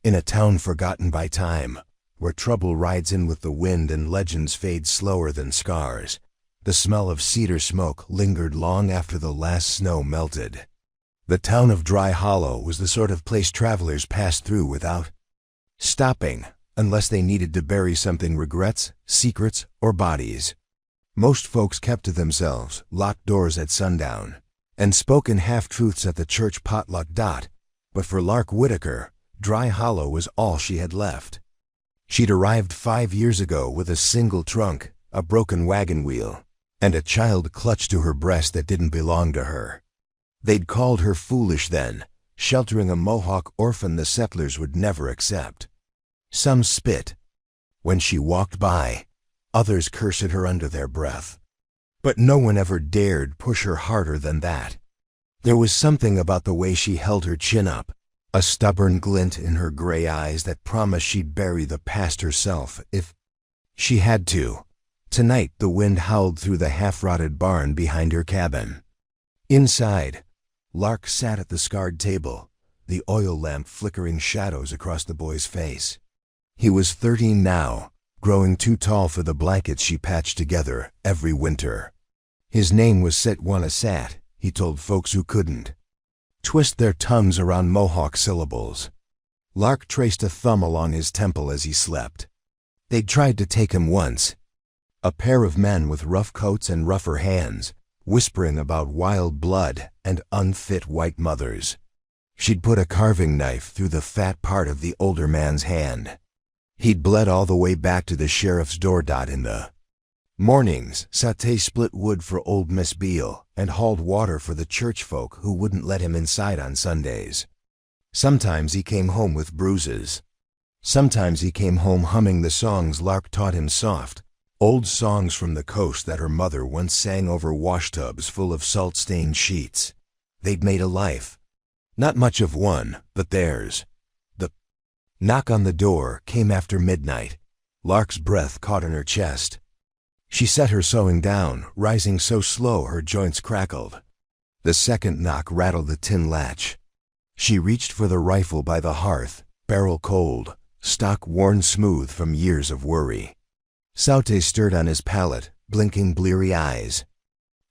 In a town forgotten by time, where trouble rides in with the wind and legends fade slower than scars, the smell of cedar smoke lingered long after the last snow melted. The town of Dry Hollow was the sort of place travelers passed through without stopping, unless they needed to bury something: regrets, secrets, or bodies. Most folks kept to themselves, locked doors at sundown, and spoken half-truths at the church potluck. But for Lark Whitaker, Dry Hollow was all she had left. She'd arrived 5 years ago with a single trunk, a broken wagon wheel, and a child clutched to her breast that didn't belong to her. They'd called her foolish then, sheltering a Mohawk orphan the settlers would never accept. Some spit when she walked by, others cursed at her under their breath. But no one ever dared push her harder than that. There was something about the way she held her chin up, a stubborn glint in her gray eyes that promised she'd bury the past herself if she had to. Tonight the wind howled through the half-rotted barn behind her cabin. Inside, Lark sat at the scarred table, the oil lamp flickering shadows across the boy's face. He was 13 now, growing too tall for the blankets she patched together every winter. His name was Sitwanasat, he told folks who couldn't twist their tongues around Mohawk syllables. Lark traced a thumb along his temple as he slept. They'd tried to take him once. A pair of men with rough coats and rougher hands, whispering about wild blood and unfit white mothers. She'd put a carving knife through the fat part of the older man's hand. He'd bled all the way back to the sheriff's door. In the mornings, Satay split wood for old Miss Beale and hauled water for the church folk who wouldn't let him inside on Sundays. Sometimes he came home with bruises. Sometimes he came home humming the songs Lark taught him, soft, old songs from the coast that her mother once sang over washtubs full of salt-stained sheets. They'd made a life. Not much of one, but theirs. The knock on the door came after midnight. Lark's breath caught in her chest. She set her sewing down, rising so slow her joints crackled. The second knock rattled the tin latch. She reached for the rifle by the hearth, barrel cold, stock worn smooth from years of worry. Saute stirred on his pallet, blinking bleary eyes.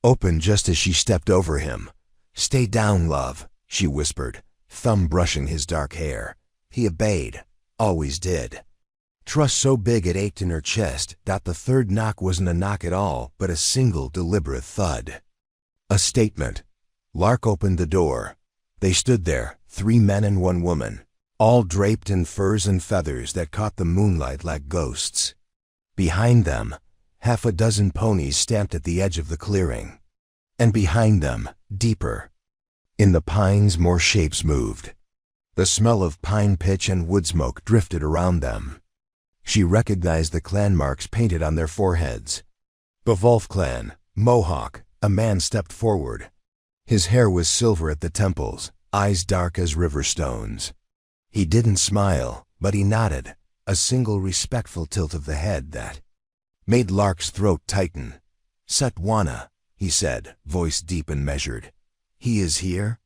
Opened just as she stepped over him. "Stay down, love," she whispered, thumb brushing his dark hair. He obeyed, always did. Trust so big it ached in her chest. The third knock wasn't a knock at all, but a single deliberate thud. A statement. Lark opened the door. They stood there, 3 men and 1 woman, all draped in furs and feathers that caught the moonlight like ghosts. Behind them, 6 ponies stamped at the edge of the clearing. And behind them, deeper, in the pines, more shapes moved. The smell of pine pitch and wood smoke drifted around them. She recognized the clan marks painted on their foreheads. Bevolf clan, Mohawk. A man stepped forward. His hair was silver at the temples, eyes dark as river stones. He didn't smile, but he nodded, a single respectful tilt of the head that made Lark's throat tighten. "Sitwana," he said, voice deep and measured. "He is here?"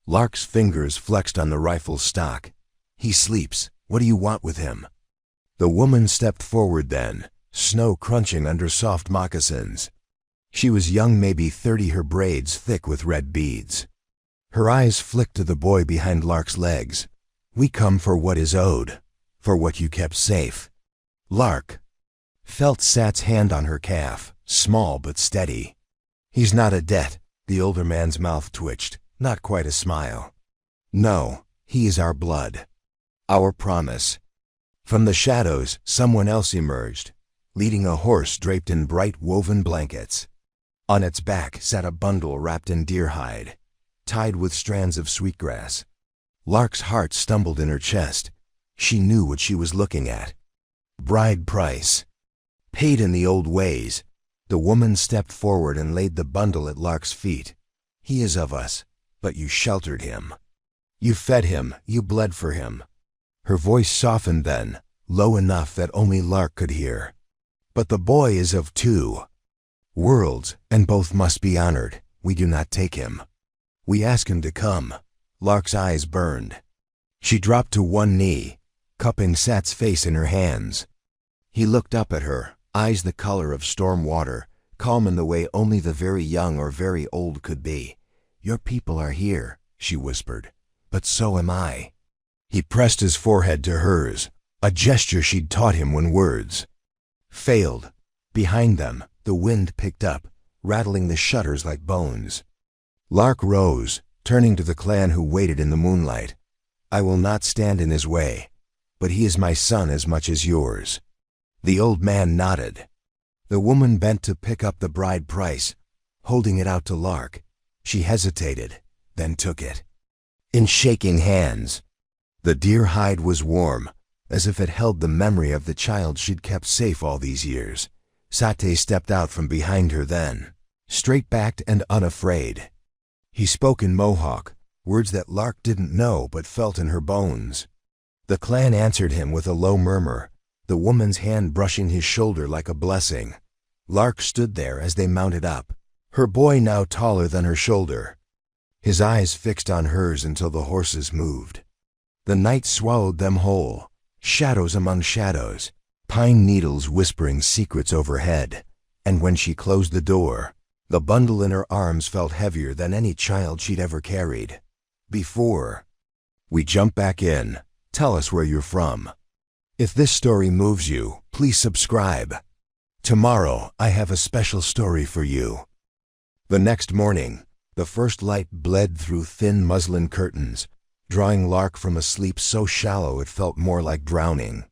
Lark's fingers flexed on the rifle stock. "He sleeps. What do you want with him?" The woman stepped forward then, snow crunching under soft moccasins. She was young, maybe 30, her braids thick with red beads. Her eyes flicked to the boy behind Lark's legs. "We come for what is owed, for what you kept safe." Lark felt Sat's hand on her calf, small but steady. "He's not a debt," the older man's mouth twitched, not quite a smile. "No, he is our blood, our promise." From the shadows, someone else emerged, leading a horse draped in bright woven blankets. On its back sat a bundle wrapped in deer hide, tied with strands of sweetgrass. Lark's heart stumbled in her chest. She knew what she was looking at. Bride price. Paid in the old ways. The woman stepped forward and laid the bundle at Lark's feet. "He is of us, but you sheltered him. You fed him, you bled for him." Her voice softened then, low enough that only Lark could hear. "But the boy is of 2 worlds, and both must be honored. We do not take him. We ask him to come." Lark's eyes burned. She dropped to one knee, cupping Sat's face in her hands. He looked up at her, eyes the color of storm water, calm in the way only the very young or very old could be. "Your people are here," she whispered, "but so am I." He pressed his forehead to hers, a gesture she'd taught him when words failed. Behind them, the wind picked up, rattling the shutters like bones. Lark rose, turning to the clan who waited in the moonlight. "I will not stand in his way, but he is my son as much as yours." The old man nodded. The woman bent to pick up the bride price, holding it out to Lark. She hesitated, then took it. In shaking hands, the deer hide was warm, as if it held the memory of the child she'd kept safe all these years. Sate stepped out from behind her then, straight-backed and unafraid. He spoke in Mohawk, words that Lark didn't know but felt in her bones. The clan answered him with a low murmur, the woman's hand brushing his shoulder like a blessing. Lark stood there as they mounted up, her boy now taller than her shoulder, his eyes fixed on hers until the horses moved. The night swallowed them whole, shadows among shadows, pine needles whispering secrets overhead, and when she closed the door, the bundle in her arms felt heavier than any child she'd ever carried before. We jump back in. Tell us where you're from. If this story moves you, please subscribe. Tomorrow, I have a special story for you. The next morning, the first light bled through thin muslin curtains, drawing Lark from a sleep so shallow it felt more like drowning.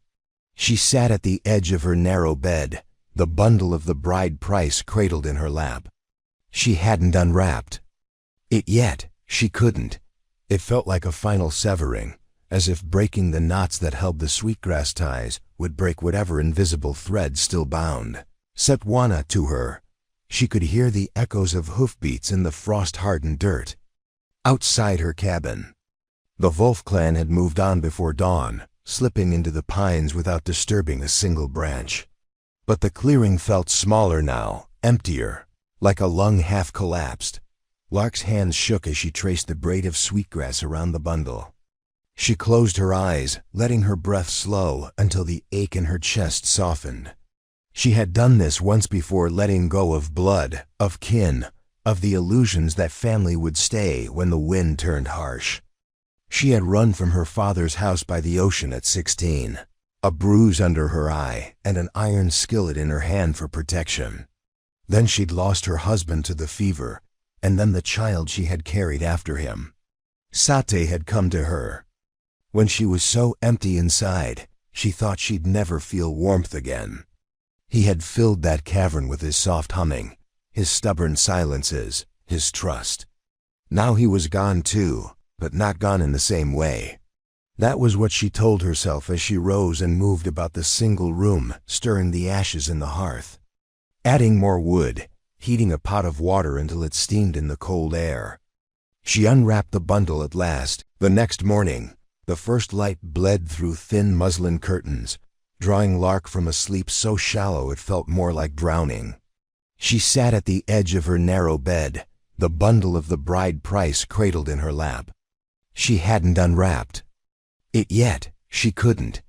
She sat at the edge of her narrow bed, the bundle of the bride price cradled in her lap. She hadn't unwrapped it yet. She couldn't. It felt like a final severing, as if breaking the knots that held the sweetgrass ties would break whatever invisible thread still bound Setwana to her. She could hear the echoes of hoofbeats in the frost-hardened dirt outside her cabin. The Wolf clan had moved on before dawn, slipping into the pines without disturbing a single branch. But the clearing felt smaller now, emptier, like a lung half collapsed. Lark's hands shook as she traced the braid of sweetgrass around the bundle. She closed her eyes, letting her breath slow until the ache in her chest softened. She had done this once before, letting go of blood, of kin, of the illusions that family would stay when the wind turned harsh. She had run from her father's house by the ocean at 16, a bruise under her eye and an iron skillet in her hand for protection. Then she'd lost her husband to the fever, and then the child she had carried after him. Sate had come to her. When she was so empty inside, she thought she'd never feel warmth again. He had filled that cavern with his soft humming, his stubborn silences, his trust. Now he was gone too, but not gone in the same way. That was what she told herself as she rose and moved about the single room, stirring the ashes in the hearth, adding more wood, heating a pot of water until it steamed in the cold air. She unwrapped the bundle at last. The next morning, the first light bled through thin muslin curtains, drawing Lark from a sleep so shallow it felt more like drowning. She sat at the edge of her narrow bed, the bundle of the bride price cradled in her lap. She hadn't unwrapped it yet. She couldn't.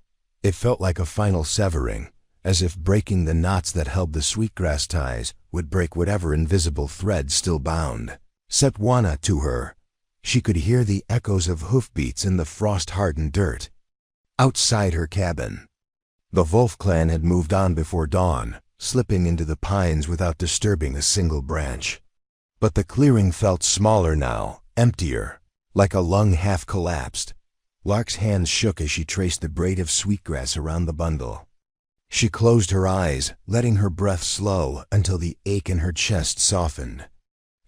It felt like a final severing, as if breaking the knots that held the sweetgrass ties would break whatever invisible thread still bound Setwana to her. She could hear the echoes of hoofbeats in the frost-hardened dirt outside her cabin. The Wolf clan had moved on before dawn, slipping into the pines without disturbing a single branch. But the clearing felt smaller now, emptier, like a lung half collapsed. Lark's hands shook as she traced the braid of sweetgrass around the bundle. She closed her eyes, letting her breath slow until the ache in her chest softened.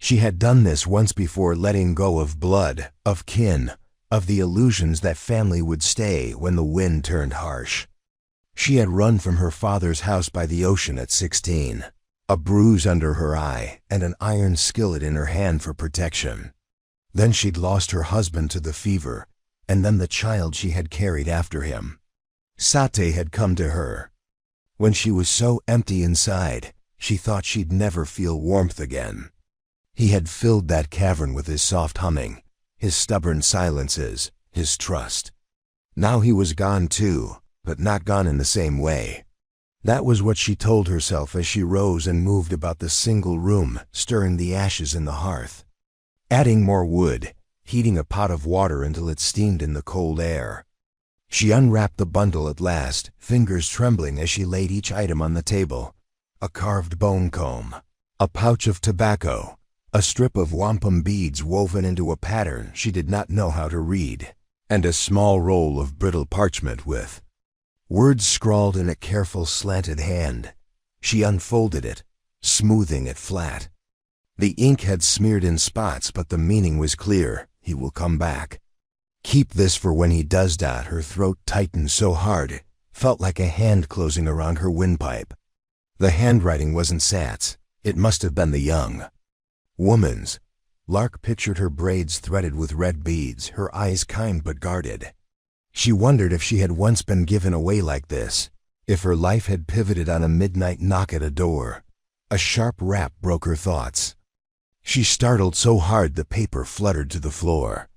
She had done this once before, letting go of blood, of kin, of the illusions that family would stay when the wind turned harsh. She had run from her father's house by the ocean at 16, a bruise under her eye and an iron skillet in her hand for protection. Then she'd lost her husband to the fever, and then the child she had carried after him. Sate had come to her. When she was so empty inside, she thought she'd never feel warmth again. He had filled that cavern with his soft humming, his stubborn silences, his trust. Now he was gone too, but not gone in the same way. That was what she told herself as she rose and moved about the single room, stirring the ashes in the hearth. Adding more wood, heating a pot of water until it steamed in the cold air. She unwrapped the bundle at last, fingers trembling as she laid each item on the table. A carved bone comb, a pouch of tobacco, a strip of wampum beads woven into a pattern she did not know how to read, and a small roll of brittle parchment with words scrawled in a careful slanted hand. She unfolded it, smoothing it flat. The ink had smeared in spots, but the meaning was clear. He will come back. Keep this for when he does that. Her throat tightened so hard it felt like a hand closing around her windpipe. The handwriting wasn't Sat's. It must have been the young woman's. Lark pictured her braids threaded with red beads, her eyes kind but guarded. She wondered if she had once been given away like this, if her life had pivoted on a midnight knock at a door. A sharp rap broke her thoughts. She startled so hard the paper fluttered to the floor.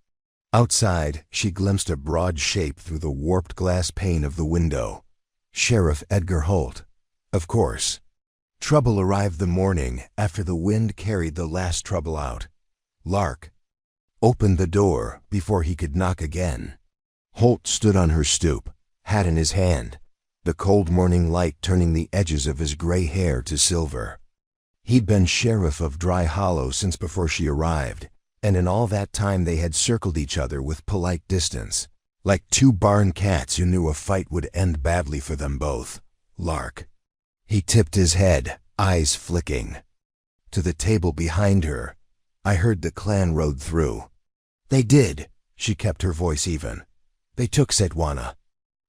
Outside, she glimpsed a broad shape through the warped glass pane of the window. Sheriff Edgar Holt. Of course. Trouble arrived the morning after the wind carried the last trouble out. Lark opened the door before he could knock again. Holt stood on her stoop, hat in his hand, the cold morning light turning the edges of his gray hair to silver. He'd been sheriff of Dry Hollow since before she arrived, and in all that time they had circled each other with polite distance, like two barn cats who knew a fight would end badly for them both. Lark. He tipped his head, eyes flicking. To the table behind her. I heard the clan rode through. They did. She kept her voice even. They took Setwana.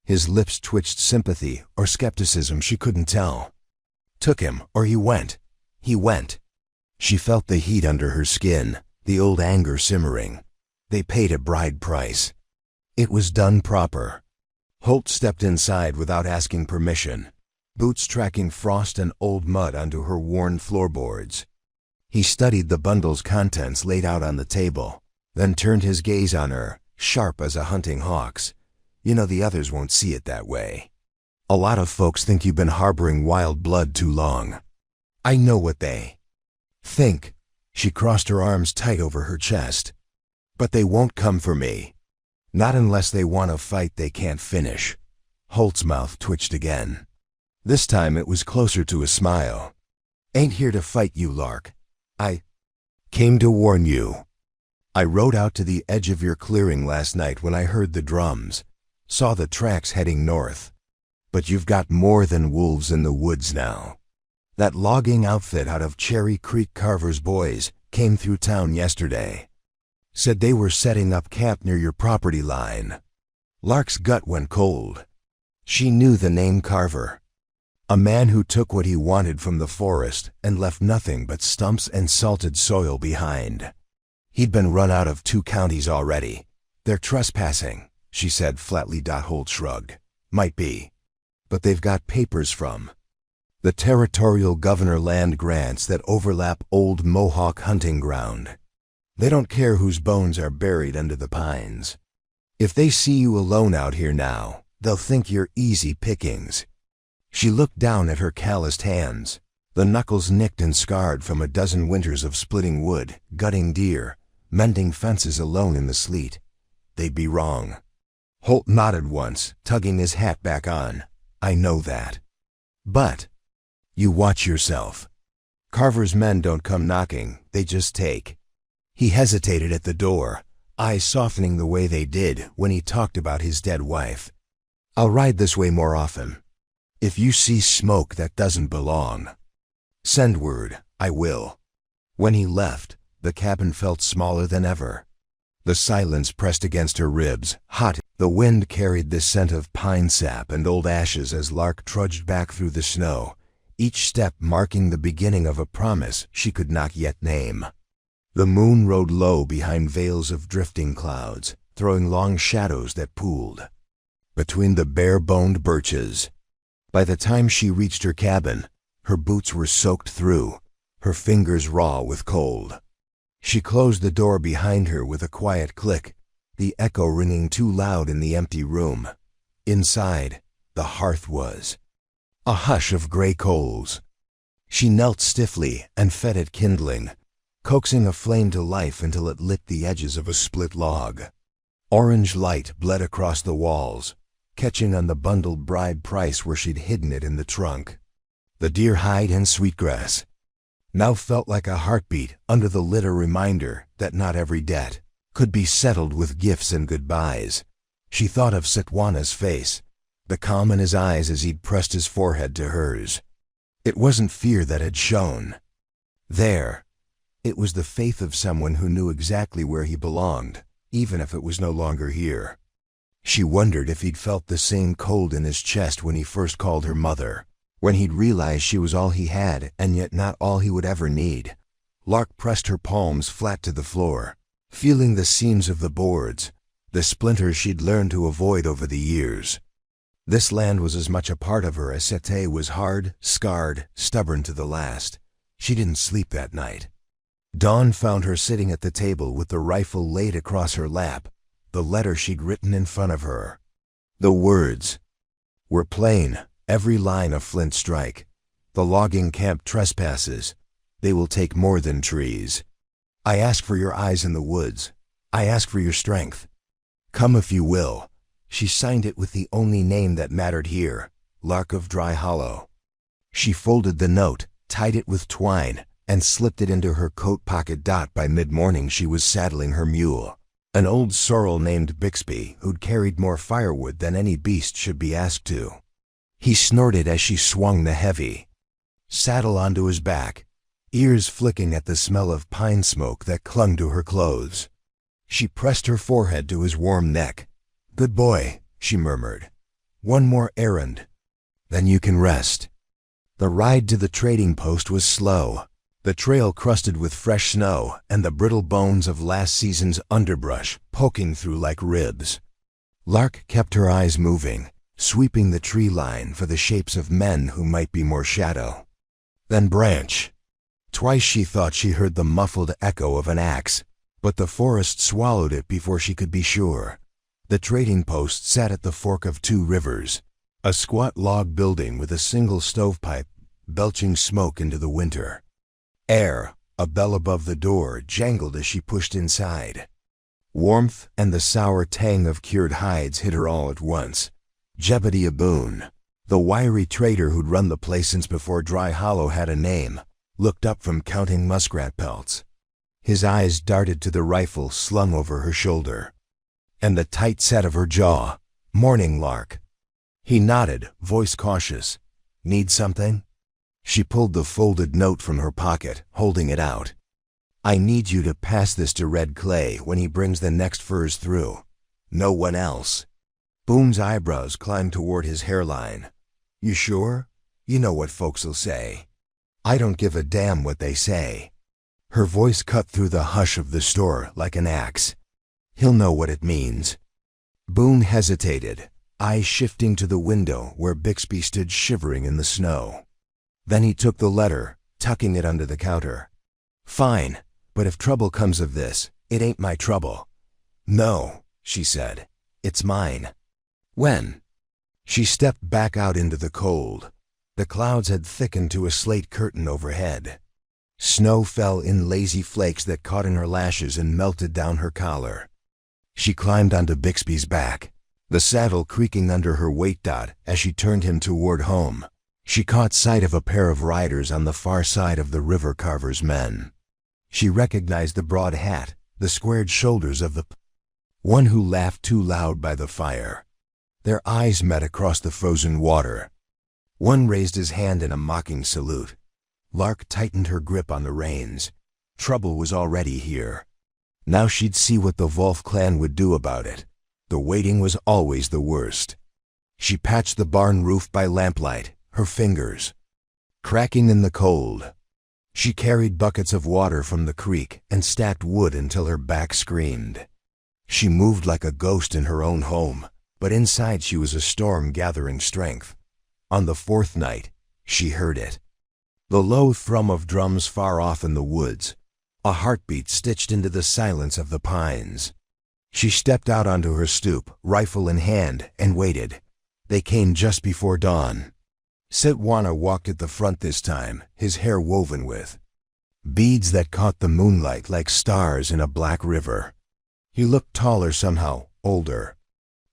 His lips twitched sympathy or skepticism, she couldn't tell. Took him, or he went. He went. She felt the heat under her skin, the old anger simmering. They paid a bride price. It was done proper. Holt stepped inside without asking permission, boots tracking frost and old mud onto her worn floorboards. He studied the bundle's contents laid out on the table, then turned his gaze on her, sharp as a hunting hawk's. You know the others won't see it that way. A lot of folks think you've been harboring wild blood too long. I know what they think. She crossed her arms tight over her chest. But they won't come for me. Not unless they want a fight they can't finish. Holt's mouth twitched again. This time it was closer to a smile. Ain't here to fight you, Lark. I came to warn you. I rode out to the edge of your clearing last night when I heard the drums, saw the tracks heading north. But you've got more than wolves in the woods now. That logging outfit out of Cherry Creek Carver's boys came through town yesterday. Said they were setting up camp near your property line. Lark's gut went cold. She knew the name Carver. A man who took what he wanted from the forest and left nothing but stumps and salted soil behind. He'd been run out of 2 counties already. They're trespassing, she said flatly. Holt shrugged. Might be. But they've got papers from the territorial governor land grants that overlap old Mohawk hunting ground. They don't care whose bones are buried under the pines. If they see you alone out here now, they'll think you're easy pickings. She looked down at her calloused hands, the knuckles nicked and scarred from a dozen winters of splitting wood, gutting deer, mending fences alone in the sleet. They'd be wrong. Holt nodded once, tugging his hat back on. I know that. But you watch yourself. Carver's men don't come knocking, they just take. He hesitated at the door, eyes softening the way they did when he talked about his dead wife. I'll ride this way more often. If you see smoke that doesn't belong, send word, I will. When he left, the cabin felt smaller than ever. The silence pressed against her ribs, hot. The wind carried the scent of pine sap and old ashes as Lark trudged back through the snow, each step marking the beginning of a promise she could not yet name. The moon rode low behind veils of drifting clouds, throwing long shadows that pooled between the bare-boned birches. By the time she reached her cabin, her boots were soaked through, her fingers raw with cold. She closed the door behind her with a quiet click, the echo ringing too loud in the empty room. Inside, the hearth was a hush of gray coals. She knelt stiffly and fed it kindling, coaxing a flame to life until it lit the edges of a split log. Orange light bled across the walls, catching on the bundled bride price where she'd hidden it in the trunk. The deer hide and sweetgrass now felt like a heartbeat under the lid, a reminder that not every debt could be settled with gifts and goodbyes. She thought of Sitwana's face, the calm in his eyes as he'd pressed his forehead to hers. It wasn't fear that had shown there. It was the faith of someone who knew exactly where he belonged, even if it was no longer here. She wondered if he'd felt the same cold in his chest when he first called her mother, when he'd realized she was all he had and yet not all he would ever need. Lark pressed her palms flat to the floor, feeling the seams of the boards, the splinters she'd learned to avoid over the years. This land was as much a part of her as Sete was, hard, scarred, stubborn to the last. She didn't sleep that night. Dawn found her sitting at the table with the rifle laid across her lap, the letter she'd written in front of her. The words were plain, every line a flint strike. The logging camp trespasses. They will take more than trees. I ask for your eyes in the woods. I ask for your strength. Come if you will. She signed it with the only name that mattered here, Lark of Dry Hollow. She folded the note, tied it with twine, and slipped it into her coat pocket. By mid-morning she was saddling her mule, an old sorrel named Bixby, who'd carried more firewood than any beast should be asked to. He snorted as she swung the heavy saddle onto his back, ears flicking at the smell of pine smoke that clung to her clothes. She pressed her forehead to his warm neck. "Good boy," she murmured. "One more errand. Then you can rest." The ride to the trading post was slow, the trail crusted with fresh snow and the brittle bones of last season's underbrush poking through like ribs. Lark kept her eyes moving, sweeping the tree line for the shapes of men who might be more shadow than branch. Twice she thought she heard the muffled echo of an axe, but the forest swallowed it before she could be sure. The trading post sat at the fork of two rivers, a squat log building with a single stovepipe belching smoke into the winter air. A bell above the door jangled as she pushed inside. Warmth and the sour tang of cured hides hit her all at once. Jebediah Boone, the wiry trader who'd run the place since before Dry Hollow had a name, looked up from counting muskrat pelts. His eyes darted to the rifle slung over her shoulder and the tight set of her jaw. "Morning, Lark." He nodded, voice cautious. "Need something?" She pulled the folded note from her pocket, holding it out. "I need you to pass this to Red Clay when he brings the next furs through. No one else." Boone's eyebrows climbed toward his hairline. "You sure? You know what folks'll say." "I don't give a damn what they say." Her voice cut through the hush of the store like an axe. "He'll know what it means." Boone hesitated, eyes shifting to the window where Bixby stood shivering in the snow. Then he took the letter, tucking it under the counter. "Fine, but if trouble comes of this, it ain't my trouble." "No," she said, "it's mine." "When?" She stepped back out into the cold. The clouds had thickened to a slate curtain overhead. Snow fell in lazy flakes that caught in her lashes and melted down her collar. She climbed onto Bixby's back, the saddle creaking under her weight. As she turned him toward home, she caught sight of a pair of riders on the far side of the river carver's men. She recognized the broad hat, the squared shoulders of the one who laughed too loud by the fire. Their eyes met across the frozen water. One raised his hand in a mocking salute. Lark tightened her grip on the reins. Trouble was already here. Now she'd see what the Wolf clan would do about it. The waiting was always the worst. She patched the barn roof by lamplight, her fingers cracking in the cold. She carried buckets of water from the creek and stacked wood until her back screamed. She moved like a ghost in her own home, but inside she was a storm gathering strength. On the fourth night, she heard it. The low thrum of drums far off in the woods, a heartbeat stitched into the silence of the pines. She stepped out onto her stoop, rifle in hand, and waited. They came just before dawn. Sitwana walked at the front this time, his hair woven with beads that caught the moonlight like stars in a black river. He looked taller somehow, older.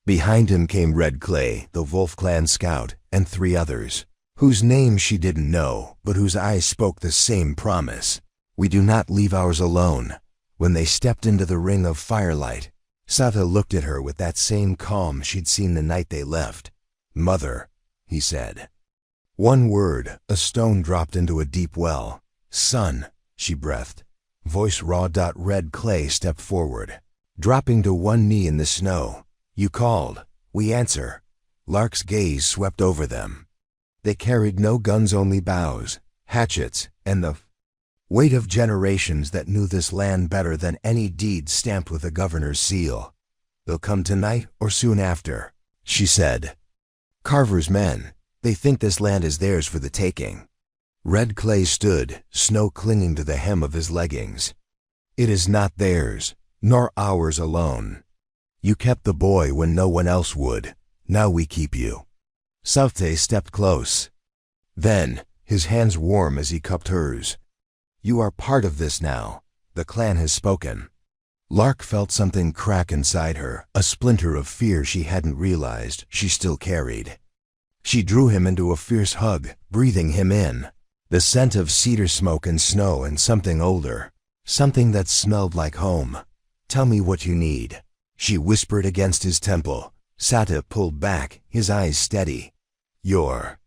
Behind him came Red Clay, the Wolf Clan scout, and 3 others, whose names she didn't know, but whose eyes spoke the same promise. We do not leave ours alone. When they stepped into the ring of firelight, Sata looked at her with that same calm she'd seen the night they left. Mother, he said. One word, a stone dropped into a deep well. Son, she breathed. Voice raw. Red Clay stepped forward, dropping to one knee in the snow. You called. We answer. Lark's gaze swept over them. They carried no guns, only bows, hatchets, and the weight of generations that knew this land better than any deed stamped with a governor's seal. They'll come tonight or soon after, she said. Carver's men, they think this land is theirs for the taking. Red Clay stood, snow clinging to the hem of his leggings. It is not theirs, nor ours alone. You kept the boy when no one else would. Now we keep you. Saute stepped close. Then, his hands warm as he cupped hers. You are part of this now. The clan has spoken. Lark felt something crack inside her, a splinter of fear she hadn't realized she still carried. She drew him into a fierce hug, breathing him in. The scent of cedar smoke and snow and something older. Something that smelled like home. Tell me what you need, she whispered against his temple. Sata pulled back, his eyes steady. Your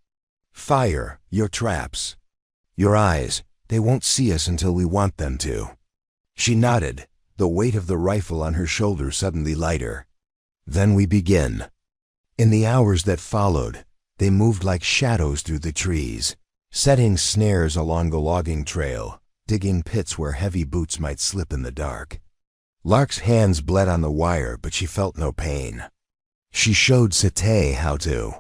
fire, your traps. Your eyes, they won't see us until we want them to. She nodded, the weight of the rifle on her shoulder suddenly lighter. Then we begin. In the hours that followed, they moved like shadows through the trees, setting snares along the logging trail, digging pits where heavy boots might slip in the dark. Lark's hands bled on the wire, but she felt no pain. She showed Sate how to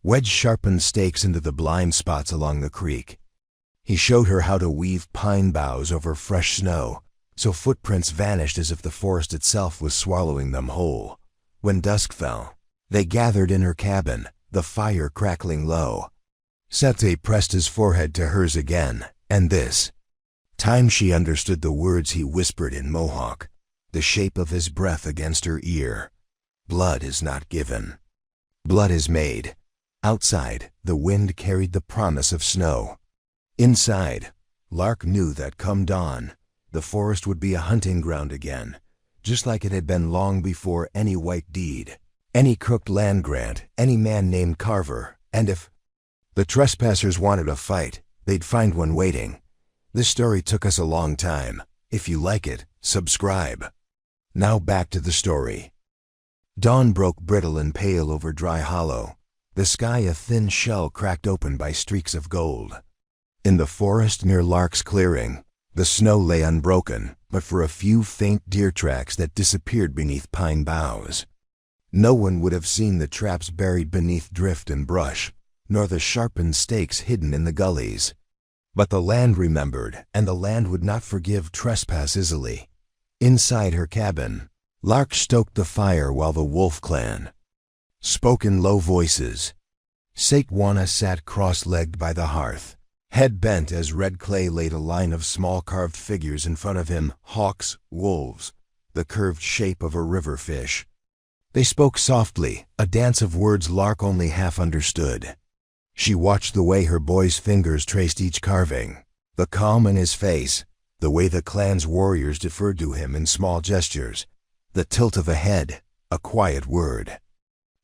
wedge sharpened stakes into the blind spots along the creek. He showed her how to weave pine boughs over fresh snow, so footprints vanished as if the forest itself was swallowing them whole. When dusk fell, they gathered in her cabin, the fire crackling low. Sate pressed his forehead to hers again, and this time she understood the words he whispered in Mohawk, the shape of his breath against her ear. Blood is not given. Blood is made. Outside, the wind carried the promise of snow. Inside, Lark knew that come dawn, the forest would be a hunting ground again, just like it had been long before any white deed, any crooked land grant, any man named Carver, and if the trespassers wanted a fight, they'd find one waiting. This story took us a long time. If you like it, subscribe. Now back to the story. Dawn broke brittle and pale over Dry Hollow, the sky a thin shell cracked open by streaks of gold. In the forest near Lark's clearing, the snow lay unbroken, but for a few faint deer tracks that disappeared beneath pine boughs. No one would have seen the traps buried beneath drift and brush, nor the sharpened stakes hidden in the gullies. But the land remembered, and the land would not forgive trespass easily. Inside her cabin, Lark stoked the fire while the Wolf Clan spoke in low voices. Sitwana sat cross-legged by the hearth, head bent as Red Clay laid a line of small carved figures in front of him, hawks, wolves, the curved shape of a river fish. They spoke softly, a dance of words Lark only half understood. She watched the way her boy's fingers traced each carving, the calm in his face, the way the clan's warriors deferred to him in small gestures, the tilt of a head, a quiet word.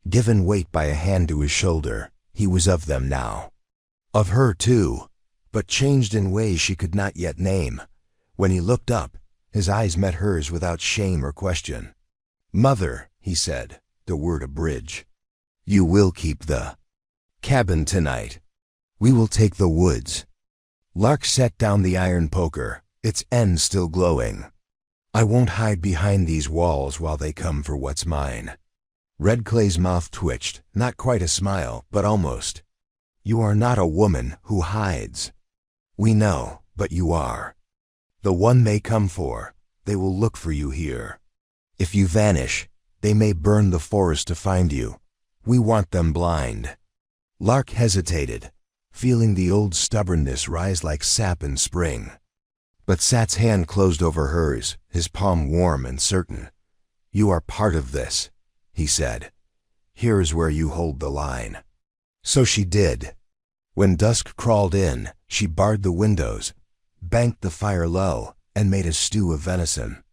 Given weight by a hand to his shoulder, he was of them now. Of her too, but changed in ways she could not yet name. When he looked up, his eyes met hers without shame or question. Mother, he said, the word a bridge. You will keep the cabin tonight. We will take the woods. Lark set down the iron poker, its end still glowing. I won't hide behind these walls while they come for what's mine. Red Clay's mouth twitched, not quite a smile, but almost. You are not a woman who hides. We know, but you are. The one they come for, they will look for you here. If you vanish, they may burn the forest to find you. We want them blind." Lark hesitated, feeling the old stubbornness rise like sap in spring. But Sat's hand closed over hers, his palm warm and certain. "You are part of this," he said. "Here's where you hold the line." So she did. When dusk crawled in, she barred the windows, banked the fire low, and made a stew of venison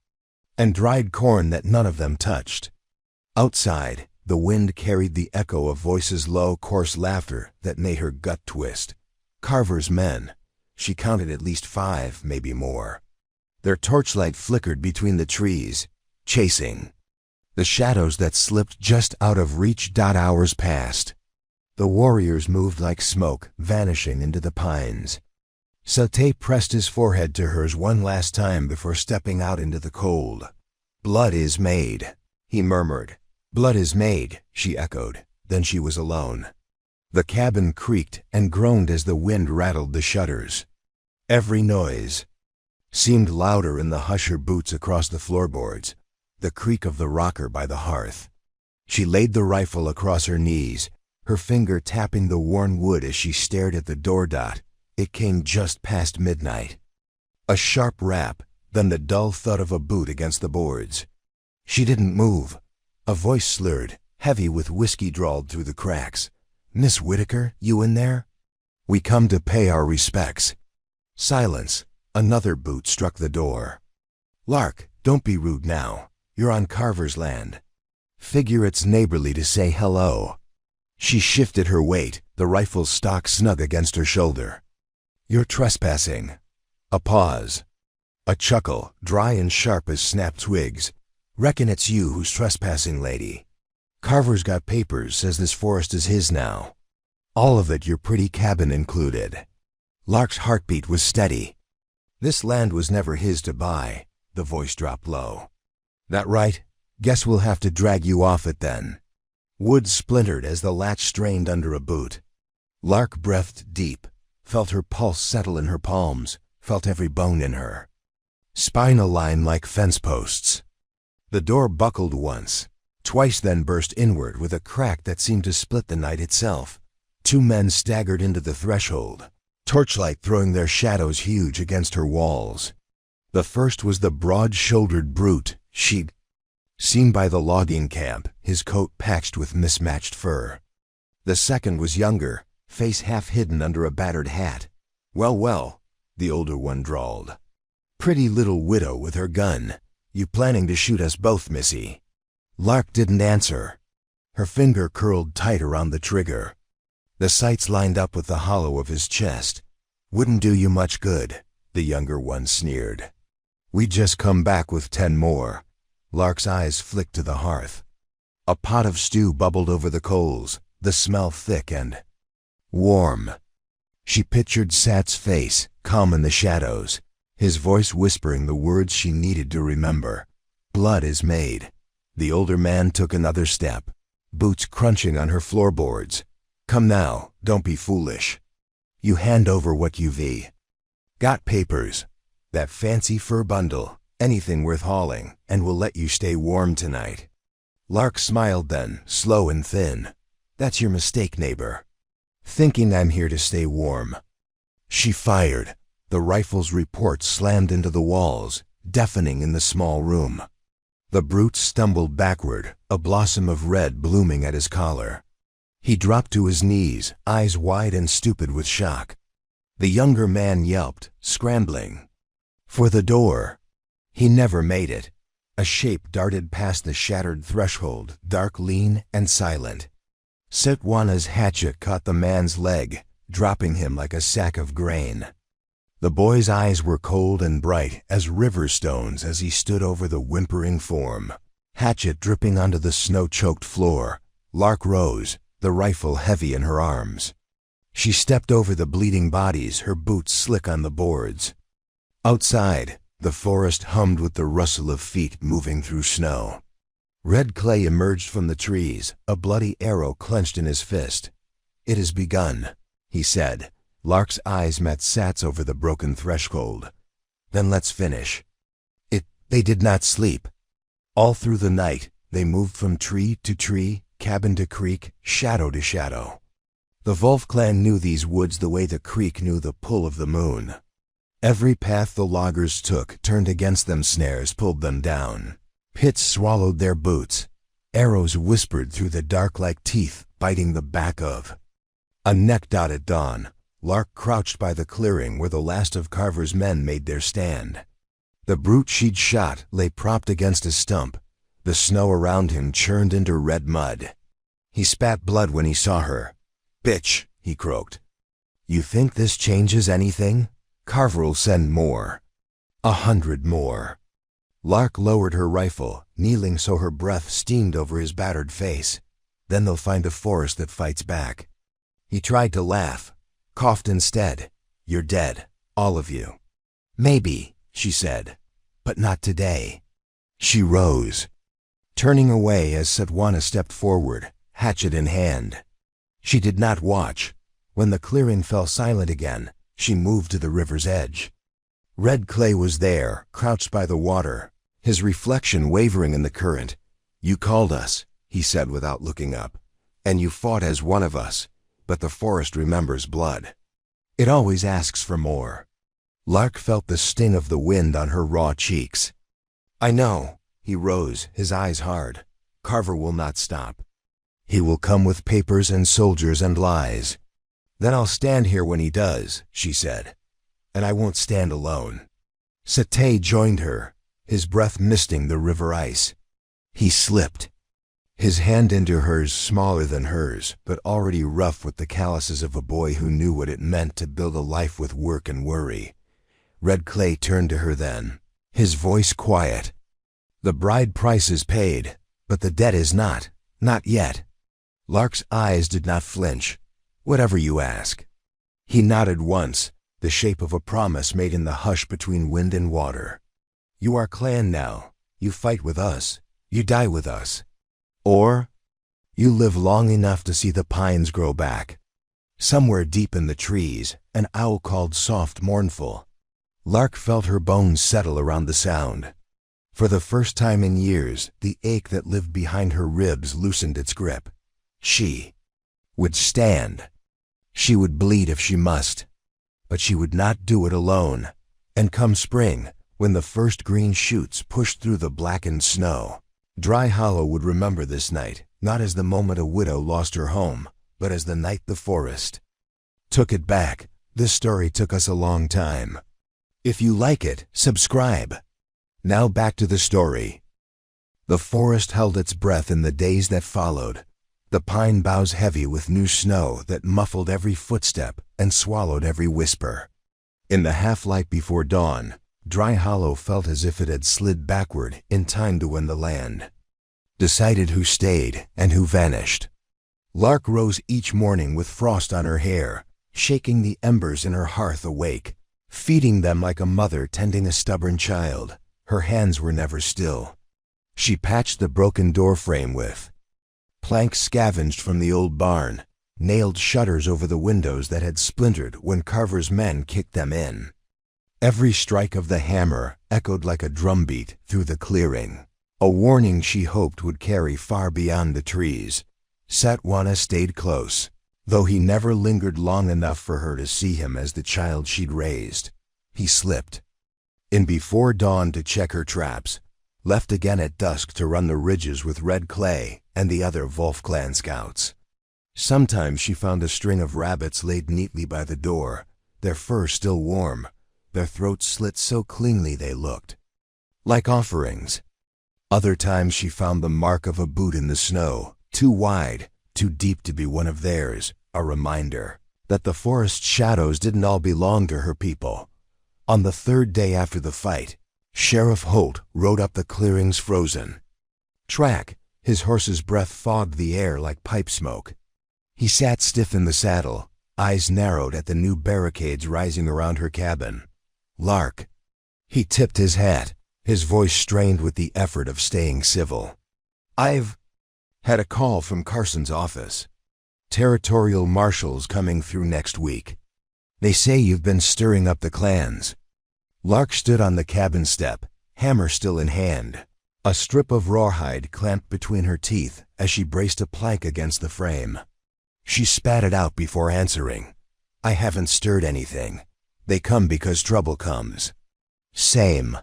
and dried corn that none of them touched. Outside, the wind carried the echo of voices' low, coarse laughter that made her gut twist. Carver's men. She counted at least 5, maybe more. Their torchlight flickered between the trees, chasing the shadows that slipped just out of reach. Hours passed. The warriors moved like smoke, vanishing into the pines. Sauté pressed his forehead to hers one last time before stepping out into the cold. "Blood is made," he murmured. "Blood is made," she echoed. Then she was alone. The cabin creaked and groaned as the wind rattled the shutters. Every noise seemed louder in the hush her boots across the floorboards, the creak of the rocker by the hearth. She laid the rifle across her knees, her finger tapping the worn wood as she stared at the door dot. It came just past midnight. A sharp rap, then the dull thud of a boot against the boards. She didn't move. A voice slurred, heavy with whiskey, drawled through the cracks. "Miss Whitaker, you in there?" "We come to pay our respects." Silence. Another boot struck the door. "Lark, don't be rude now. You're on Carver's land. Figure it's neighborly to say hello." She shifted her weight, the rifle stock snug against her shoulder. "You're trespassing." A pause. A chuckle, dry and sharp as snapped twigs. "Reckon it's you who's trespassing, lady. Carver's got papers, says this forest is his now. All of it, your pretty cabin included." Lark's heartbeat was steady. "This land was never his to buy." The voice dropped low. "That right? Guess we'll have to drag you off it then." Wood splintered as the latch strained under a boot. Lark breathed deep, felt her pulse settle in her palms, felt every bone in her spine align like fence posts. The door buckled once, twice, then burst inward with a crack that seemed to split the night itself. 2 men staggered into the threshold, torchlight throwing their shadows huge against her walls. The first was the broad-shouldered brute she'd seen by the logging camp, his coat patched with mismatched fur. The second was younger, face half hidden under a battered hat. "Well, well," the older one drawled. "Pretty little widow with her gun. You planning to shoot us both, missy?" Lark didn't answer. Her finger curled tight around the trigger. The sights lined up with the hollow of his chest. "Wouldn't do you much good," the younger one sneered. "We just come back with 10 more. Lark's eyes flicked to the hearth. A pot of stew bubbled over the coals, the smell thick and warm. She pictured Sat's face, calm in the shadows, his voice whispering the words she needed to remember. "Blood is made." The older man took another step, boots crunching on her floorboards. "Come now, don't be foolish. You hand over what you've got. Papers, that fancy fur bundle, anything worth hauling, and we'll let you stay warm tonight." Lark smiled then, slow and thin. "That's your mistake, neighbor. Thinking I'm here to stay warm." She fired. The rifle's report slammed into the walls, deafening in the small room. The brute stumbled backward, a blossom of red blooming at his collar. He dropped to his knees, eyes wide and stupid with shock. The younger man yelped, scrambling for the door. He never made it. A shape darted past the shattered threshold, dark, lean, and silent. Sitwana's hatchet caught the man's leg, dropping him like a sack of grain. The boy's eyes were cold and bright as river stones as he stood over the whimpering form. Hatchet dripping onto the snow-choked floor. Lark rose, the rifle heavy in her arms. She stepped over the bleeding bodies, her boots slick on the boards. Outside, the forest hummed with the rustle of feet moving through snow. Red clay emerged from the trees, a bloody arrow clenched in his fist. "It has begun," he said. Lark's eyes met Sat's over the broken threshold. "Then let's finish." They did not sleep. All through the night, they moved from tree to tree, cabin to creek, shadow to shadow. The Wolf clan knew these woods the way the creek knew the pull of the moon. Every path the loggers took turned against them, snares pulled them down. Pits swallowed their boots. Arrows whispered through the dark like teeth biting the back of. A neck dot at dawn, Lark crouched by the clearing where the last of Carver's men made their stand. The brute she'd shot lay propped against a stump. The snow around him churned into red mud. He spat blood when he saw her. "Bitch," he croaked. "You think this changes anything? Carver'll send more. 100 more." Lark lowered her rifle, kneeling so her breath steamed over his battered face. "Then they'll find a forest that fights back." He tried to laugh, coughed instead. "You're dead, all of you." "Maybe," she said, "but not today." She rose, turning away as Satwana stepped forward, hatchet in hand. She did not watch. When the clearing fell silent again, she moved to the river's edge. Red Clay was there, crouched by the water, his reflection wavering in the current. "You called us," he said without looking up, "and you fought as one of us, but the forest remembers blood. It always asks for more." Lark felt the sting of the wind on her raw cheeks. "I know." He rose, his eyes hard. "Carver will not stop. He will come with papers and soldiers and lies. Then I'll stand here when he does," she said. "And I won't stand alone." Satay joined her, his breath misting the river ice. He slipped, his hand into hers, smaller than hers, but already rough with the calluses of a boy who knew what it meant to build a life with work and worry. Red Clay turned to her then, his voice quiet. "The bride price is paid, but the debt is not yet." Lark's eyes did not flinch. "Whatever you ask." He nodded once, the shape of a promise made in the hush between wind and water. "You are clan now. You fight with us. You die with us. Or you live long enough to see the pines grow back." Somewhere deep in the trees, an owl called soft, mournful. Lark felt her bones settle around the sound. For the first time in years, the ache that lived behind her ribs loosened its grip. She would stand. She would bleed if she must. But she would not do it alone. And come spring, when the first green shoots pushed through the blackened snow, Dry Hollow would remember this night, not as the moment a widow lost her home, but as the night the forest took it back. This story took us a long time. If you like it, subscribe. Now back to the story. The forest held its breath in the days that followed. The pine boughs heavy with new snow that muffled every footstep and swallowed every whisper. In the half-light before dawn, Dry Hollow felt as if it had slid backward in time to when the land decided who stayed and who vanished. Lark rose each morning with frost on her hair, shaking the embers in her hearth awake, feeding them like a mother tending a stubborn child. Her hands were never still. She patched the broken door frame with planks scavenged from the old barn, nailed shutters over the windows that had splintered when Carver's men kicked them in. Every strike of the hammer echoed like a drumbeat through the clearing, a warning she hoped would carry far beyond the trees. Satwana stayed close, though he never lingered long enough for her to see him as the child she'd raised. He slipped in before dawn to check her traps, left again at dusk to run the ridges with Red Clay and the other Wolf clan scouts. Sometimes she found a string of rabbits laid neatly by the door, their fur still warm, their throats slit so cleanly they looked like offerings. Other times she found the mark of a boot in the snow, too wide, too deep to be one of theirs, a reminder that the forest's shadows didn't all belong to her people. On the third day after the fight, Sheriff Holt rode up the clearing's frozen track. His horse's breath fogged the air like pipe smoke. He sat stiff in the saddle, eyes narrowed at the new barricades rising around her cabin. "Lark." He tipped his hat, his voice strained with the effort of staying civil. "I've had a call from Carson's office. Territorial marshals coming through next week. They say you've been stirring up the clans." Lark stood on the cabin step, hammer still in hand. A strip of rawhide clamped between her teeth as she braced a plank against the frame. She spat it out before answering. I haven't stirred anything. They come because trouble comes. Same.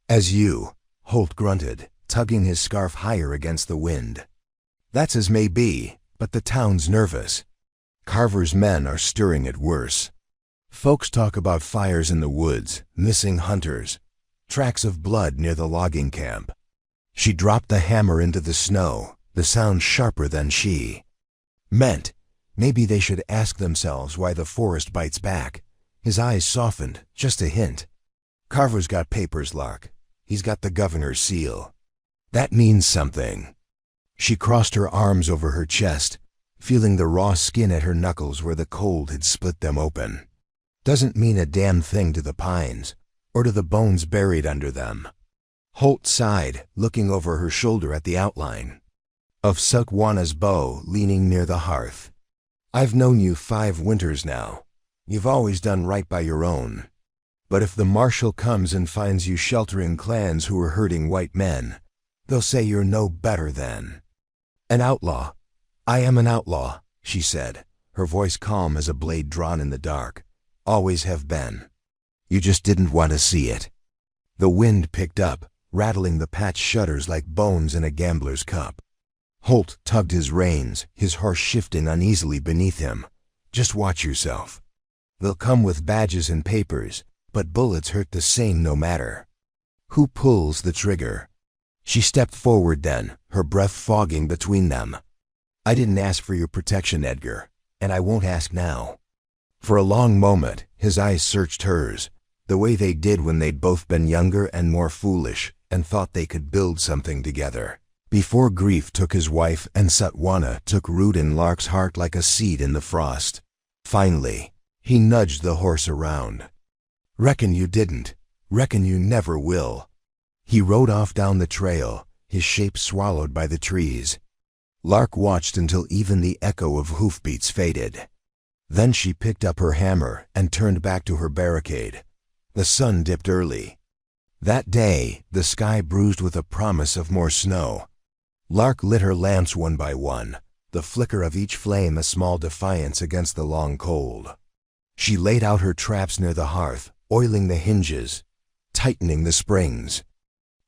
As you, Holt grunted, tugging his scarf higher against the wind. That's as may be, but the town's nervous. Carver's men are stirring it worse. Folks talk about fires in the woods, missing hunters, tracks of blood near the logging camp. She dropped the hammer into the snow, the sound sharper than she. Meant, maybe they should ask themselves why the forest bites back. His eyes softened, just a hint. Carver's got papers, Lark. He's got the governor's seal. That means something. She crossed her arms over her chest, feeling the raw skin at her knuckles where the cold had split them open. Doesn't mean a damn thing to the pines, or to the bones buried under them. Holt sighed, looking over her shoulder at the outline of Sukwana's bow leaning near the hearth. I've known you 5 winters now. You've always done right by your own. But if the marshal comes and finds you sheltering clans who are hurting white men, they'll say you're no better than an outlaw. I am an outlaw, she said, her voice calm as a blade drawn in the dark. Always have been. You just didn't want to see it. The wind picked up, rattling the patch shutters like bones in a gambler's cup. Holt tugged his reins, his horse shifting uneasily beneath him. Just watch yourself. They'll come with badges and papers, but bullets hurt the same no matter. Who pulls the trigger? She stepped forward then, her breath fogging between them. I didn't ask for your protection, Edgar, and I won't ask now. For a long moment, his eyes searched hers, the way they did when they'd both been younger and more foolish and thought they could build something together. Before grief took his wife and Sukwana took root in Lark's heart like a seed in the frost. Finally, he nudged the horse around. Reckon you didn't. Reckon you never will. He rode off down the trail, his shape swallowed by the trees. Lark watched until even the echo of hoofbeats faded. Then she picked up her hammer and turned back to her barricade. The sun dipped early. That day, the sky bruised with a promise of more snow. Lark lit her lamps one by one, the flicker of each flame a small defiance against the long cold. She laid out her traps near the hearth, oiling the hinges, tightening the springs.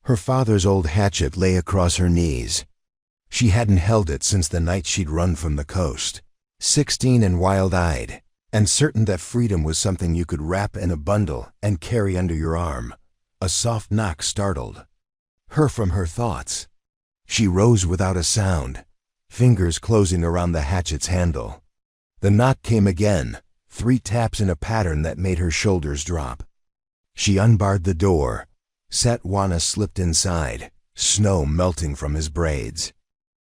Her father's old hatchet lay across her knees. She hadn't held it since the night she'd run from the coast. 16 and wild-eyed, and certain that freedom was something you could wrap in a bundle and carry under your arm. A soft knock startled her from her thoughts. She rose without a sound, fingers closing around the hatchet's handle. The knock came again, 3 taps in a pattern that made her shoulders drop. She unbarred the door. Sukwana slipped inside, snow melting from his braids.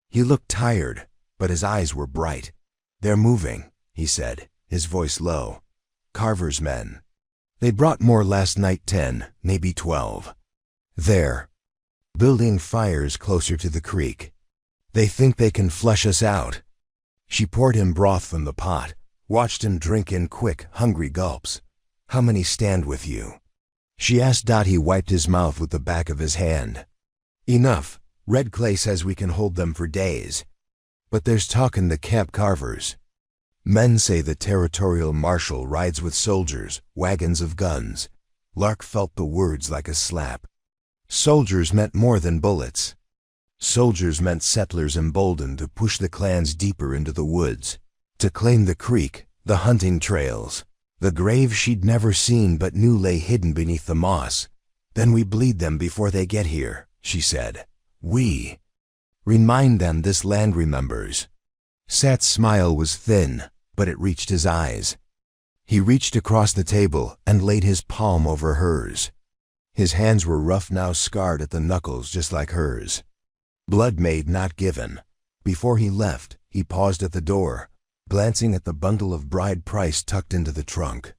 He looked tired, but his eyes were bright. They're moving, he said, his voice low. Carver's men. They brought more last night, 10, maybe 12. They're building fires closer to the creek. They think they can flush us out. She poured him broth from the pot, watched him drink in quick, hungry gulps. How many stand with you? She asked. He wiped his mouth with the back of his hand. Enough. Red Clay says we can hold them for days. But there's talk in the camp. Carvers. Men say the territorial marshal rides with soldiers, wagons of guns. Lark felt the words like a slap. Soldiers meant more than bullets. Soldiers meant settlers emboldened to push the clans deeper into the woods, to claim the creek, the hunting trails, the grave she'd never seen but knew lay hidden beneath the moss. Then we bleed them before they get here, she said. We remind them this land remembers. Sat's smile was thin, but it reached his eyes. He reached across the table and laid his palm over hers. His hands were rough now, scarred at the knuckles just like hers. Blood made, not given. Before he left, he paused at the door, glancing at the bundle of bride price tucked into the trunk.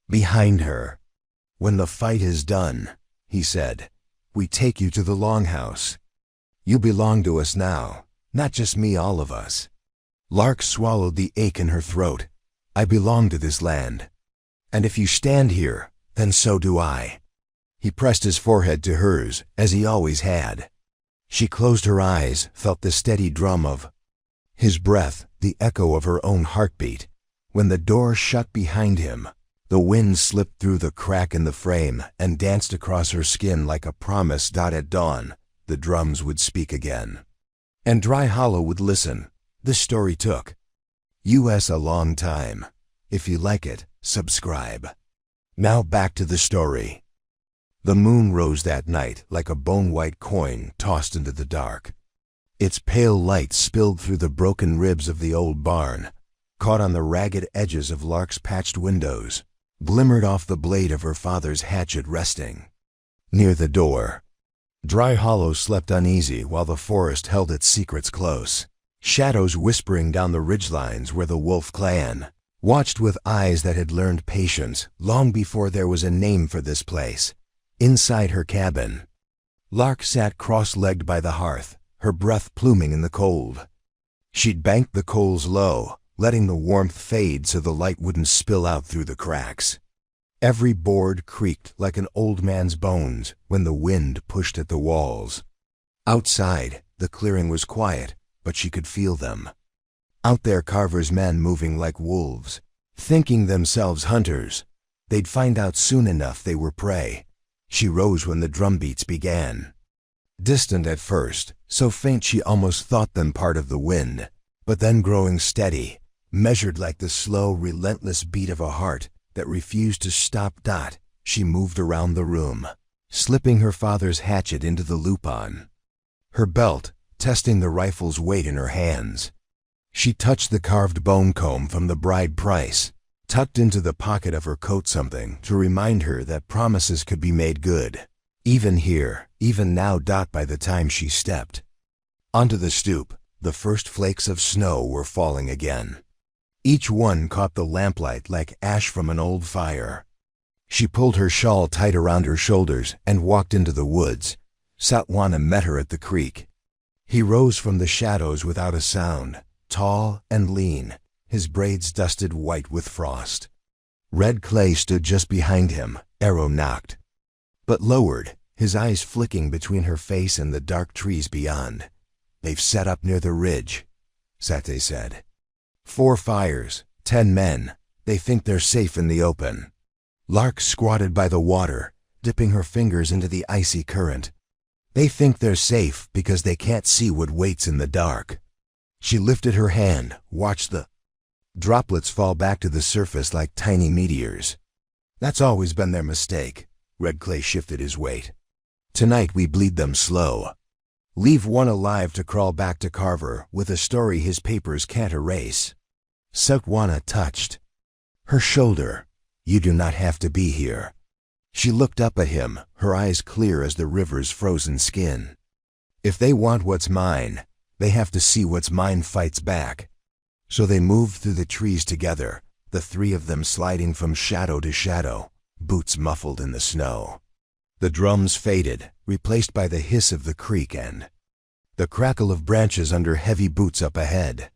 Behind her. When the fight is done, he said, we take you to the longhouse. You belong to us now, not just me, all of us. Lark swallowed the ache in her throat. I belong to this land. And if you stand here, then so do I. He pressed his forehead to hers, as he always had. She closed her eyes, felt the steady drum of his breath, the echo of her own heartbeat. When the door shut behind him, the wind slipped through the crack in the frame and danced across her skin like a promise. At dawn, the drums would speak again. And Dry Hollow would listen. This story took us a long time. If you like it, subscribe. Now back to the story. The moon rose that night like a bone-white coin tossed into the dark. Its pale light spilled through the broken ribs of the old barn, caught on the ragged edges of Lark's patched windows, glimmered off the blade of her father's hatchet resting near the door. Dry Hollow slept uneasy while the forest held its secrets close. Shadows whispering down the ridgelines where the wolf clan watched with eyes that had learned patience long before there was a name for this place. Inside her cabin, Lark sat cross-legged by the hearth, her breath pluming in the cold. She'd banked the coals low, letting the warmth fade so the light wouldn't spill out through the cracks. Every board creaked like an old man's bones when the wind pushed at the walls. Outside, the clearing was quiet, but she could feel them. Out there, Carver's men moving like wolves, thinking themselves hunters. They'd find out soon enough they were prey. She rose when the drumbeats began. Distant at first, so faint she almost thought them part of the wind, but then growing steady, measured like the slow, relentless beat of a heart that refused to stop. She moved around the room, slipping her father's hatchet into the loop-on, her belt testing the rifle's weight in her hands. She touched the carved bone comb from the bride price, tucked into the pocket of her coat, something to remind her that promises could be made good. Even here, even now. By the time she stepped onto the stoop, the first flakes of snow were falling again. Each one caught the lamplight like ash from an old fire. She pulled her shawl tight around her shoulders and walked into the woods. Satwana met her at the creek. He rose from the shadows without a sound, tall and lean, his braids dusted white with frost. Red Clay stood just behind him, arrow nocked, but lowered, his eyes flicking between her face and the dark trees beyond. "They've set up near the ridge," Sate said. 4 fires, 10 men. They think they're safe in the open. Lark squatted by the water, dipping her fingers into the icy current. They think they're safe because they can't see what waits in the dark. She lifted her hand, watched the droplets fall back to the surface like tiny meteors. "That's always been their mistake." Red Clay shifted his weight. "Tonight we bleed them slow. Leave one alive to crawl back to Carver with a story his papers can't erase." Satwana touched her shoulder. "You do not have to be here." She looked up at him, her eyes clear as the river's frozen skin. "If they want what's mine, they have to see what's mine fights back." So they moved through the trees together, the 3 of them sliding from shadow to shadow, boots muffled in the snow. The drums faded, replaced by the hiss of the creek and the crackle of branches under heavy boots up ahead.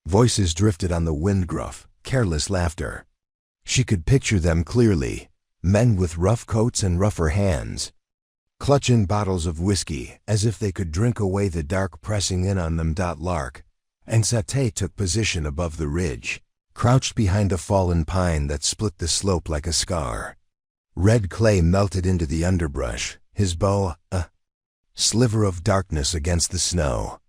Voices drifted on the wind, gruff, careless laughter. She could picture them clearly, men with rough coats and rougher hands, clutching bottles of whiskey as if they could drink away the dark pressing in on them. Lark and Sate took position above the ridge, crouched behind a fallen pine that split the slope like a scar. Red Clay melted into the underbrush, his bow a sliver of darkness against the snow.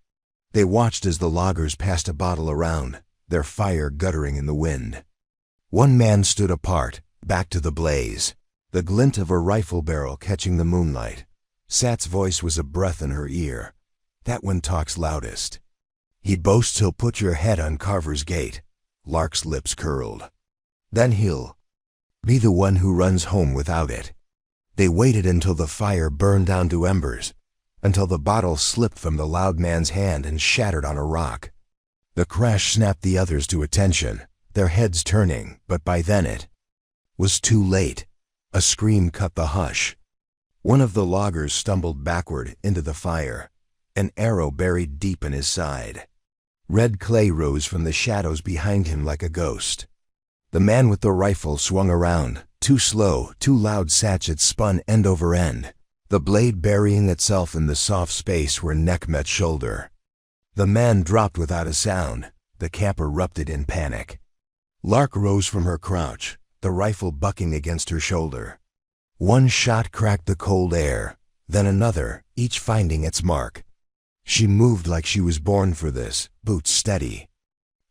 They watched as the loggers passed a bottle around, their fire guttering in the wind. One man stood apart, back to the blaze, the glint of a rifle barrel catching the moonlight. Sat's voice was a breath in her ear. "That one talks loudest. He boasts he'll put your head on Carver's gate." Lark's lips curled. "Then he'll be the one who runs home without it." They waited until the fire burned down to embers, until the bottle slipped from the loud man's hand and shattered on a rock. The crash snapped the others to attention, their heads turning, but by then it was too late. A scream cut the hush. One of the loggers stumbled backward into the fire, an arrow buried deep in his side. Red Clay rose from the shadows behind him like a ghost. The man with the rifle swung around, too slow, too loud. Satchet spun end over end, the blade burying itself in the soft space where neck met shoulder. The man dropped without a sound. The camp erupted in panic. Lark rose from her crouch, the rifle bucking against her shoulder. One shot cracked the cold air, then another, each finding its mark. She moved like she was born for this, boots steady.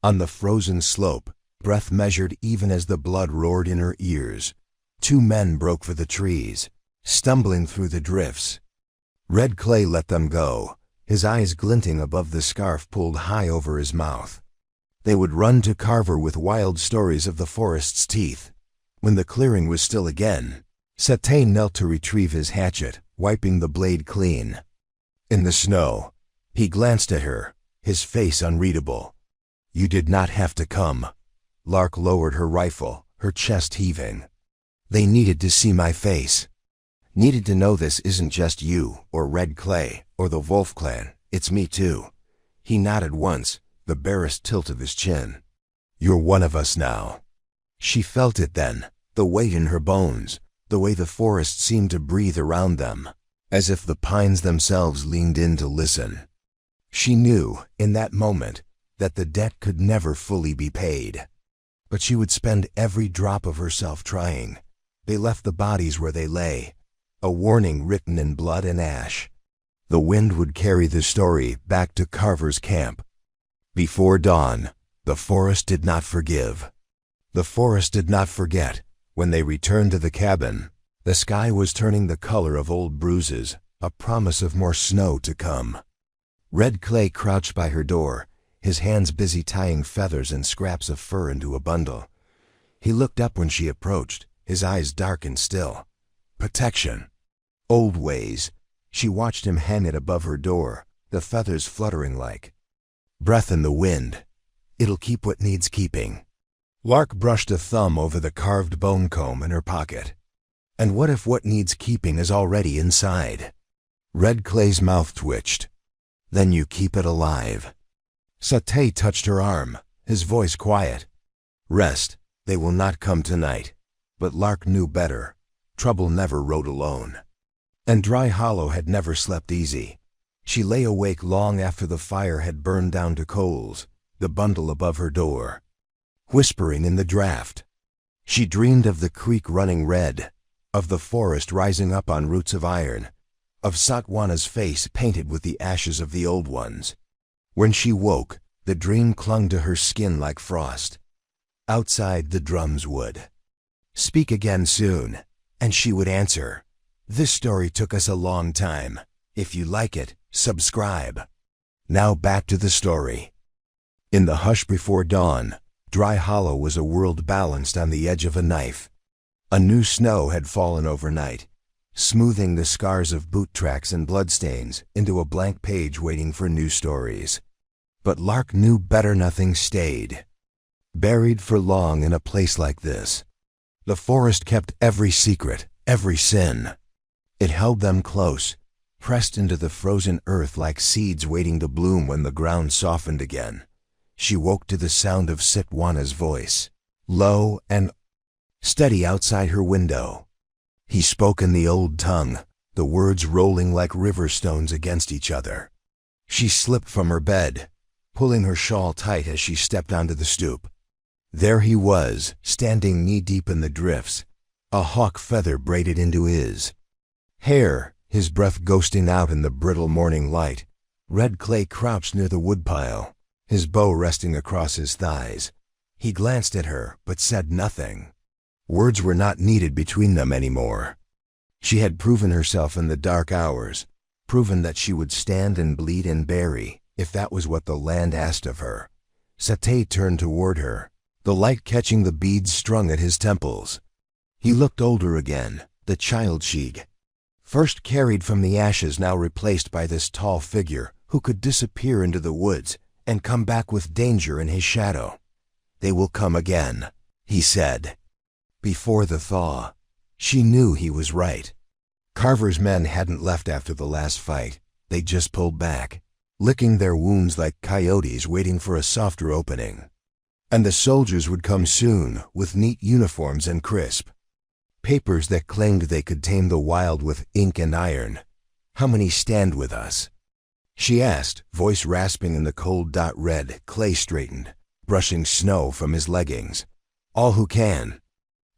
On the frozen slope, breath measured even as the blood roared in her ears. Two men broke for the trees, stumbling through the drifts. Red Clay let them go, his eyes glinting above the scarf pulled high over his mouth. They would run to Carver with wild stories of the forest's teeth. When the clearing was still again, Satay knelt to retrieve his hatchet, wiping the blade clean. In the snow, he glanced at her, his face unreadable. "You did not have to come." Lark lowered her rifle, her chest heaving. "They needed to see my face. Needed to know this isn't just you, or Red Clay, or the Wolf Clan, it's me too." He nodded once, the barest tilt of his chin. "You're one of us now." She felt it then, the weight in her bones, the way the forest seemed to breathe around them, as if the pines themselves leaned in to listen. She knew, in that moment, that the debt could never fully be paid. But she would spend every drop of herself trying. They left the bodies where they lay, a warning written in blood and ash. The wind would carry the story back to Carver's camp. Before dawn, the forest did not forgive. The forest did not forget. When they returned to the cabin, the sky was turning the color of old bruises, a promise of more snow to come. Red Clay crouched by her door, his hands busy tying feathers and scraps of fur into a bundle. He looked up when she approached, his eyes dark and still. Protection. Old ways. She watched him hang it above her door, the feathers fluttering like breath in the wind. It'll keep what needs keeping. Lark brushed a thumb over the carved bone comb in her pocket. And what if what needs keeping is already inside? Red Clay's mouth twitched. Then you keep it alive. Satay touched her arm, his voice quiet. Rest, they will not come tonight. But Lark knew better. Trouble never rode alone. And Dry Hollow had never slept easy. She lay awake long after the fire had burned down to coals, the bundle above her door, whispering in the draft. She dreamed of the creek running red, of the forest rising up on roots of iron, of Satwana's face painted with the ashes of the old ones. When she woke, the dream clung to her skin like frost. Outside the drums would speak again soon, and she would answer. This story took us a long time. If you like it, subscribe. Now back to the story. In the hush before dawn, Dry Hollow was a world balanced on the edge of a knife. A new snow had fallen overnight, smoothing the scars of boot tracks and bloodstains into a blank page waiting for new stories. But Lark knew better. Nothing stayed buried for long in a place like this. The forest kept every secret, every sin. It held them close, pressed into the frozen earth like seeds waiting to bloom when the ground softened again. She woke to the sound of Sitwana's voice, low and steady outside her window. He spoke in the old tongue, the words rolling like river stones against each other. She slipped from her bed, pulling her shawl tight as she stepped onto the stoop. There he was, standing knee-deep in the drifts, a hawk feather braided into his hair, his breath ghosting out in the brittle morning light. Red Clay crouched near the woodpile, his bow resting across his thighs. He glanced at her, but said nothing. Words were not needed between them anymore. She had proven herself in the dark hours, proven that she would stand and bleed and bury, if that was what the land asked of her. Satay turned toward her, the light catching the beads strung at his temples. He looked older again, the child sheik, first carried from the ashes, now replaced by this tall figure who could disappear into the woods and come back with danger in his shadow. They will come again, he said. Before the thaw, she knew he was right. Carver's men hadn't left after the last fight. They just pulled back, licking their wounds like coyotes waiting for a softer opening. And the soldiers would come soon, with neat uniforms and crisp Papers that claimed they could tame the wild with ink and iron. How many stand with us? She asked, voice rasping in the cold. Red Clay straightened, brushing snow from his leggings. All who can.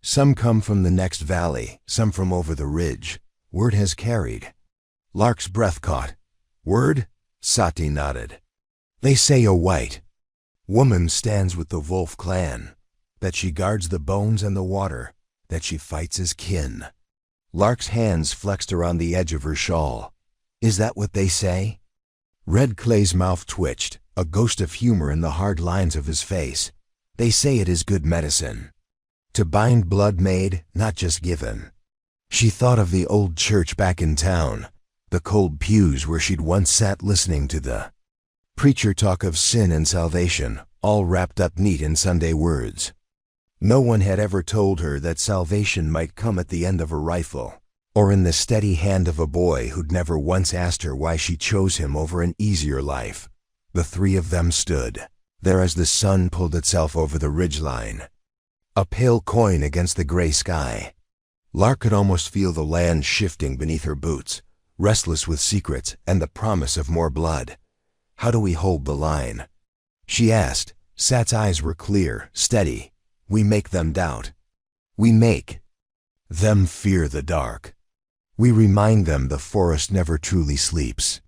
Some come from the next valley, some from over the ridge. Word has carried. Lark's breath caught. Word? Sati nodded. They say a white woman stands with the wolf clan, that she guards the bones and the water, that she fights as kin. Lark's hands flexed around the edge of her shawl. Is that what they say? Red Clay's mouth twitched, a ghost of humor in the hard lines of his face. They say it is good medicine. To bind blood made, not just given. She thought of the old church back in town, the cold pews where she'd once sat listening to the preacher talk of sin and salvation, all wrapped up neat in Sunday words. No one had ever told her that salvation might come at the end of a rifle, or in the steady hand of a boy who'd never once asked her why she chose him over an easier life. The three of them stood there as the sun pulled itself over the ridgeline, a pale coin against the gray sky. Lark could almost feel the land shifting beneath her boots, restless with secrets and the promise of more blood. How do we hold the line? She asked. Sat's eyes were clear, steady. We make them doubt. We make them fear the dark. We remind them the forest never truly sleeps.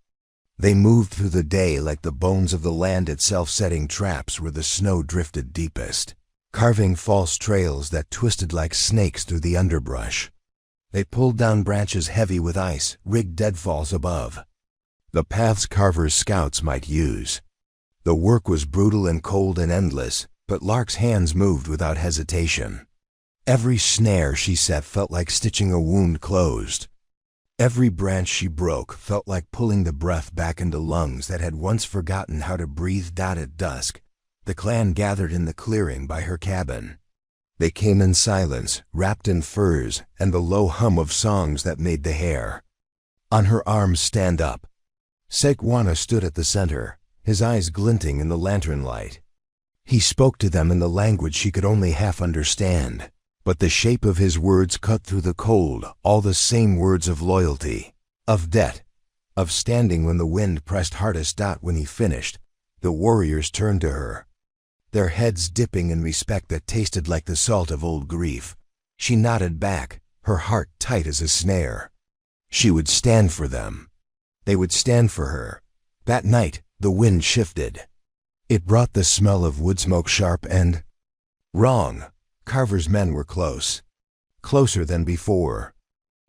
They moved through the day like the bones of the land itself, setting traps where the snow drifted deepest, carving false trails that twisted like snakes through the underbrush. They pulled down branches heavy with ice, rigged deadfalls above. The paths carvers' scouts might use. The work was brutal and cold and endless, but Lark's hands moved without hesitation. Every snare she set felt like stitching a wound closed. Every branch she broke felt like pulling the breath back into lungs that had once forgotten how to breathe. At dusk, the clan gathered in the clearing by her cabin. They came in silence, wrapped in furs and the low hum of songs that made the hair on her arms stand up. Sekwana stood at the center, his eyes glinting in the lantern light. He spoke to them in the language she could only half understand, but the shape of his words cut through the cold, all the same words of loyalty, of debt, of standing when the wind pressed hardest. When he finished, the warriors turned to her, their heads dipping in respect that tasted like the salt of old grief. She nodded back, her heart tight as a snare. She would stand for them. They would stand for her. That night, the wind shifted. It brought the smell of wood smoke, sharp and wrong. Carver's men were close, closer than before.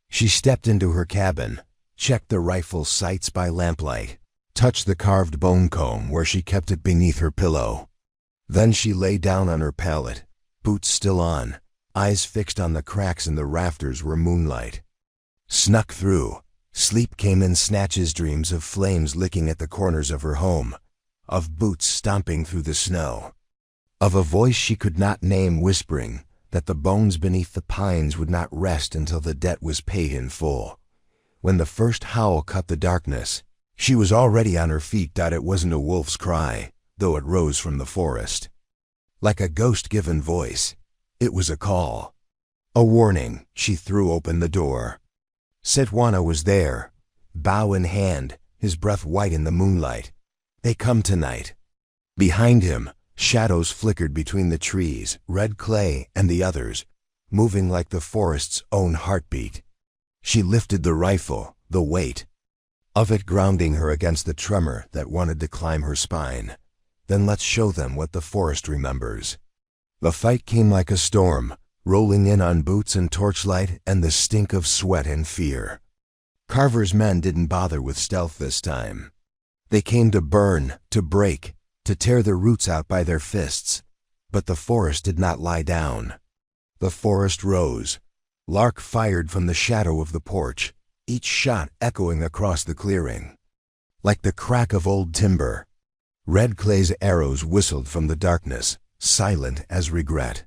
She stepped into her cabin, checked the rifle sights by lamplight, touched the carved bone comb where she kept it beneath her pillow. Then she lay down on her pallet, boots still on, eyes fixed on the cracks in the rafters where moonlight snuck through. Sleep came in snatches, dreams of flames licking at the corners of her home, of boots stomping through the snow, of a voice she could not name whispering that the bones beneath the pines would not rest until the debt was paid in full. When the first howl cut the darkness, she was already on her feet. It wasn't a wolf's cry, though it rose from the forest. Like a ghost-given voice, it was a call, a warning. She threw open the door. Setwana was there, bow in hand, his breath white in the moonlight. They come tonight. Behind him, shadows flickered between the trees, Red Clay and the others, moving like the forest's own heartbeat. She lifted the rifle, the weight of it grounding her against the tremor that wanted to climb her spine. Then let's show them what the forest remembers. The fight came like a storm, rolling in on boots and torchlight and the stink of sweat and fear. Carver's men didn't bother with stealth this time. They came to burn, to break, to tear the roots out by their fists. But the forest did not lie down. The forest rose. Lark fired from the shadow of the porch, each shot echoing across the clearing, like the crack of old timber. Red Clay's arrows whistled from the darkness, silent as regret.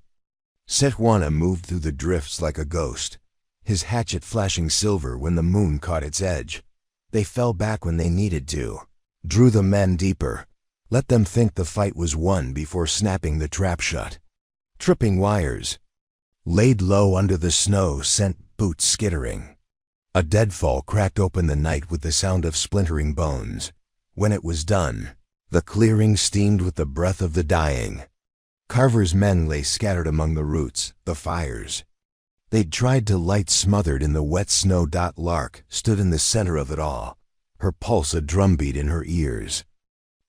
Setwana moved through the drifts like a ghost, his hatchet flashing silver when the moon caught its edge. They fell back when they needed to, drew the men deeper, let them think the fight was won before snapping the trap shut. Tripping wires, laid low under the snow sent boots skittering. A deadfall cracked open the night with the sound of splintering bones. When it was done, the clearing steamed with the breath of the dying. Carver's men lay scattered among the roots, the fires. They'd tried to light smothered in the wet snow. Lark stood in the center of it all, her pulse a drumbeat in her ears.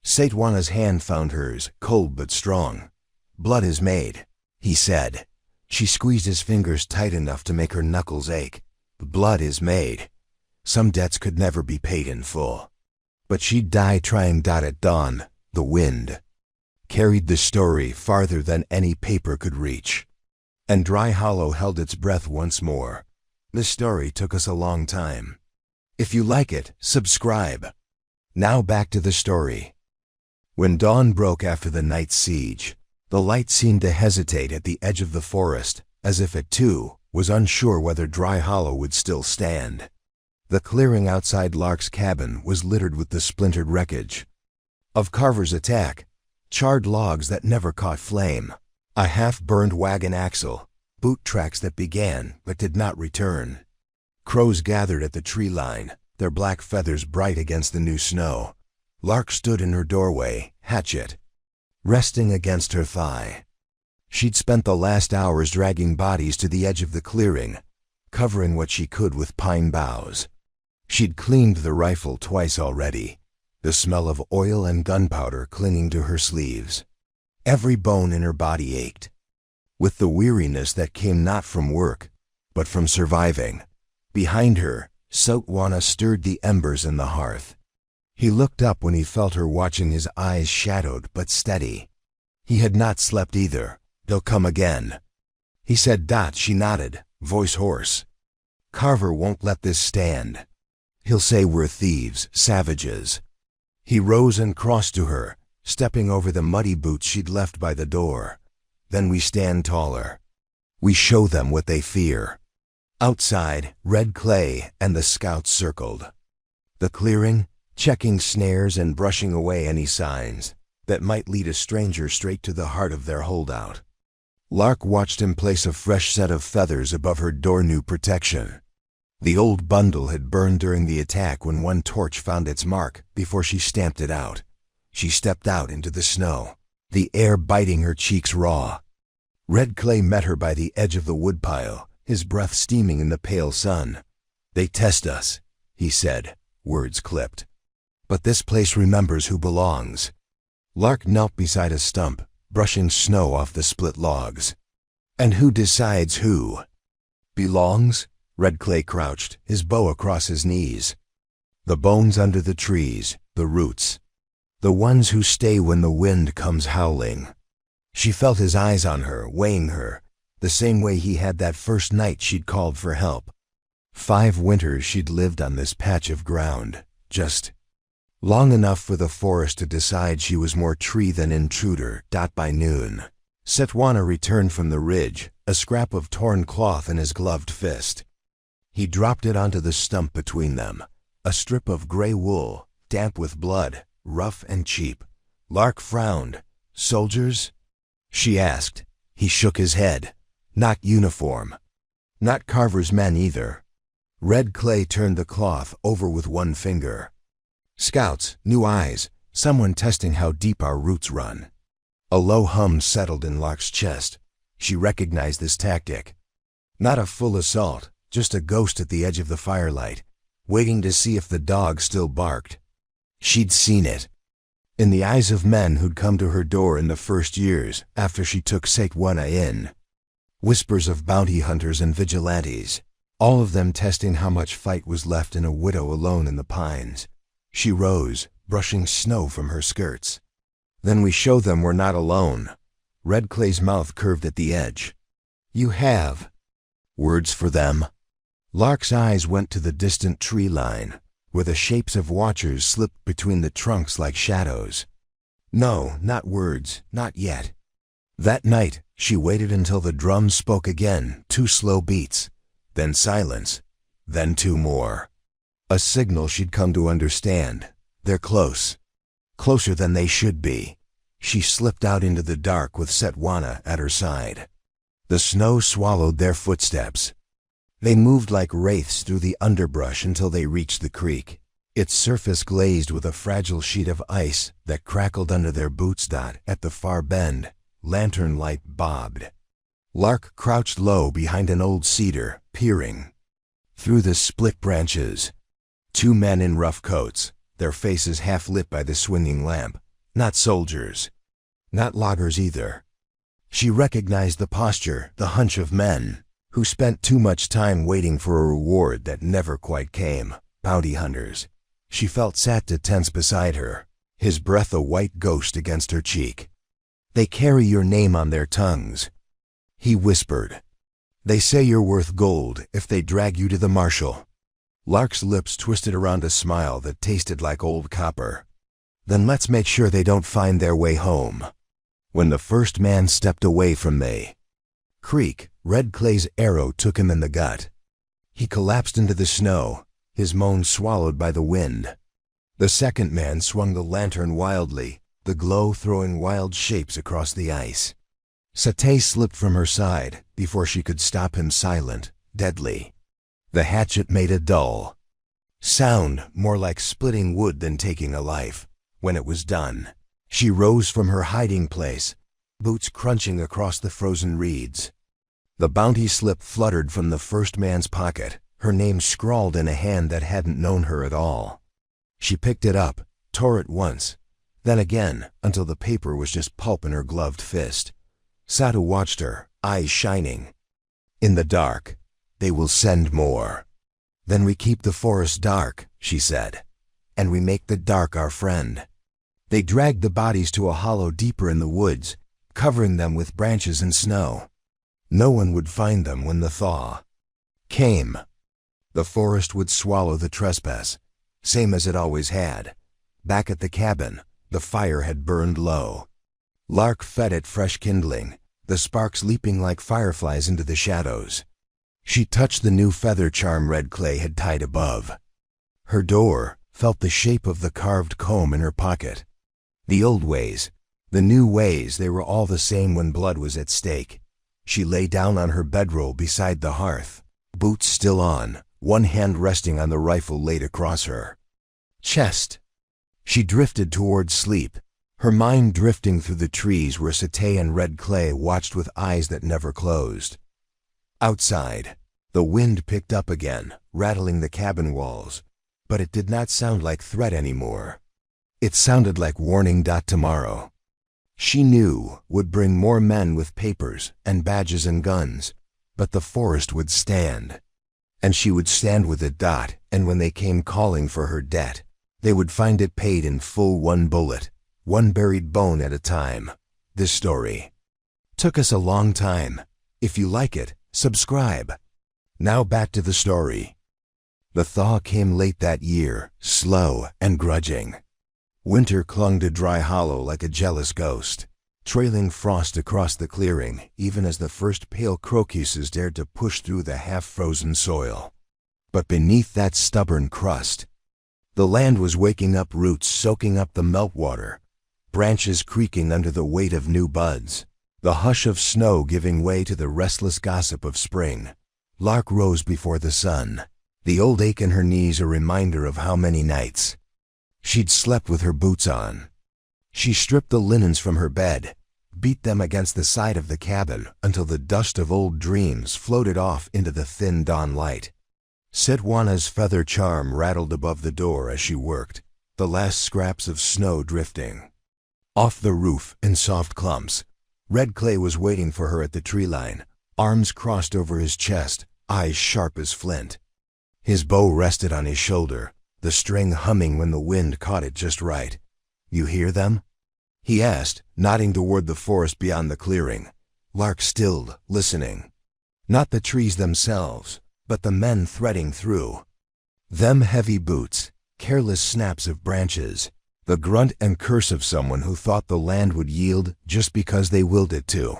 Satwana's hand found hers, cold but strong. "Blood is made," he said. She squeezed his fingers tight enough to make her knuckles ache. "Blood is made." Some debts could never be paid in full. But she'd die trying. At dawn, the wind carried the story farther than any paper could reach. And Dry Hollow held its breath once more. This story took us a long time. If you like it, subscribe. Now back to the story. When dawn broke after the night's siege, the light seemed to hesitate at the edge of the forest, as if it too was unsure whether Dry Hollow would still stand. The clearing outside Lark's cabin was littered with the splintered wreckage of Carver's attack, charred logs that never caught flame, a half-burned wagon axle, boot tracks that began but did not return. Crows gathered at the tree line, their black feathers bright against the new snow. Lark stood in her doorway, hatchet resting against her thigh. She'd spent the last hours dragging bodies to the edge of the clearing, covering what she could with pine boughs. She'd cleaned the rifle twice already, the smell of oil and gunpowder clinging to her sleeves. Every bone in her body ached, with the weariness that came not from work, but from surviving. Behind her, Satwana stirred the embers in the hearth. He looked up when he felt her watching, his eyes shadowed but steady. He had not slept either. "They'll come again," he said. She nodded, voice hoarse. "Carver won't let this stand. He'll say we're thieves, savages." He rose and crossed to her, stepping over the muddy boots she'd left by the door. "Then we stand taller. We show them what they fear." Outside, Red Clay and the scouts circled the clearing, checking snares and brushing away any signs that might lead a stranger straight to the heart of their holdout. Lark watched him place a fresh set of feathers above her door, new protection. The old bundle had burned during the attack when one torch found its mark before she stamped it out. She stepped out into the snow, the air biting her cheeks raw. Red Clay met her by the edge of the woodpile, his breath steaming in the pale sun. "They test us," he said, words clipped. "But this place remembers who belongs." Lark knelt beside a stump, brushing snow off the split logs. "And who decides who belongs?" Red Clay crouched, his bow across his knees. "The bones under the trees, the roots. The ones who stay when the wind comes howling." She felt his eyes on her, weighing her, the same way he had that first night she'd called for help. 5 winters she'd lived on this patch of ground, just long enough for the forest to decide she was more tree than intruder. By noon, Satwana returned from the ridge, a scrap of torn cloth in his gloved fist. He dropped it onto the stump between them, a strip of gray wool, damp with blood, rough and cheap. Lark frowned. "Soldiers?" she asked. He shook his head. "Not uniform. Not Carver's men either." Red Clay turned the cloth over with one finger. "Scouts, new eyes, someone testing how deep our roots run." A low hum settled in Lark's chest. She recognized this tactic. Not a full assault, just a ghost at the edge of the firelight, waiting to see if the dog still barked. She'd seen it in the eyes of men who'd come to her door in the first years after she took Satwana in. Whispers of bounty hunters and vigilantes, all of them testing how much fight was left in a widow alone in the pines. She rose, brushing snow from her skirts. "Then we show them we're not alone." Red Clay's mouth curved at the edge. "You have words for them?" Lark's eyes went to the distant tree line, where the shapes of watchers slipped between the trunks like shadows. "No, not words, not yet." That night, she waited until the drums spoke again, 2 slow beats, then silence, then 2 more. A signal she'd come to understand. They're close. Closer than they should be. She slipped out into the dark with Satwana at her side. The snow swallowed their footsteps. They moved like wraiths through the underbrush until they reached the creek, its surface glazed with a fragile sheet of ice that crackled under their boots. At the far bend, lantern light bobbed. Lark crouched low behind an old cedar, peering. Through the split branches, two men in rough coats, their faces half lit by the swinging lamp. Not soldiers. Not loggers either. She recognized the posture, the hunch of men who spent too much time waiting for a reward that never quite came. Bounty hunters. She felt Sat tense beside her, his breath a white ghost against her cheek. They carry your name on their tongues, he whispered. They say you're worth gold if they drag you to the marshal. Lark's lips twisted around a smile that tasted like old copper. Then let's make sure they don't find their way home. When the first man stepped away from the creek, Red Clay's arrow took him in the gut. He collapsed into the snow, his moans swallowed by the wind. The second man swung the lantern wildly, the glow throwing wild shapes across the ice. Satay slipped from her side before she could stop him, silent, deadly. The hatchet made a dull sound, more like splitting wood than taking a life. When it was done, she rose from her hiding place, boots crunching across the frozen reeds. The bounty slip fluttered from the first man's pocket, her name scrawled in a hand that hadn't known her at all. She picked it up, tore it once, then again, until the paper was just pulp in her gloved fist. Satu watched her, eyes shining. In the dark, they will send more. Then we keep the forest dark, she said, and we make the dark our friend. They dragged the bodies to a hollow deeper in the woods, covering them with branches and snow. No one would find them when the thaw came. The forest would swallow the trespass, same as it always had. Back at the cabin, the fire had burned low. Lark fed it fresh kindling, the sparks leaping like fireflies into the shadows. She touched the new feather charm Red Clay had tied above her door, felt the shape of the carved comb in her pocket. The old ways, the new ways, they were all the same when blood was at stake. She lay down on her bedroll beside the hearth, boots still on, one hand resting on the rifle laid across her chest. She drifted toward sleep, her mind drifting through the trees where Satay and Red Clay watched with eyes that never closed. Outside, the wind picked up again, rattling the cabin walls, but it did not sound like threat anymore. It sounded like warning. Tomorrow, she knew, would bring more men with papers and badges and guns, but the forest would stand. And she would stand with it. And when they came calling for her debt, they would find it paid in full, one bullet, one buried bone at a time. This story took us a long time. If you like it, subscribe. Now back to the story. The thaw came late that year, slow and grudging. Winter clung to Dry Hollow like a jealous ghost, trailing frost across the clearing even as the first pale crocuses dared to push through the half-frozen soil. But beneath that stubborn crust, the land was waking up, roots soaking up the meltwater, branches creaking under the weight of new buds, the hush of snow giving way to the restless gossip of spring. Lark rose before the sun, the old ache in her knees a reminder of how many nights she'd slept with her boots on. She stripped the linens from her bed, beat them against the side of the cabin until the dust of old dreams floated off into the thin dawn light. Sitwana's feather charm rattled above the door as she worked, the last scraps of snow drifting off the roof in soft clumps. Red Clay was waiting for her at the tree line, arms crossed over his chest, eyes sharp as flint. His bow rested on his shoulder, the string humming when the wind caught it just right. You hear them? He asked, nodding toward the forest beyond the clearing. Lark stilled, listening. Not the trees themselves, but the men threading through. Them heavy boots, careless snaps of branches, the grunt and curse of someone who thought the land would yield just because they willed it to.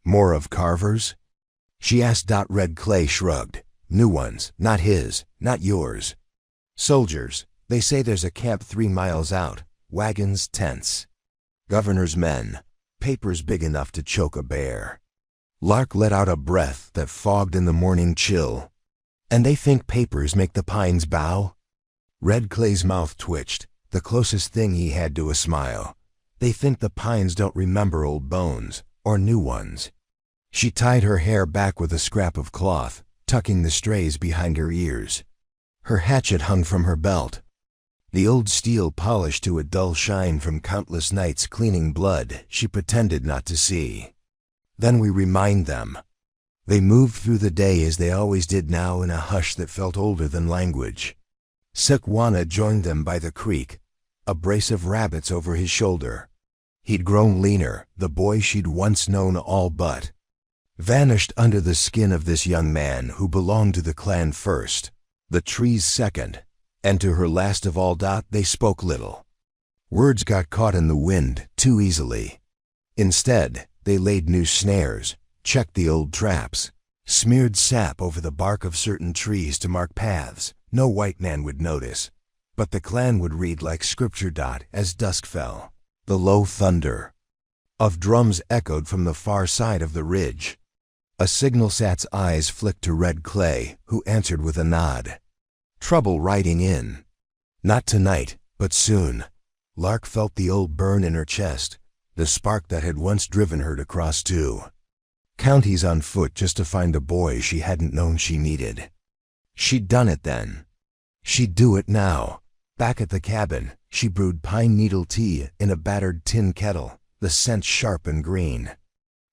More of carvers? She asked. Red Clay shrugged. New ones, not his, not yours. Soldiers, they say there's a camp 3 miles out, wagons, tents. Governor's men, papers big enough to choke a bear. Lark let out a breath that fogged in the morning chill. And they think papers make the pines bow? Red Clay's mouth twitched, the closest thing he had to a smile. They think the pines don't remember old bones, or new ones. She tied her hair back with a scrap of cloth, tucking the strays behind her ears. Her hatchet hung from her belt. The old steel polished to a dull shine from countless nights cleaning blood she pretended not to see. Then we remind them. They moved through the day as they always did now in a hush that felt older than language. Sikwana joined them by the creek, a brace of rabbits over his shoulder. He'd grown leaner, the boy she'd once known all but. Vanished under the skin of this young man who belonged to the clan first, the trees second, and to her last of all. They spoke little. Words got caught in the wind too easily. Instead, they laid new snares, checked the old traps, smeared sap over the bark of certain trees to mark paths no white man would notice, but the clan would read like scripture. As dusk fell, the low thunder of drums echoed from the far side of the ridge. A signal sat's eyes flicked to Red Clay, who answered with a nod. Trouble riding in. Not tonight, but soon. Lark felt the old burn in her chest, the spark that had once driven her to cross two counties on foot just to find a boy she hadn't known she needed. She'd done it then. She'd do it now. Back at the cabin, she brewed pine needle tea in a battered tin kettle, the scent sharp and green.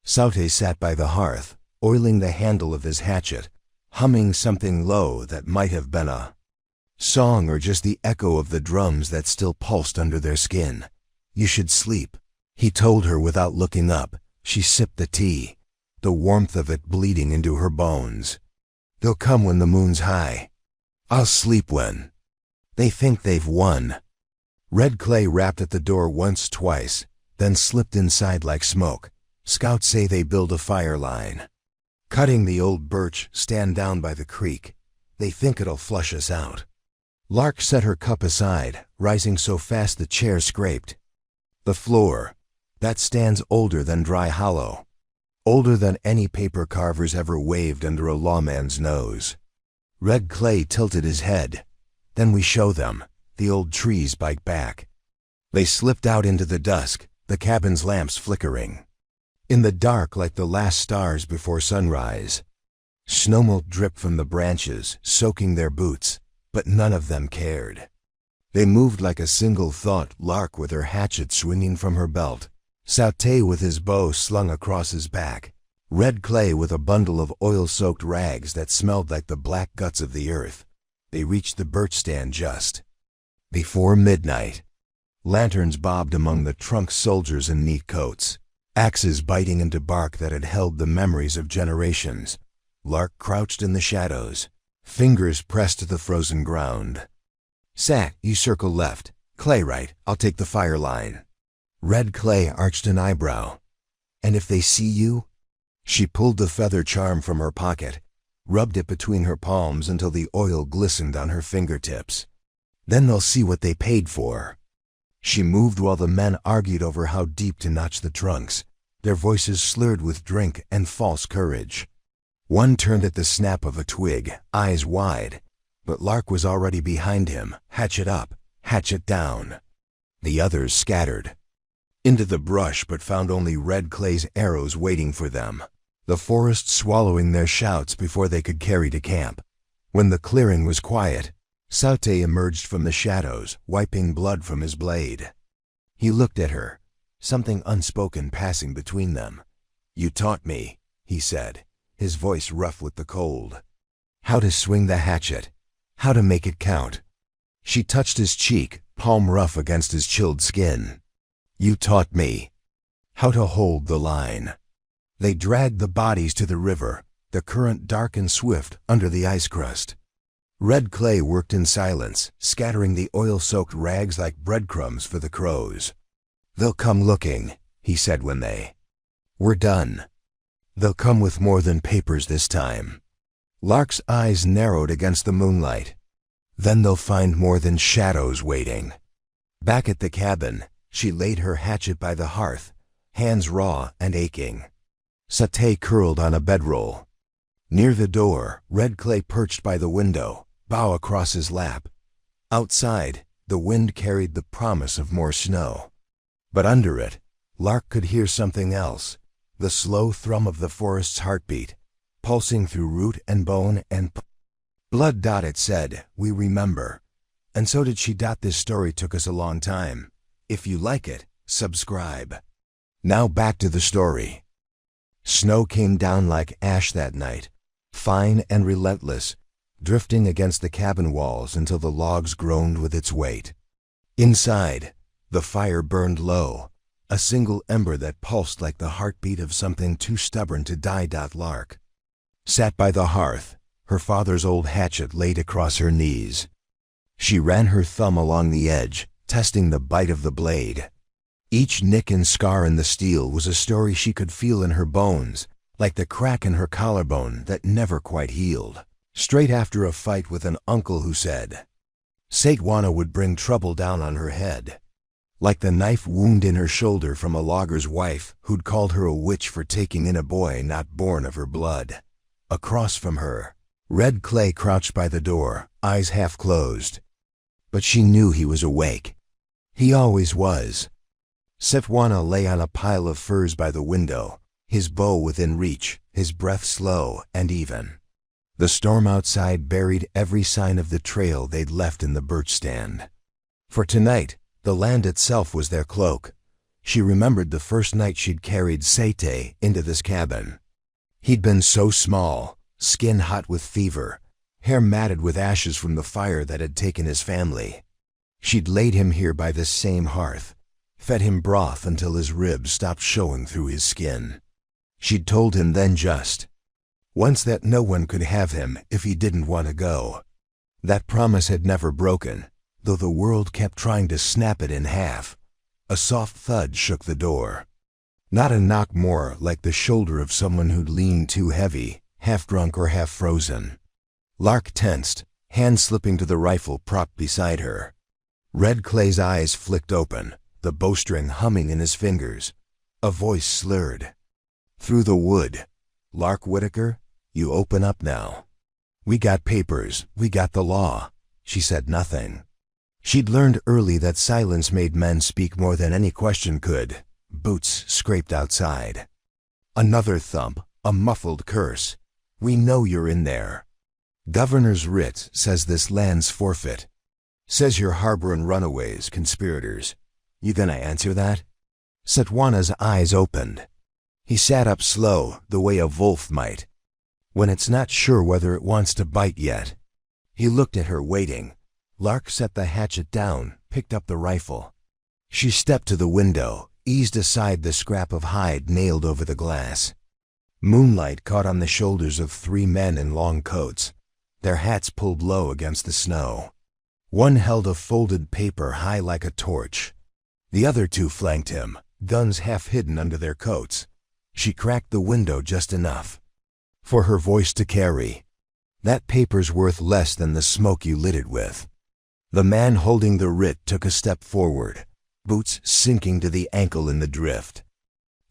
Saute sat by the hearth, oiling the handle of his hatchet, humming something low that might have been a song or just the echo of the drums that still pulsed under their skin. You should sleep, he told her without looking up. She sipped the tea, the warmth of it bleeding into her bones. They'll come when the moon's high. I'll sleep when they think they've won. Red Clay rapped at the door once, twice, then slipped inside like smoke. Scouts say they build a fire line, cutting the old birch stand down by the creek. They think it'll flush us out. Lark set her cup aside, rising so fast the chair scraped the floor. That stand's older than Dry Hollow, older than any paper carvers ever waved under a lawman's nose. Red Clay tilted his head. Then we show them. The old trees bite back. They slipped out into the dusk, the cabin's lamps flickering in the dark like the last stars before sunrise. Snowmelt dripped from the branches, soaking their boots, but none of them cared. They moved like a single thought, Lark with her hatchet swinging from her belt, Saute with his bow slung across his back, Red Clay with a bundle of oil-soaked rags that smelled like the black guts of the earth. They reached the birch stand just before midnight. Lanterns bobbed among the trunk soldiers in neat coats, axes biting into bark that had held the memories of generations. Lark crouched in the shadows, fingers pressed to the frozen ground. Sat, you circle left. Clay right, I'll take the fire line. Red Clay arched an eyebrow. And if they see you? She pulled the feather charm from her pocket, rubbed it between her palms until the oil glistened on her fingertips. Then they'll see what they paid for. She moved while the men argued over how deep to notch the trunks, their voices slurred with drink and false courage. One turned at the snap of a twig, eyes wide, but Lark was already behind him, hatchet up, hatchet down. The others scattered into the brush but found only Red Clay's arrows waiting for them, the forest swallowing their shouts before they could carry to camp. When the clearing was quiet, Saute emerged from the shadows, wiping blood from his blade. He looked at her, something unspoken passing between them. You taught me, he said, his voice rough with the cold. How to swing the hatchet, how to make it count. She touched his cheek, palm rough against his chilled skin. You taught me how to hold the line. They dragged the bodies to the river, the current dark and swift under the ice crust. Red Clay worked in silence, scattering the oil-soaked rags like breadcrumbs for the crows. They'll come looking, he said when they were done. They'll come with more than papers this time. Lark's eyes narrowed against the moonlight. Then they'll find more than shadows waiting. Back at the cabin, she laid her hatchet by the hearth, hands raw and aching. Satay curled on a bedroll. Near the door, Red Clay perched by the window, bow across his lap. Outside, the wind carried the promise of more snow. But under it, Lark could hear something else, the slow thrum of the forest's heartbeat, pulsing through root and bone and blood. It said, "We remember." And so did she. This story took us a long time. If you like it, subscribe. Now back to the story. Snow came down like ash that night, fine and relentless, drifting against the cabin walls until the logs groaned with its weight. Inside, the fire burned low, a single ember that pulsed like the heartbeat of something too stubborn to die. Lark sat by the hearth, her father's old hatchet laid across her knees. She ran her thumb along the edge, testing the bite of the blade. Each nick and scar in the steel was a story she could feel in her bones, like the crack in her collarbone that never quite healed. Straight after a fight with an uncle who said Satwana would bring trouble down on her head. Like the knife wound in her shoulder from a logger's wife who'd called her a witch for taking in a boy not born of her blood. Across from her, Red Clay crouched by the door, eyes half closed. But she knew he was awake. He always was. Satwana lay on a pile of furs by the window, his bow within reach, his breath slow and even. The storm outside buried every sign of the trail they'd left in the birch stand. For tonight, the land itself was their cloak. She remembered the first night she'd carried Satay into this cabin. He'd been so small, skin hot with fever, hair matted with ashes from the fire that had taken his family. She'd laid him here by this same hearth, fed him broth until his ribs stopped showing through his skin. She'd told him then just once that no one could have him if he didn't want to go. That promise had never broken, though the world kept trying to snap it in half. A soft thud shook the door. Not a knock, more like the shoulder of someone who'd leaned too heavy, half drunk or half frozen. Lark tensed, hand slipping to the rifle propped beside her. Red Clay's eyes flicked open, the bowstring humming in his fingers. A voice slurred. Through the wood. "Lark Whitaker, you open up now. We got papers, we got the law." She said nothing. She'd learned early that silence made men speak more than any question could. Boots scraped outside. Another thump, a muffled curse. "We know you're in there. Governor's writ says this land's forfeit. Says you're harboring runaways, conspirators. You gonna answer that?" Satwana's eyes opened. He sat up slow, the way a wolf might, when it's not sure whether it wants to bite yet. He looked at her, waiting. Lark set the hatchet down, picked up the rifle. She stepped to the window, eased aside the scrap of hide nailed over the glass. Moonlight caught on the shoulders of three men in long coats, their hats pulled low against the snow. One held a folded paper high like a torch. The other two flanked him, guns half hidden under their coats. She cracked the window just enough for her voice to carry. "That paper's worth less than the smoke you lit it with." The man holding the writ took a step forward, boots sinking to the ankle in the drift.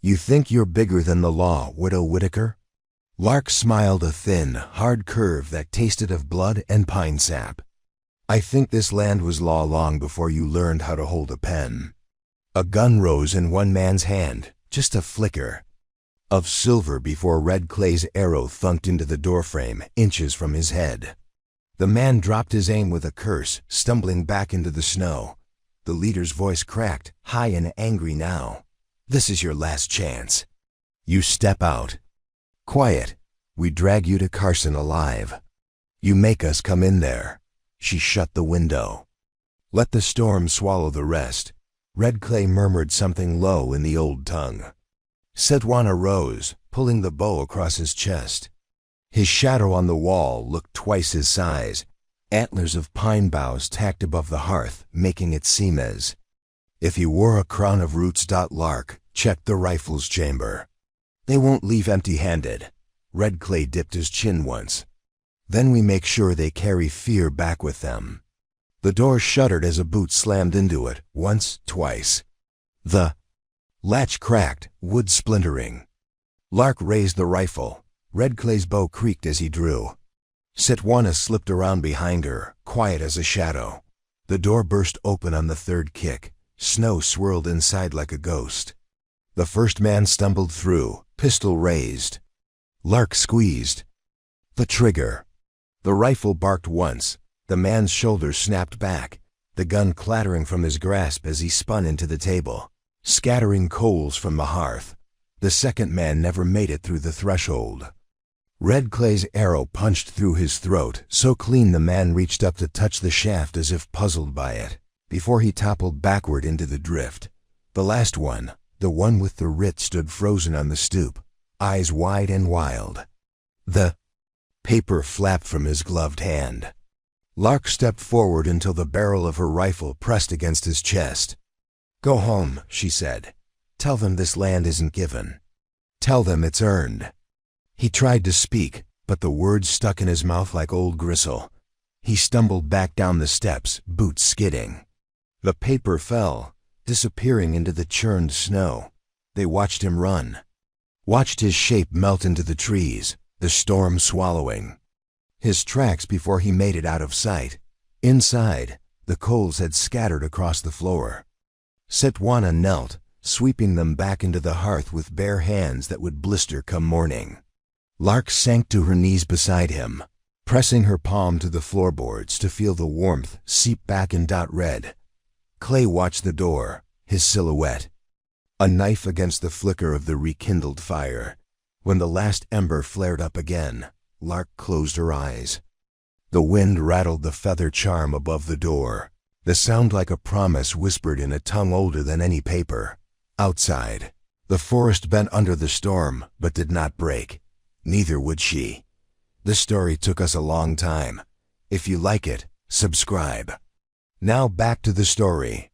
"You think you're bigger than the law, Widow Whitaker?" Lark smiled, a thin, hard curve that tasted of blood and pine sap. "I think this land was law long before you learned how to hold a pen." A gun rose in one man's hand, just a flicker of silver before Red Clay's arrow thunked into the doorframe, inches from his head. The man dropped his aim with a curse, stumbling back into the snow. The leader's voice cracked, high and angry now. "This is your last chance. You step out. Quiet. We drag you to Carson alive. You make us come in there." She shut the window. "Let the storm swallow the rest." Red Clay murmured something low in the old tongue. Satwana rose, pulling the bow across his chest. His shadow on the wall looked twice his size, antlers of pine boughs tacked above the hearth, making it seem as if he wore a crown of roots. Lark checked the rifle's chamber. "They won't leave empty-handed." Red Clay dipped his chin once. "Then we make sure they carry fear back with them." The door shuddered as a boot slammed into it, once, twice. The latch cracked, wood splintering. Lark raised the rifle. Red Clay's bow creaked as he drew. Sitwana slipped around behind her, quiet as a shadow. The door burst open on the third kick. Snow swirled inside like a ghost. The first man stumbled through, pistol raised. Lark squeezed the trigger. The rifle barked once. The man's shoulder snapped back, the gun clattering from his grasp as he spun into the table, scattering coals from the hearth. The second man never made it through the threshold. Red Clay's arrow punched through his throat, so clean the man reached up to touch the shaft as if puzzled by it, before he toppled backward into the drift. The last one, the one with the writ, stood frozen on the stoop, eyes wide and wild. The paper flapped from his gloved hand. Lark stepped forward until the barrel of her rifle pressed against his chest. "Go home," she said. "Tell them this land isn't given. Tell them it's earned." He tried to speak, but the words stuck in his mouth like old gristle. He stumbled back down the steps, boots skidding. The paper fell, disappearing into the churned snow. They watched him run. Watched his shape melt into the trees, the storm swallowing his tracks before he made it out of sight. Inside, the coals had scattered across the floor. Sitwana knelt, sweeping them back into the hearth with bare hands that would blister come morning. Lark sank to her knees beside him, pressing her palm to the floorboards to feel the warmth seep back in dot red. Clay watched the door, his silhouette, a knife against the flicker of the rekindled fire. When the last ember flared up again, Lark closed her eyes. The wind rattled the feather charm above the door, the sound like a promise whispered in a tongue older than any paper. Outside, the forest bent under the storm, but did not break. Neither would she. This story took us a long time. If you like it, subscribe. Now back to the story.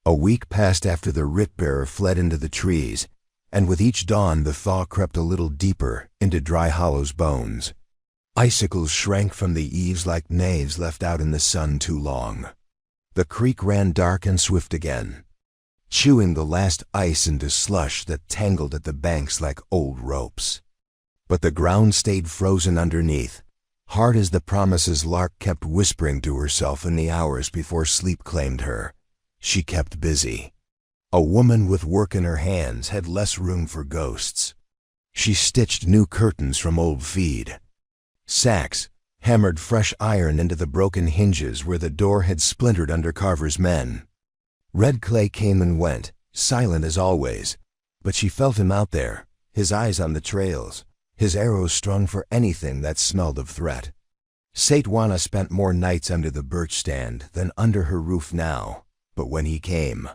A week passed after the writ-bearer fled into the trees, and with each dawn the thaw crept a little deeper into Dry Hollow's bones. Icicles shrank from the eaves like knaves left out in the sun too long. The creek ran dark and swift again, chewing the last ice into slush that tangled at the banks like old ropes. But the ground stayed frozen underneath, hard as the promises Lark kept whispering to herself in the hours before sleep claimed her. She kept busy. A woman with work in her hands had less room for ghosts. She stitched new curtains from old feed. Sacks hammered fresh iron into the broken hinges where the door had splintered under Carver's men. Red Clay came and went, silent as always, but she felt him out there, his eyes on the trails, his arrows strung for anything that smelled of threat. Sitwana spent more nights under the birch stand than under her roof now, but when he came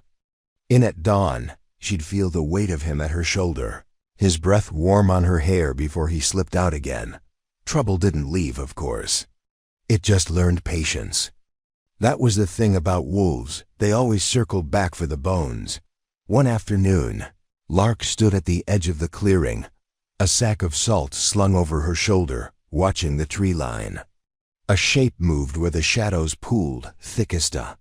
in at dawn, she'd feel the weight of him at her shoulder, his breath warm on her hair before he slipped out again. Trouble didn't leave, of course. It just learned patience. That was the thing about wolves, they always circled back for the bones. One afternoon, Lark stood at the edge of the clearing, a sack of salt slung over her shoulder, watching the tree line. A shape moved where the shadows pooled, thickest a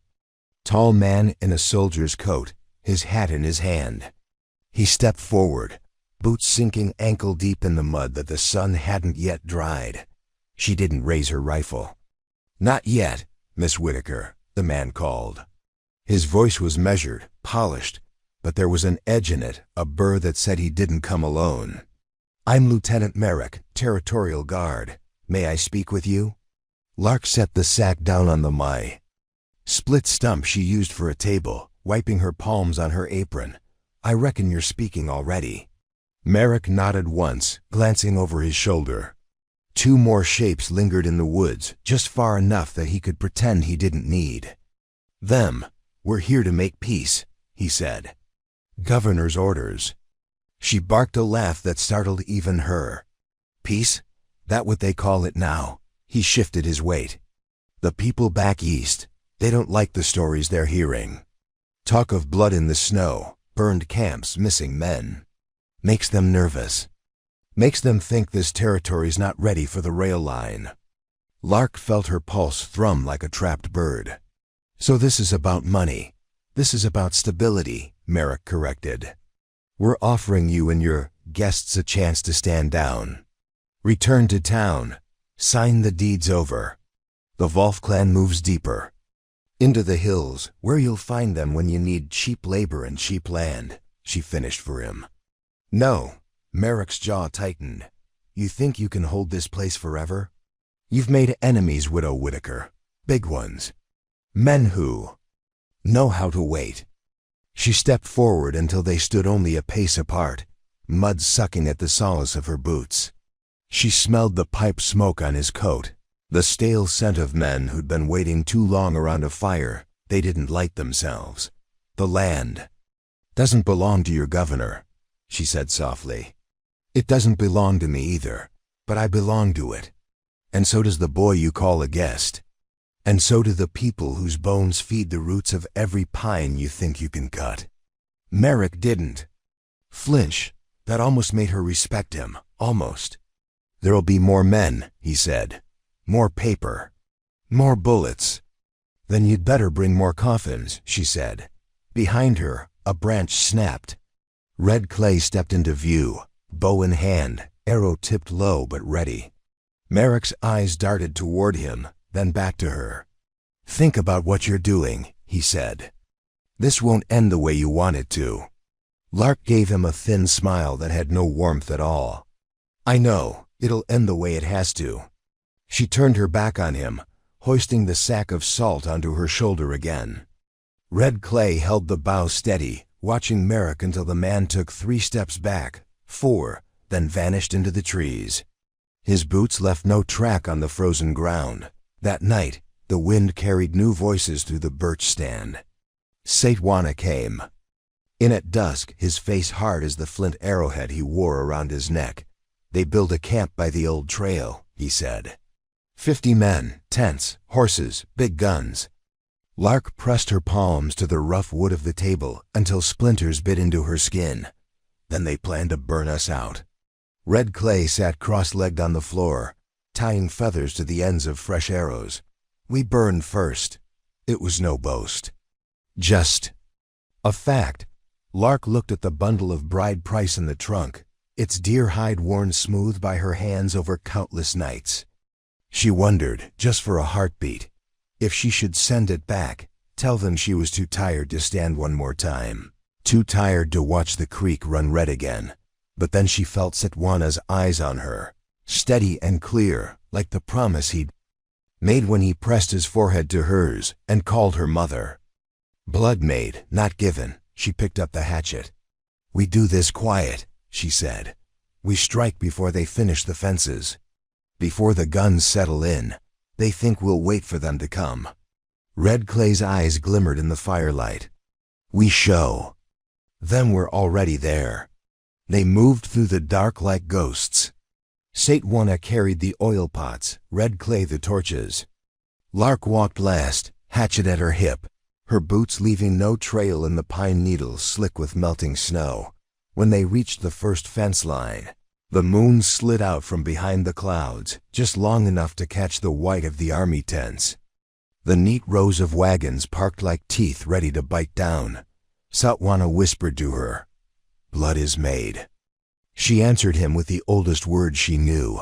tall man in a soldier's coat, his hat in his hand. He stepped forward, boots sinking ankle-deep in the mud that the sun hadn't yet dried. She didn't raise her rifle. "Not yet, Miss Whitaker," the man called. His voice was measured, polished, but there was an edge in it, a burr that said he didn't come alone. "I'm Lieutenant Merrick, Territorial Guard. May I speak with you?" Lark set the sack down on the split stump she used for a table, wiping her palms on her apron. "I reckon you're speaking already." Merrick nodded once, glancing over his shoulder. Two more shapes lingered in the woods, just far enough that he could pretend he didn't need them. "We're here to make peace," he said. "Governor's orders." She barked a laugh that startled even her. "Peace? That what they call it now?" He shifted his weight. "The people back east, they don't like the stories they're hearing. Talk of blood in the snow, burned camps, missing men. Makes them nervous. Makes them think this territory's not ready for the rail line." Lark felt her pulse thrum like a trapped bird. "So this is about money. This is about stability," Merrick corrected. "We're offering you and your guests a chance to stand down. Return to town. Sign the deeds over. The Wolf clan moves deeper. Into the hills, where you'll find them when you need cheap labor and cheap land, she finished for him. No, Merrick's jaw tightened. You think you can hold this place forever? You've made enemies, Widow Whitaker. Big ones. Men who know how to wait. She stepped forward until they stood only a pace apart, mud sucking at the soles of her boots. She smelled the pipe smoke on his coat, the stale scent of men who'd been waiting too long around a fire they didn't light themselves. The land doesn't belong to your governor, she said softly. It doesn't belong to me either, but I belong to it. And so does the boy you call a guest. And so do the people whose bones feed the roots of every pine you think you can cut. Merrick didn't flinch. That almost made her respect him, almost. There'll be more men, he said. More paper. More bullets. Then you'd better bring more coffins, she said. Behind her, a branch snapped. Red Clay stepped into view, bow in hand, arrow tipped low but ready. Merrick's eyes darted toward him, then back to her. Think about what you're doing, he said. This won't end the way you want it to. Lark gave him a thin smile that had no warmth at all. I know, it'll end the way it has to. She turned her back on him, hoisting the sack of salt onto her shoulder again. Red Clay held the bow steady, watching Merrick until the man took 3 steps back, 4, then vanished into the trees. His boots left no track on the frozen ground. That night, the wind carried new voices through the birch stand. Saitwana came. In at dusk, his face hard as the flint arrowhead he wore around his neck. They built a camp by the old trail, he said. 50 men, tents, horses, big guns. Lark pressed her palms to the rough wood of the table until splinters bit into her skin. Then they planned to burn us out. Red Clay sat cross-legged on the floor, tying feathers to the ends of fresh arrows. We burned first. It was no boast. Just a fact. Lark looked at the bundle of bride price in the trunk, its deer hide worn smooth by her hands over countless nights. She wondered, just for a heartbeat, if she should send it back, tell them she was too tired to stand one more time, too tired to watch the creek run red again. But then she felt Saitwana's eyes on her, steady and clear, like the promise he'd made when he pressed his forehead to hers and called her mother. Blood made, not given. She picked up the hatchet. We do this quiet, she said. We strike before they finish the fences. Before the guns settle in, they think we'll wait for them to come. Red Clay's eyes glimmered in the firelight. We show. Them we're already there. They moved through the dark like ghosts. Saitwana carried the oil pots, Red Clay the torches. Lark walked last, hatchet at her hip, her boots leaving no trail in the pine needles slick with melting snow. When they reached the first fence line, the moon slid out from behind the clouds, just long enough to catch the white of the army tents. The neat rows of wagons parked like teeth ready to bite down. Saitwana whispered to her, Blood is made. She answered him with the oldest words she knew.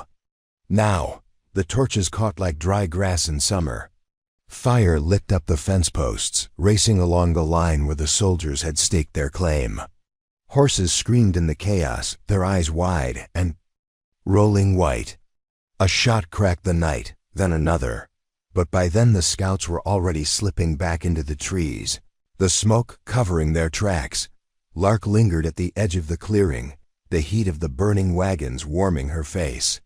Now, the torches caught like dry grass in summer. Fire licked up the fence posts, racing along the line where the soldiers had staked their claim. Horses screamed in the chaos, their eyes wide and rolling white. A shot cracked the night, then another. But by then the scouts were already slipping back into the trees, the smoke covering their tracks. Lark lingered at the edge of the clearing, the heat of the burning wagons warming her face.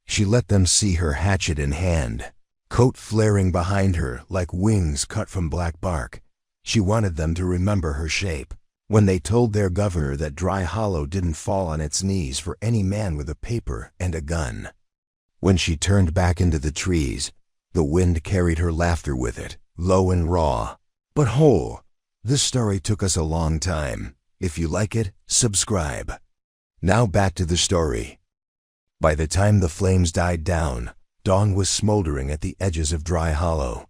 She let them see her hatchet in hand, coat flaring behind her like wings cut from black bark. She wanted them to remember her shape. When they told their governor that Dry Hollow didn't fall on its knees for any man with a paper and a gun. When she turned back into the trees, the wind carried her laughter with it, low and raw, but whole. This story took us a long time. If you like it, subscribe. Now back to the story. By the time the flames died down, dawn was smoldering at the edges of Dry Hollow.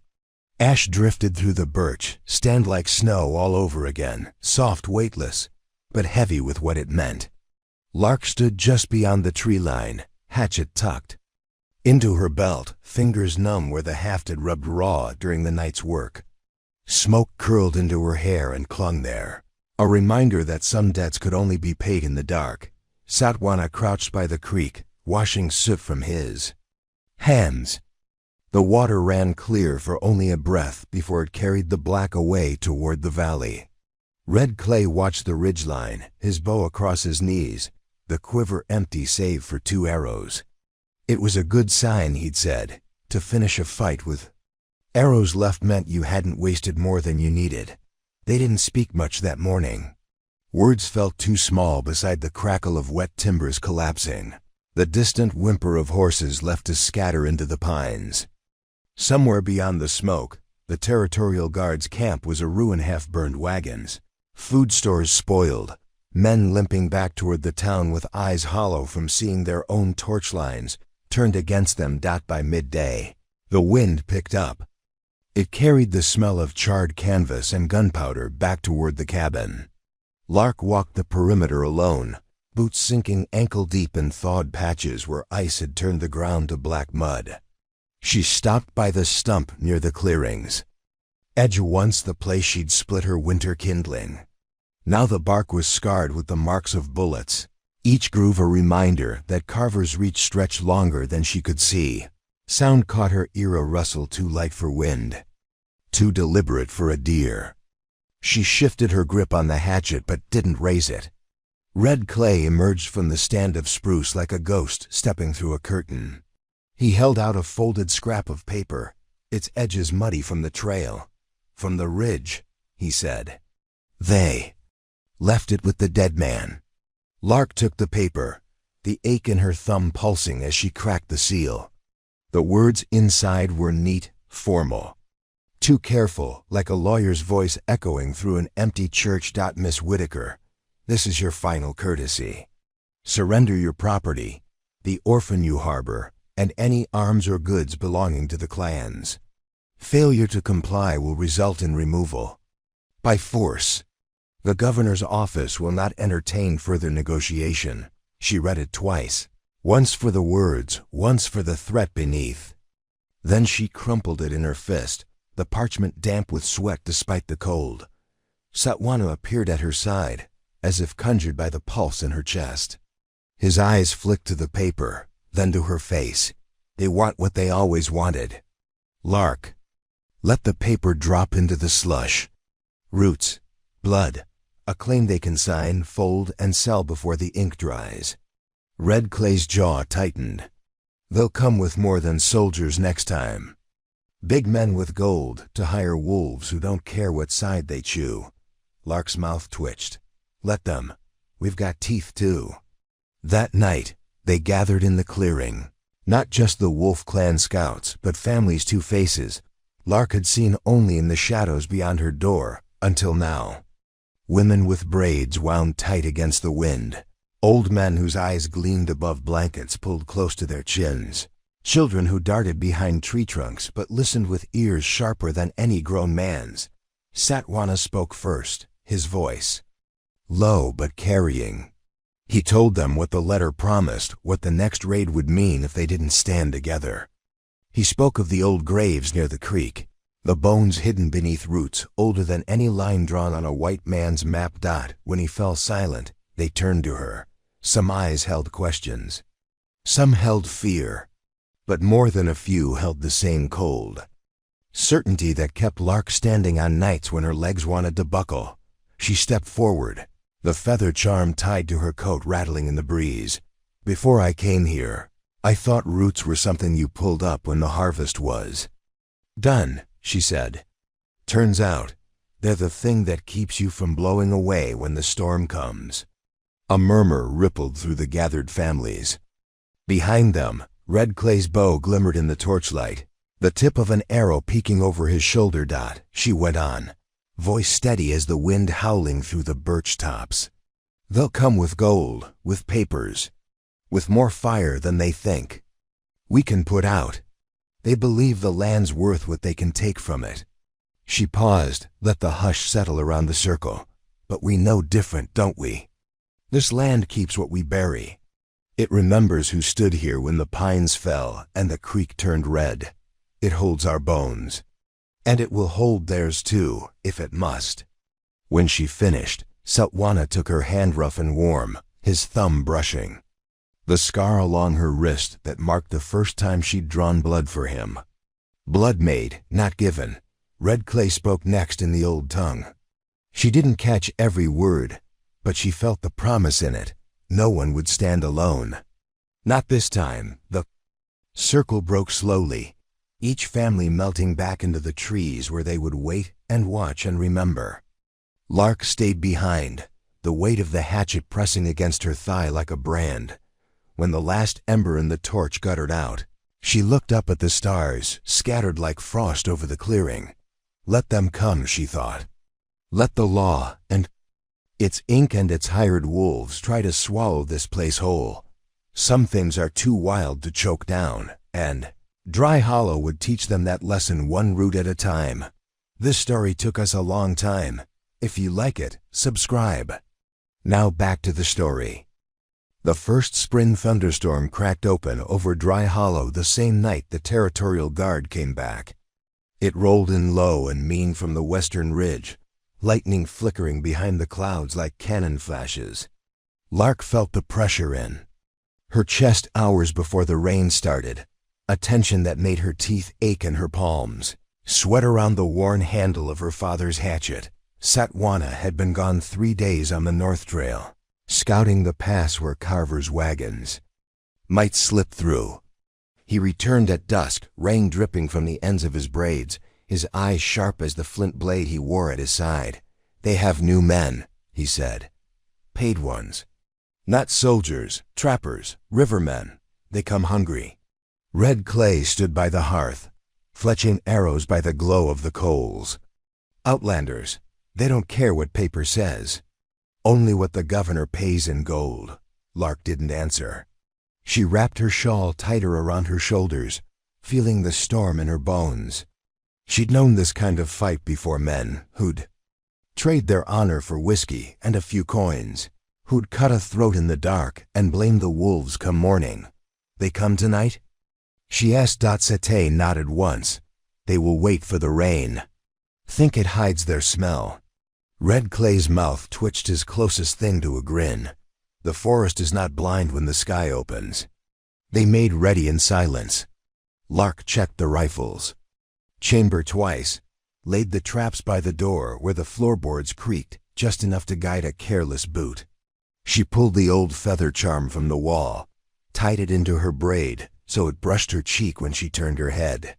Ash drifted through the birch, stand like snow all over again, soft, weightless, but heavy with what it meant. Lark stood just beyond the tree line, hatchet tucked into her belt, fingers numb where the haft had rubbed raw during the night's work. Smoke curled into her hair and clung there, a reminder that some debts could only be paid in the dark. Satwana crouched by the creek, washing soot from his hands. The water ran clear for only a breath before it carried the black away toward the valley. Red Clay watched the ridgeline, his bow across his knees, the quiver empty save for 2 arrows. It was a good sign, he'd said, to finish a fight with arrows left meant you hadn't wasted more than you needed. They didn't speak much that morning. Words felt too small beside the crackle of wet timbers collapsing, the distant whimper of horses left to scatter into the pines. Somewhere beyond the smoke, the Territorial Guard's camp was a ruin, half-burned wagons, food stores spoiled, men limping back toward the town with eyes hollow from seeing their own torch lines turned against them. By midday, the wind picked up. It carried the smell of charred canvas and gunpowder back toward the cabin. Lark walked the perimeter alone, boots sinking ankle-deep in thawed patches where ice had turned the ground to black mud. She stopped by the stump near the clearings. Edge once the place she'd split her winter kindling. Now the bark was scarred with the marks of bullets, each groove a reminder that Carver's reach stretched longer than she could see. Sound caught her ear, a rustle too light for wind, too deliberate for a deer. She shifted her grip on the hatchet but didn't raise it. Red Clay emerged from the stand of spruce like a ghost stepping through a curtain. He held out a folded scrap of paper, its edges muddy from the trail. "From the ridge," he said. "They left it with the dead man." Lark took the paper, the ache in her thumb pulsing as she cracked the seal. The words inside were neat, formal. Too careful, like a lawyer's voice echoing through an empty church. "Miss Whitaker, this is your final courtesy. Surrender your property, the orphan you harbor, and any arms or goods belonging to the clans. Failure to comply will result in removal by force. The governor's office will not entertain further negotiation." She read it twice, once for the words, once for the threat beneath. Then she crumpled it in her fist, the parchment damp with sweat despite the cold. Satwana appeared at her side, as if conjured by the pulse in her chest. His eyes flicked to the paper, then to her face. "They want what they always wanted. Lark, let the paper drop into the slush. Roots, blood, a claim they can sign, fold, and sell before the ink dries." Red Clay's jaw tightened. "They'll come with more than soldiers next time. Big men with gold to hire wolves who don't care what side they chew." Lark's mouth twitched. "Let them. We've got teeth too." That night, they gathered in the clearing. Not just the Wolf Clan scouts, but families' 2 faces Lark had seen only in the shadows beyond her door, until now. Women with braids wound tight against the wind. Old men whose eyes gleamed above blankets pulled close to their chins. Children who darted behind tree trunks but listened with ears sharper than any grown man's. Satwana spoke first, his voice low but carrying. He told them what the letter promised, what the next raid would mean if they didn't stand together. He spoke of the old graves near the creek, the bones hidden beneath roots older than any line drawn on a white man's map. When he fell silent, they turned to her. Some eyes held questions. Some held fear. But more than a few held the same cold certainty that kept Lark standing on nights when her legs wanted to buckle. She stepped forward, the feather charm tied to her coat rattling in the breeze. "Before I came here, I thought roots were something you pulled up when the harvest was done," she said. "Turns out, they're the thing that keeps you from blowing away when the storm comes." A murmur rippled through the gathered families. Behind them, Red Clay's bow glimmered in the torchlight, the tip of an arrow peeking over his shoulder. She went on, voice steady as the wind howling through the birch tops. "They'll come with gold, with papers, with more fire than they think we can put out. They believe the land's worth what they can take from it." She paused, let the hush settle around the circle. "But we know different, don't we? This land keeps what we bury. It remembers who stood here when the pines fell and the creek turned red. It holds our bones. And it will hold theirs too, if it must." When she finished, Satwana took her hand rough and warm, his thumb brushing the scar along her wrist that marked the first time she'd drawn blood for him. "Blood made, not given," Red Clay spoke next in the old tongue. She didn't catch every word, but she felt the promise in it. No one would stand alone. Not this time. The circle broke slowly, each family melting back into the trees where they would wait and watch and remember. Lark stayed behind, the weight of the hatchet pressing against her thigh like a brand. When the last ember in the torch guttered out, she looked up at the stars, scattered like frost over the clearing. Let them come, she thought. Let the law and its ink and its hired wolves try to swallow this place whole. Some things are too wild to choke down, and Dry Hollow would teach them that lesson one root at a time. This story took us a long time. If you like it, subscribe. Now back to the story. The first spring thunderstorm cracked open over Dry Hollow the same night the Territorial Guard came back. It rolled in low and mean from the western ridge, lightning flickering behind the clouds like cannon flashes. Lark felt the pressure in her chest hours before the rain started, a tension that made her teeth ache in her palms. Sweat around the worn handle of her father's hatchet. Satwana had been gone 3 days on the North Trail, scouting the pass where Carver's wagons might slip through. He returned at dusk, rain dripping from the ends of his braids, his eyes sharp as the flint blade he wore at his side. "They have new men," he said. "Paid ones. Not soldiers, trappers, rivermen. They come hungry." Red Clay stood by the hearth, fletching arrows by the glow of the coals. "Outlanders. They don't care what paper says. Only what the governor pays in gold." Lark didn't answer. She wrapped her shawl tighter around her shoulders, feeling the storm in her bones. She'd known this kind of fight before, men who'd trade their honor for whiskey and a few coins, who'd cut a throat in the dark and blame the wolves come morning. "They come tonight?" she asked. Sete nodded once. "They will wait for the rain. Think it hides their smell." Red Clay's mouth twitched his closest thing to a grin. The forest is not blind when the sky opens. They made ready in silence. Lark checked the rifles. Chamber twice. Laid the traps by the door where the floorboards creaked, just enough to guide a careless boot. She pulled the old feather charm from the wall, tied it into her braid so it brushed her cheek when she turned her head.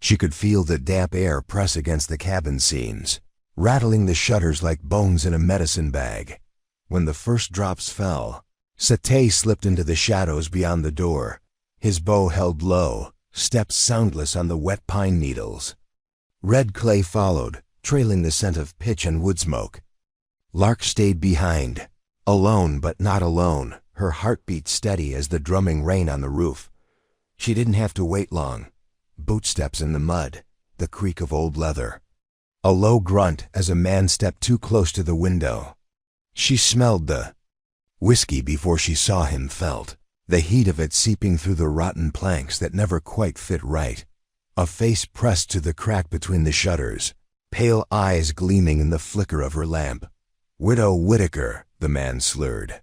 She could feel the damp air press against the cabin seams, rattling the shutters like bones in a medicine bag. When the first drops fell, Sete slipped into the shadows beyond the door, his bow held low, steps soundless on the wet pine needles. Red Clay followed, trailing the scent of pitch and wood smoke. Lark stayed behind, alone but not alone, her heartbeat steady as the drumming rain on the roof. She didn't have to wait long. Bootsteps in the mud, the creak of old leather. A low grunt as a man stepped too close to the window. She smelled the whiskey before she saw him, felt the heat of it seeping through the rotten planks that never quite fit right. A face pressed to the crack between the shutters, pale eyes gleaming in the flicker of her lamp. "Widow Whitaker," the man slurred,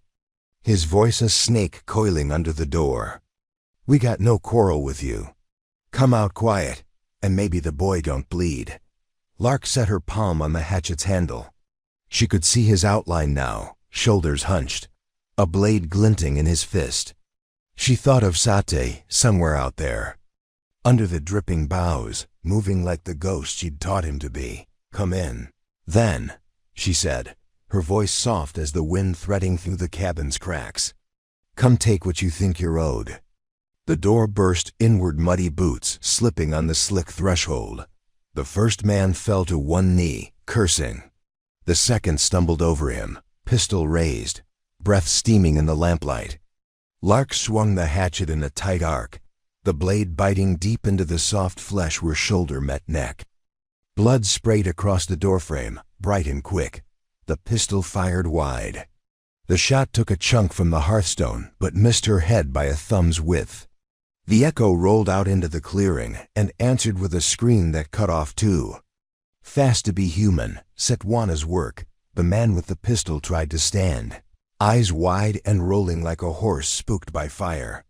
his voice a snake coiling under the door. "We got no quarrel with you. Come out quiet, and maybe the boy don't bleed." Lark set her palm on the hatchet's handle. She could see his outline now, shoulders hunched, a blade glinting in his fist. She thought of Sate somewhere out there, under the dripping boughs, moving like the ghost she'd taught him to be. "Come in." "Then," she said, her voice soft as the wind threading through the cabin's cracks, "come take what you think you're owed." The door burst inward, muddy boots slipping on the slick threshold. The first man fell to one knee, cursing. The second stumbled over him, pistol raised, breath steaming in the lamplight. Lark swung the hatchet in a tight arc, the blade biting deep into the soft flesh where shoulder met neck. Blood sprayed across the doorframe, bright and quick. The pistol fired wide. The shot took a chunk from the hearthstone, but missed her head by a thumb's width. The echo rolled out into the clearing and answered with a scream that cut off too. Fast to be human, Setwana's work, the man with the pistol tried to stand, eyes wide and rolling like a horse spooked by fire.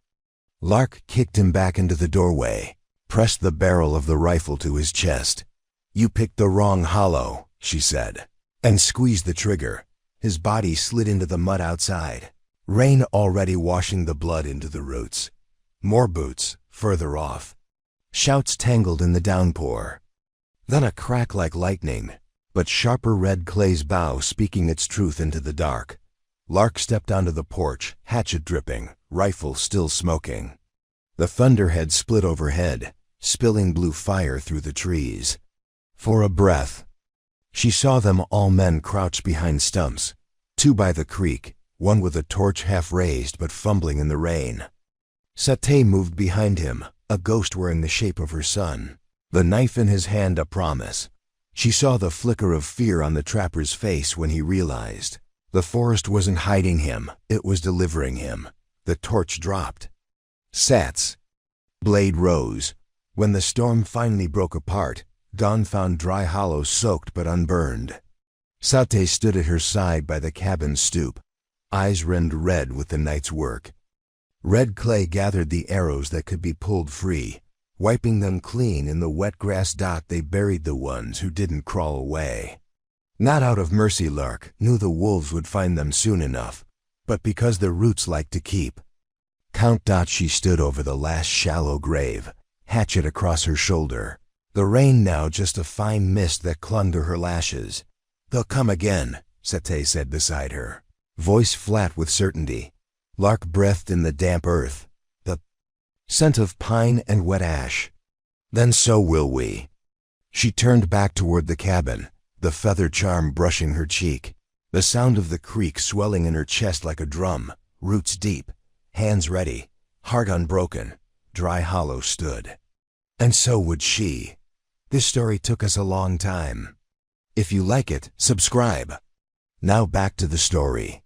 Lark kicked him back into the doorway, pressed the barrel of the rifle to his chest. "You picked the wrong hollow," she said, and squeezed the trigger. His body slid into the mud outside, rain already washing the blood into the roots. More boots, further off. Shouts tangled in the downpour. Then a crack like lightning, but sharper red clay's bow speaking its truth into the dark. Lark stepped onto the porch, hatchet dripping, rifle still smoking. The thunderhead split overhead, spilling blue fire through the trees. For a breath, she saw them all, men crouched behind stumps, two by the creek, one with a torch half raised but fumbling in the rain. Satay moved behind him, a ghost wearing the shape of her son, the knife in his hand a promise. She saw the flicker of fear on the trapper's face when he realized. The forest wasn't hiding him, it was delivering him. The torch dropped. Sats. Blade rose. When the storm finally broke apart, dawn found dry hollows soaked but unburned. Satay stood at her side by the cabin stoop, eyes rimmed red with the night's work. Red clay gathered the arrows that could be pulled free, wiping them clean in the wet grass dot. They buried the ones who didn't crawl away. Not out of mercy, Lark knew the wolves would find them soon enough, but because the roots like to keep. Count Dot. She stood over the last shallow grave, hatchet across her shoulder. The rain now just a fine mist that clung to her lashes. "They'll come again," Satay said beside her, voice flat with certainty. Lark breathed in the damp earth, the scent of pine and wet ash. "Then so will we." She turned back toward the cabin, the feather charm brushing her cheek, the sound of the creek swelling in her chest like a drum, roots deep, hands ready, heart unbroken. Dry hollow stood. And so would she. This story took us a long time. If you like it, subscribe. Now back to the story.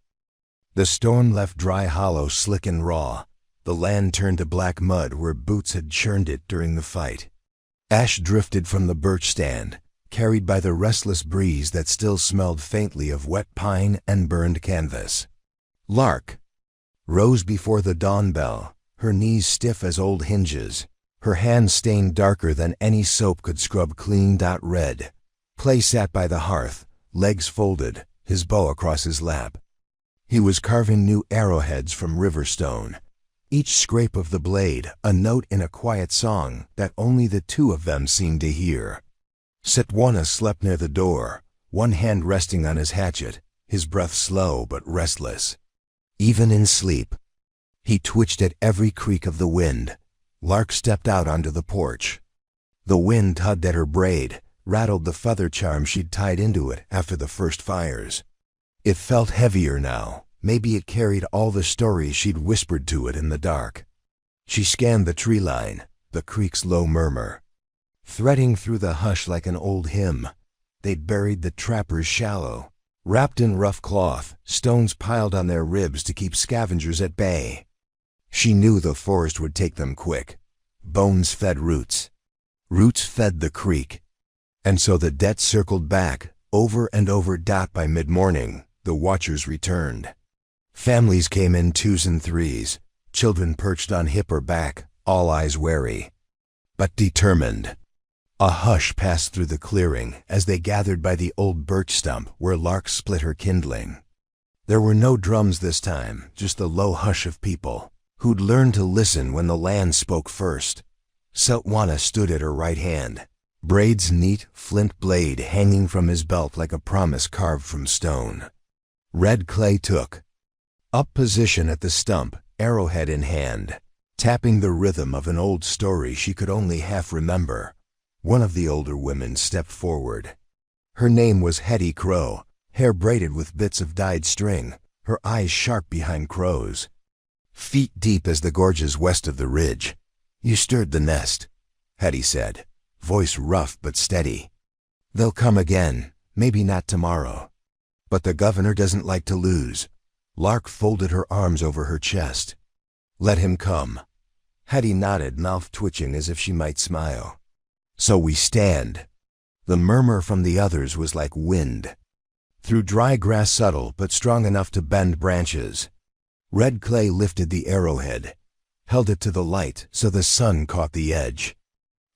The storm left Dry Hollow slick and raw. The land turned to black mud where boots had churned it during the fight. Ash drifted from the birch stand, carried by the restless breeze that still smelled faintly of wet pine and burned canvas. Lark rose before the dawn bell, her knees stiff as old hinges, her hands stained darker than any soap could scrub clean. Red Clay sat by the hearth, legs folded, his bow across his lap. He was carving new arrowheads from river stone, each scrape of the blade a note in a quiet song that only the two of them seemed to hear. Setwana slept near the door, one hand resting on his hatchet, his breath slow but restless. Even in sleep, he twitched at every creak of the wind. Lark stepped out onto the porch. The wind tugged at her braid, rattled the feather charm she'd tied into it after the first fires. It felt heavier now. Maybe it carried all the stories she'd whispered to it in the dark. She scanned the tree line, the creek's low murmur, threading through the hush like an old hymn. They'd buried the trappers shallow, wrapped in rough cloth, stones piled on their ribs to keep scavengers at bay. She knew the forest would take them quick. Bones fed roots. Roots fed the creek. And so the debt circled back, over and over. By mid-morning, the watchers returned. Families came in twos and threes, children perched on hip or back, all eyes wary, but determined. A hush passed through the clearing as they gathered by the old birch stump where Lark split her kindling. There were no drums this time, just the low hush of people who'd learned to listen when the land spoke first. Setwana stood at her right hand, Braid's neat flint blade hanging from his belt like a promise carved from stone. Red Clay took up position at the stump, arrowhead in hand, tapping the rhythm of an old story she could only half remember. One of the older women stepped forward. Her name was Hetty Crow, hair braided with bits of dyed string, her eyes sharp behind crows. Feet deep as the gorges west of the ridge. "You stirred the nest," Hetty said, voice rough but steady. "They'll come again, maybe not tomorrow. But the governor doesn't like to lose. Lark folded her arms over her chest. Let him come. Hetty nodded, mouth twitching as if she might smile. So we stand. The murmur from the others was like wind. Through dry grass, subtle but strong enough to bend branches. Red Clay lifted the arrowhead, held it to the light so the sun caught the edge.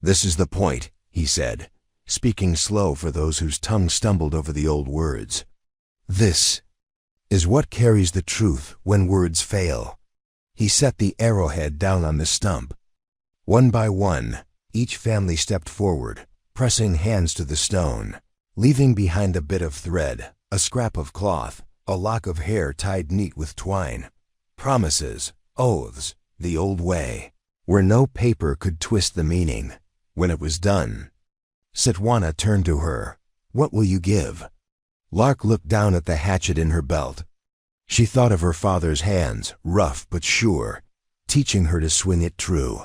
This is the point, he said, speaking slow for those whose tongues stumbled over the old words. This is what carries the truth when words fail. He set the arrowhead down on the stump. One by one, each family stepped forward, pressing hands to the stone, leaving behind a bit of thread, a scrap of cloth, a lock of hair tied neat with twine. Promises, oaths, the old way, where no paper could twist the meaning. When it was done, Sitwana turned to her. What will you give? Lark looked down at the hatchet in her belt. She thought of her father's hands, rough but sure, teaching her to swing it true.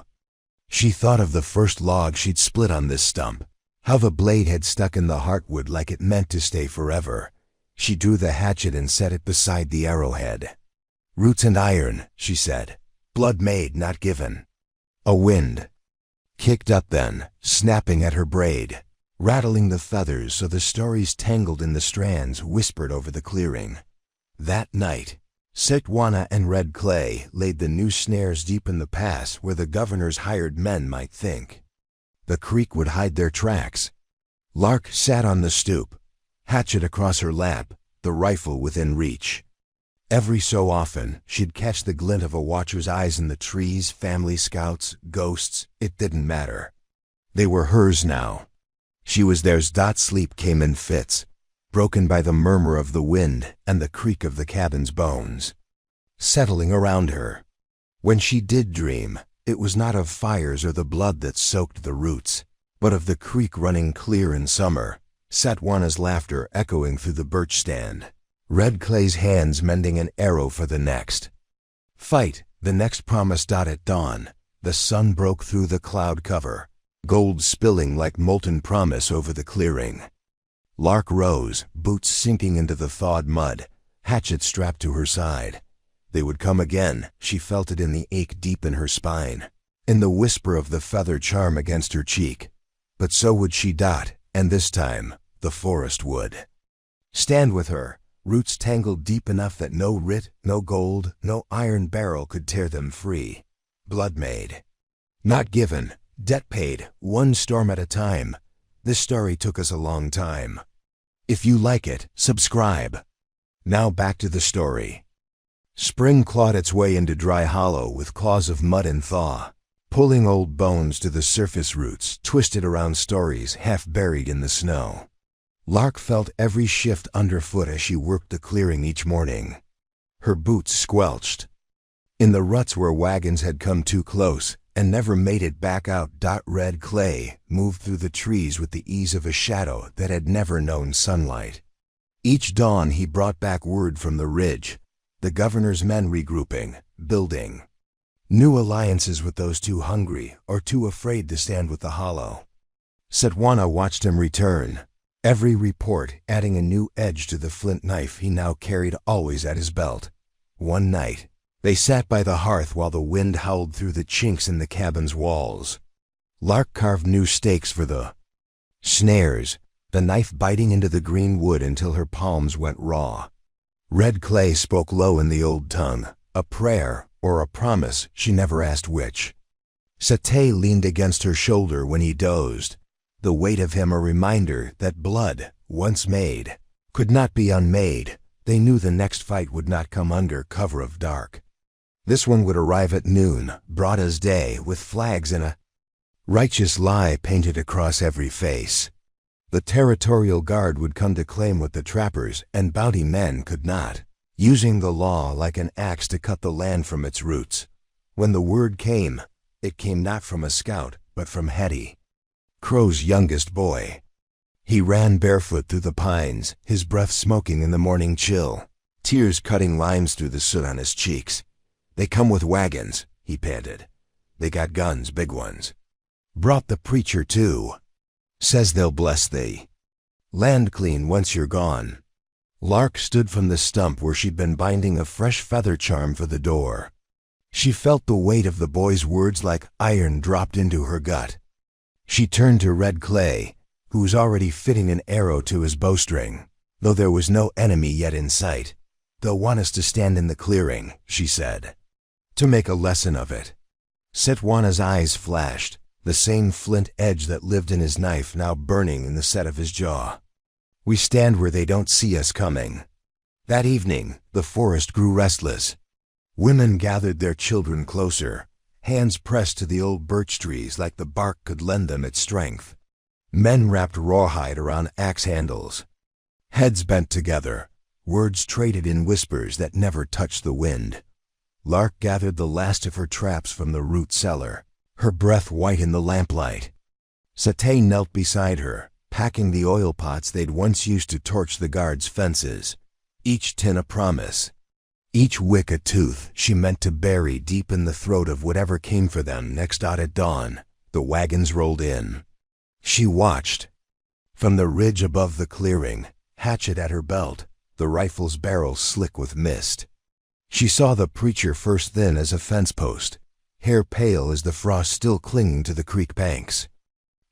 She thought of the first log she'd split on this stump, how the blade had stuck in the heartwood like it meant to stay forever. She drew the hatchet and set it beside the arrowhead. Roots and iron, she said. Blood made, not given. A wind kicked up then, snapping at her braid, rattling the feathers so the stories tangled in the strands whispered over the clearing. That night, Sitwana and Red Clay laid the new snares deep in the pass where the governor's hired men might think. The creek would hide their tracks. Lark sat on the stoop, hatchet across her lap, the rifle within reach. Every so often, she'd catch the glint of a watcher's eyes in the trees, family scouts, ghosts, it didn't matter. They were hers now. She was theirs. Sleep came in fits, broken by the murmur of the wind and the creak of the cabin's bones, settling around her. When she did dream, it was not of fires or the blood that soaked the roots, but of the creek running clear in summer, Sitwana's laughter echoing through the birch stand, Red Clay's hands mending an arrow for the next fight. The next promise. At dawn, the sun broke through the cloud cover, gold spilling like molten promise over the clearing. Lark rose, boots sinking into the thawed mud, hatchet strapped to her side. They would come again. She felt it in the ache deep in her spine, in the whisper of the feather charm against her cheek. But so would she. And this time, the forest would stand with her, roots tangled deep enough that no writ, no gold, no iron barrel could tear them free. Blood made, not given, debt paid, one storm at a time. This story took us a long time. If you like it, subscribe. Now back to the story. Spring clawed its way into Dry Hollow with claws of mud and thaw, pulling old bones to the surface. Roots twisted around stories half buried in the snow. Lark felt every shift underfoot as she worked the clearing each morning. Her boots squelched in the ruts where wagons had come too close and never made it back out. Red Clay moved through the trees with the ease of a shadow that had never known sunlight. Each dawn he brought back word from the ridge, the governor's men regrouping, building new alliances with those too hungry or too afraid to stand with the hollow. Sitwana watched him return, every report adding a new edge to the flint knife he now carried always at his belt. One night, they sat by the hearth while the wind howled through the chinks in the cabin's walls. Lark carved new stakes for the snares, the knife biting into the green wood until her palms went raw. Red Clay spoke low in the old tongue, a prayer or a promise, she never asked which. Satay leaned against her shoulder when he dozed, the weight of him a reminder that blood, once made, could not be unmade. They knew the next fight would not come under cover of dark. This one would arrive at noon, broad as day, with flags and a righteous lie painted across every face. The territorial guard would come to claim what the trappers and bounty men could not, using the law like an axe to cut the land from its roots. When the word came, it came not from a scout, but from Hetty, Crow's youngest boy. He ran barefoot through the pines, his breath smoking in the morning chill, tears cutting lines through the soot on his cheeks. They come with wagons, he panted. They got guns, big ones. Brought the preacher too. Says they'll bless thee. Land clean once you're gone. Lark stood from the stump where she'd been binding a fresh feather charm for the door. She felt the weight of the boy's words like iron dropped into her gut. She turned to Red Clay, who was already fitting an arrow to his bowstring. Though there was no enemy yet in sight, "They'll want us to stand in the clearing," she said, "to make a lesson of it." Sitwana's eyes flashed, the same flint edge that lived in his knife now burning in the set of his jaw. "We stand where they don't see us coming." That evening, the forest grew restless. Women gathered their children closer, hands pressed to the old birch trees like the bark could lend them its strength. Men wrapped rawhide around axe handles. Heads bent together, words traded in whispers that never touched the wind. Lark gathered the last of her traps from the root cellar, her breath white in the lamplight. Satay knelt beside her, packing the oil pots they'd once used to torch the guards' fences, each tin a promise, each wick a tooth she meant to bury deep in the throat of whatever came for them next. At dawn, the wagons rolled in. She watched. From the ridge above the clearing, hatchet at her belt, the rifle's barrel slick with mist. She saw the preacher first thin as a fence post, hair pale as the frost still clinging to the creek banks.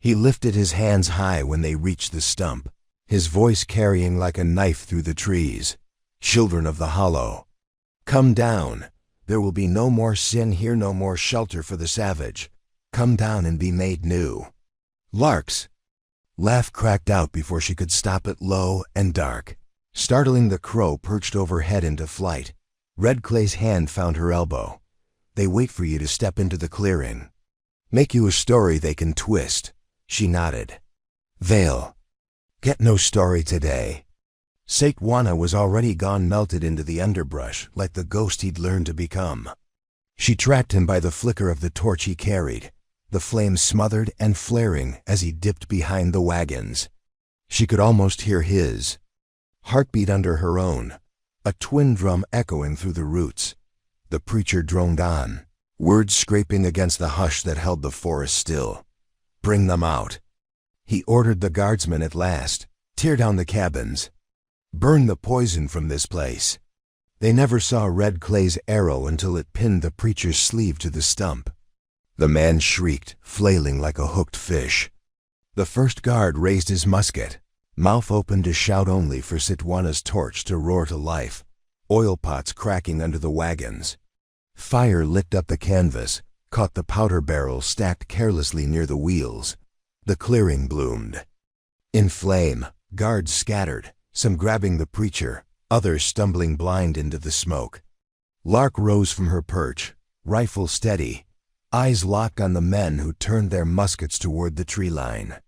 He lifted his hands high when they reached the stump, his voice carrying like a knife through the trees. "Children of the hollow, come down. There will be no more sin here, no more shelter for the savage. Come down and be made new." Lark's laugh cracked out before she could stop it, low and dark, startling the crow perched overhead into flight. Red Clay's hand found her elbow. "They wait for you to step into the clearing. Make you a story they can twist." She nodded. "They'll get no story today." Sitwana was already gone, melted into the underbrush like the ghost he'd learned to become. She tracked him by the flicker of the torch he carried, the flame smothered and flaring as he dipped behind the wagons. She could almost hear his heartbeat under her own, a twin drum echoing through the roots. The preacher droned on, words scraping against the hush that held the forest still. "Bring them out," he ordered the guardsmen at last. "Tear down the cabins. Burn the poison from this place." They never saw Red Clay's arrow until it pinned the preacher's sleeve to the stump. The man shrieked, flailing like a hooked fish. The first guard raised his musket, mouth open to shout only for Sitwana's torch to roar to life, oil pots cracking under the wagons. Fire licked up the canvas, caught the powder barrels stacked carelessly near the wheels. The clearing bloomed. In flame, guards scattered, some grabbing the preacher, others stumbling blind into the smoke. Lark rose from her perch, rifle steady, eyes locked on the men who turned their muskets toward the tree line.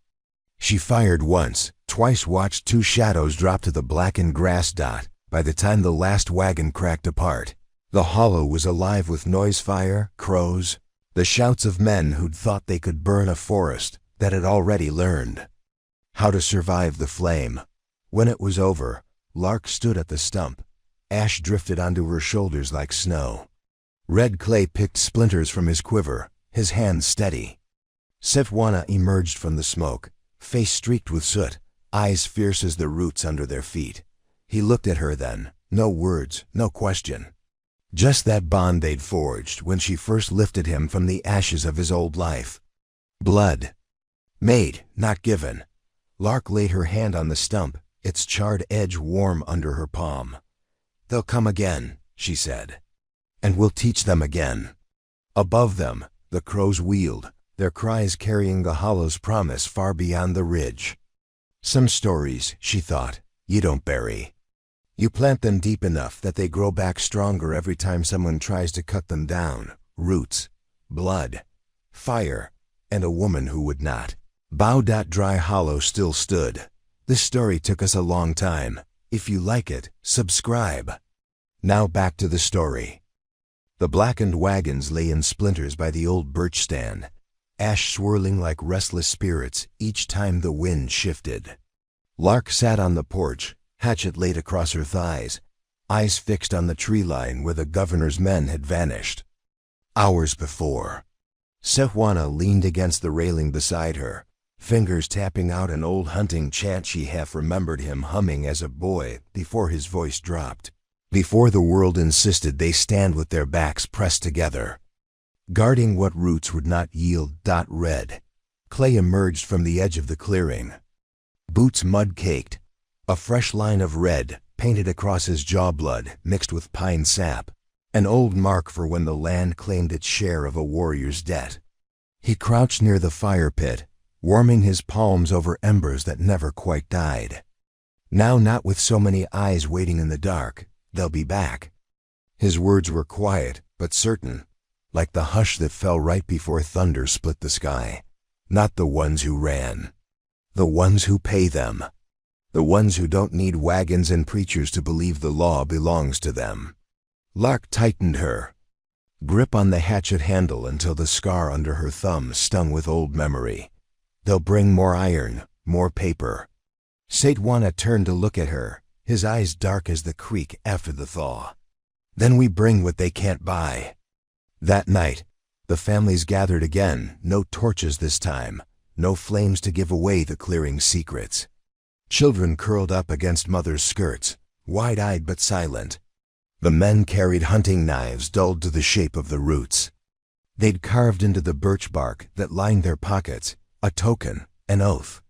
She fired once, twice, watched two shadows drop to the blackened grass dot. By the time the last wagon cracked apart, the hollow was alive with noise, fire, crows, the shouts of men who'd thought they could burn a forest that had already learned how to survive the flame. When it was over, Lark stood at the stump. Ash drifted onto her shoulders like snow. Red Clay picked splinters from his quiver, his hands steady. Sitwana emerged from the smoke, face streaked with soot, eyes fierce as the roots under their feet. He looked at her then, no words, no question. Just that bond they'd forged when she first lifted him from the ashes of his old life. Blood. Made, not given. Lark laid her hand on the stump, its charred edge warm under her palm. "They'll come again," she said. "And we'll teach them again." Above them, the crows wheeled, their cries carrying the hollow's promise far beyond the ridge. Some stories, she thought, you don't bury. You plant them deep enough that they grow back stronger every time someone tries to cut them down. Roots, blood, fire, and a woman who would not bow. Dry Hollow still stood. This story took us a long time. If you like it, subscribe. Now back to the story. The blackened wagons lay in splinters by the old birch stand, ash swirling like restless spirits each time the wind shifted. Lark sat on the porch, hatchet laid across her thighs, eyes fixed on the tree line where the governor's men had vanished. Hours before, Sitwana leaned against the railing beside her, fingers tapping out an old hunting chant she half remembered him humming as a boy before his voice dropped. Before the world insisted they stand with their backs pressed together, guarding what roots would not yield. Red clay emerged from the edge of the clearing, boots mud-caked, a fresh line of red painted across his jaw, blood mixed with pine sap, an old mark for when the land claimed its share of a warrior's debt. He crouched near the fire pit, warming his palms over embers that never quite died. Now, not with so many eyes waiting in the dark, they'll be back. His words were quiet but certain, like the hush that fell right before thunder split the sky. Not the ones who ran, the ones who pay them, the ones who don't need wagons and preachers to believe the law belongs to them. Lark tightened her grip on the hatchet handle until the scar under her thumb stung with old memory. They'll bring more iron, more paper. Saitwana turned to look at her, his eyes dark as the creek after the thaw. Then we bring what they can't buy. That night, the families gathered again, no torches this time, no flames to give away the clearing's secrets. Children curled up against mother's skirts, wide-eyed but silent. The men carried hunting knives dulled to the shape of the roots. They'd carved into the birch bark that lined their pockets, a token, an oath.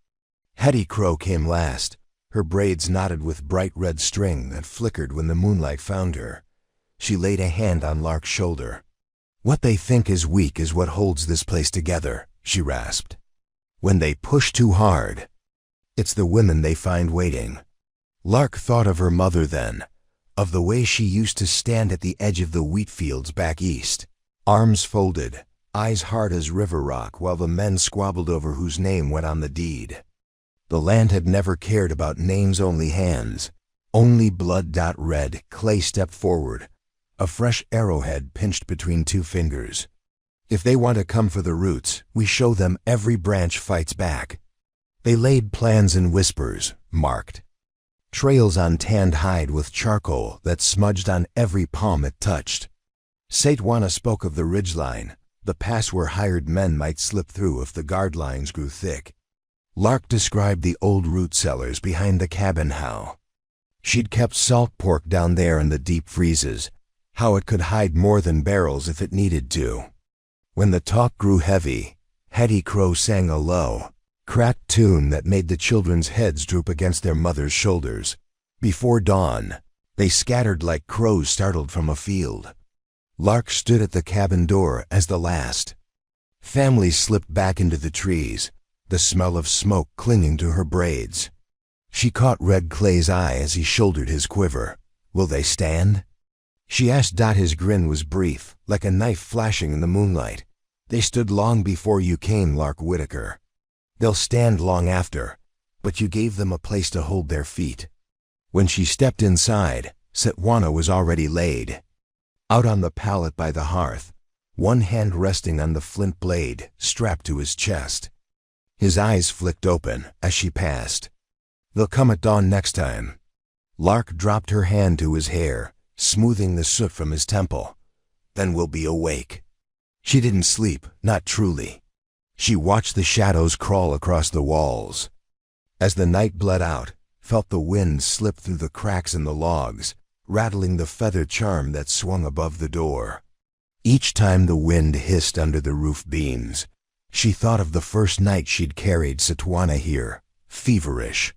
Hetty Crow came last, her braids knotted with bright red string that flickered when the moonlight found her. She laid a hand on Lark's shoulder. "What they think is weak is what holds this place together," she rasped. "When they push too hard, it's the women they find waiting." Lark thought of her mother then, of the way she used to stand at the edge of the wheat fields back east, arms folded, eyes hard as river rock while the men squabbled over whose name went on the deed. The land had never cared about names, only hands, only blood. Red clay stepped forward, a fresh arrowhead pinched between two fingers. "If they want to come for the roots, we show them every branch fights back." They laid plans in whispers, marked trails on tanned hide with charcoal that smudged on every palm it touched. Saitwana spoke of the ridgeline, the pass where hired men might slip through if the guard lines grew thick. Lark described the old root cellars behind the cabin, how she'd kept salt pork down there in the deep freezes, how it could hide more than barrels if it needed to. When the talk grew heavy, Hetty Crow sang a low, cracked tune that made the children's heads droop against their mother's shoulders. Before dawn, they scattered like crows startled from a field. Lark stood at the cabin door as the last family slipped back into the trees, the smell of smoke clinging to her braids. She caught Red Clay's eye as he shouldered his quiver. "Will they stand?" she asked. His grin was brief, like a knife flashing in the moonlight. "They stood long before you came, Lark Whitaker. They'll stand long after, but you gave them a place to hold their feet." When she stepped inside, Saitwana was already laid out on the pallet by the hearth, one hand resting on the flint blade strapped to his chest. His eyes flicked open as she passed. "They'll come at dawn next time." Lark dropped her hand to his hair, smoothing the soot from his temple. "Then we'll be awake." She didn't sleep, not truly. She watched the shadows crawl across the walls. As the night bled out, felt the wind slip through the cracks in the logs, rattling the feather charm that swung above the door. Each time the wind hissed under the roof beams, she thought of the first night she'd carried Saitwana here, feverish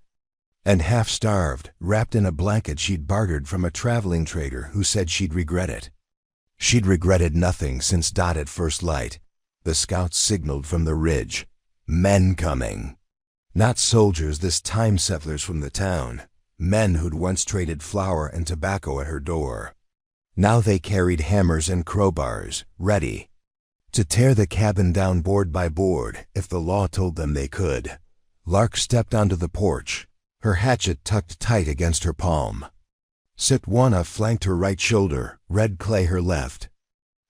and half-starved, wrapped in a blanket she'd bartered from a traveling trader who said she'd regret it. She'd regretted nothing since at first light. The scouts signaled from the ridge, men coming. Not soldiers this time, settlers from the town, men who'd once traded flour and tobacco at her door. Now they carried hammers and crowbars, ready to tear the cabin down board by board if the law told them they could. Lark stepped onto the porch, her hatchet tucked tight against her palm. Saitwana flanked her right shoulder, Red Clay her left.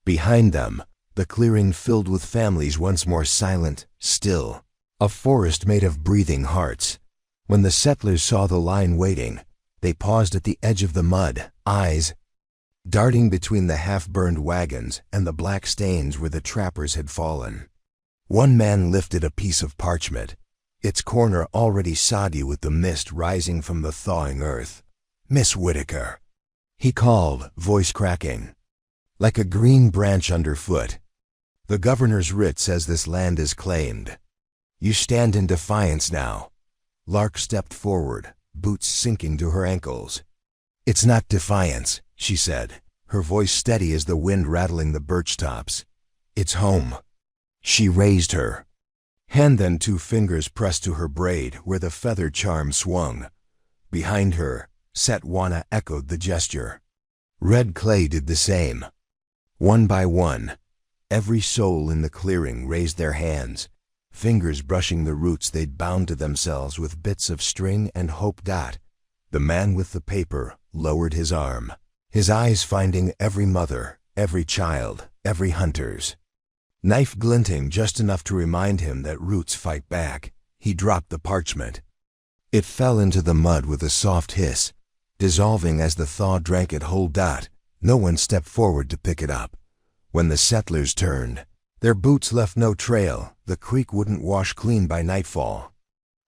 Behind them, the clearing filled with families once more silent, still, a forest made of breathing hearts. When the settlers saw the line waiting, they paused at the edge of the mud, eyes darting between the half-burned wagons and the black stains where the trappers had fallen. One man lifted a piece of parchment, its corner already soggy with the mist rising from the thawing earth. "Miss Whitaker," he called, voice cracking, like a green branch underfoot. "The governor's writ says this land is claimed. You stand in defiance now." Lark stepped forward, boots sinking to her ankles. "It's not defiance," she said, her voice steady as the wind rattling the birch tops. "It's home." She raised her hand, then 2 fingers pressed to her braid where the feather charm swung. Behind her, Setwana echoed the gesture. Red Clay did the same. One by one, every soul in the clearing raised their hands, fingers brushing the roots they'd bound to themselves with bits of string and hope. The man with the paper lowered his arm, his eyes finding every mother, every child, every hunter's. Knife glinting just enough to remind him that roots fight back. He dropped the parchment. It fell into the mud with a soft hiss, dissolving as the thaw drank it whole. No one stepped forward to pick it up. When the settlers turned, their boots left no trail. The creek wouldn't wash clean by nightfall.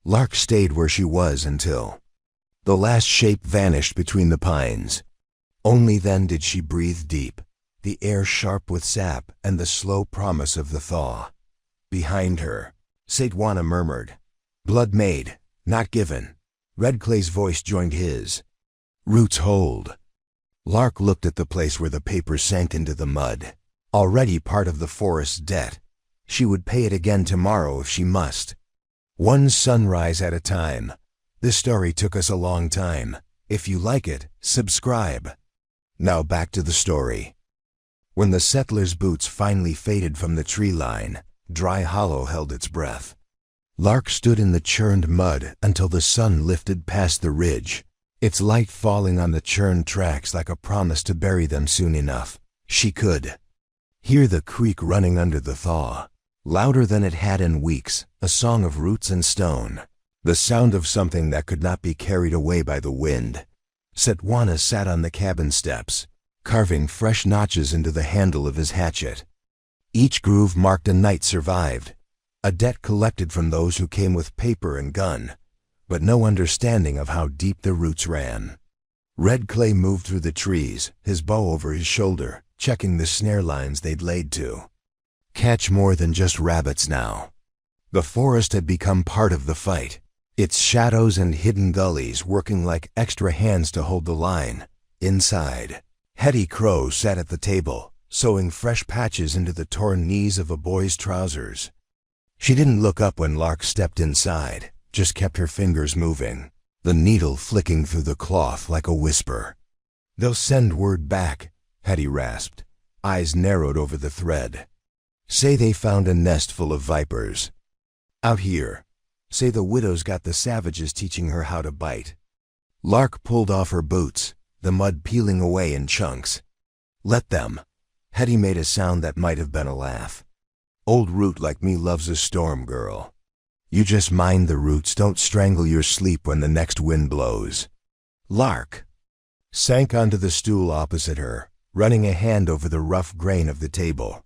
Lark stayed where she was until the last shape vanished between the pines. Only then did she breathe deep, the air sharp with sap and the slow promise of the thaw. Behind her, Setwana murmured, "Blood made, not given." Red Clay's voice joined his. "Roots hold." Lark looked at the place where the paper sank into the mud. Already part of the forest's debt. She would pay it again tomorrow if she must. One sunrise at a time. This story took us a long time. If you like it, subscribe. Now back to the story. When the settlers' boots finally faded from the tree line, Dry Hollow held its breath. Lark stood in the churned mud until the sun lifted past the ridge, its light falling on the churned tracks like a promise to bury them soon enough. She could hear the creek running under the thaw, louder than it had in weeks, a song of roots and stone, the sound of something that could not be carried away by the wind. Setwana sat on the cabin steps, carving fresh notches into the handle of his hatchet. Each groove marked a night survived, a debt collected from those who came with paper and gun, but no understanding of how deep the roots ran. Red Clay moved through the trees, his bow over his shoulder, checking the snare lines they'd laid to catch more than just rabbits now. The forest had become part of the fight, its shadows and hidden gullies working like extra hands to hold the line. Inside, Hetty Crow sat at the table, sewing fresh patches into the torn knees of a boy's trousers. She didn't look up when Lark stepped inside, just kept her fingers moving, the needle flicking through the cloth like a whisper. "They'll send word back," Hetty rasped, eyes narrowed over the thread. "Say they found a nest full of vipers. Out here. Say the widow's got the savages teaching her how to bite." Lark pulled off her boots, the mud peeling away in chunks. "Let them." Hetty made a sound that might have been a laugh. "Old root like me loves a storm, girl. You just mind the roots don't strangle your sleep when the next wind blows." Lark sank onto the stool opposite her, running a hand over the rough grain of the table.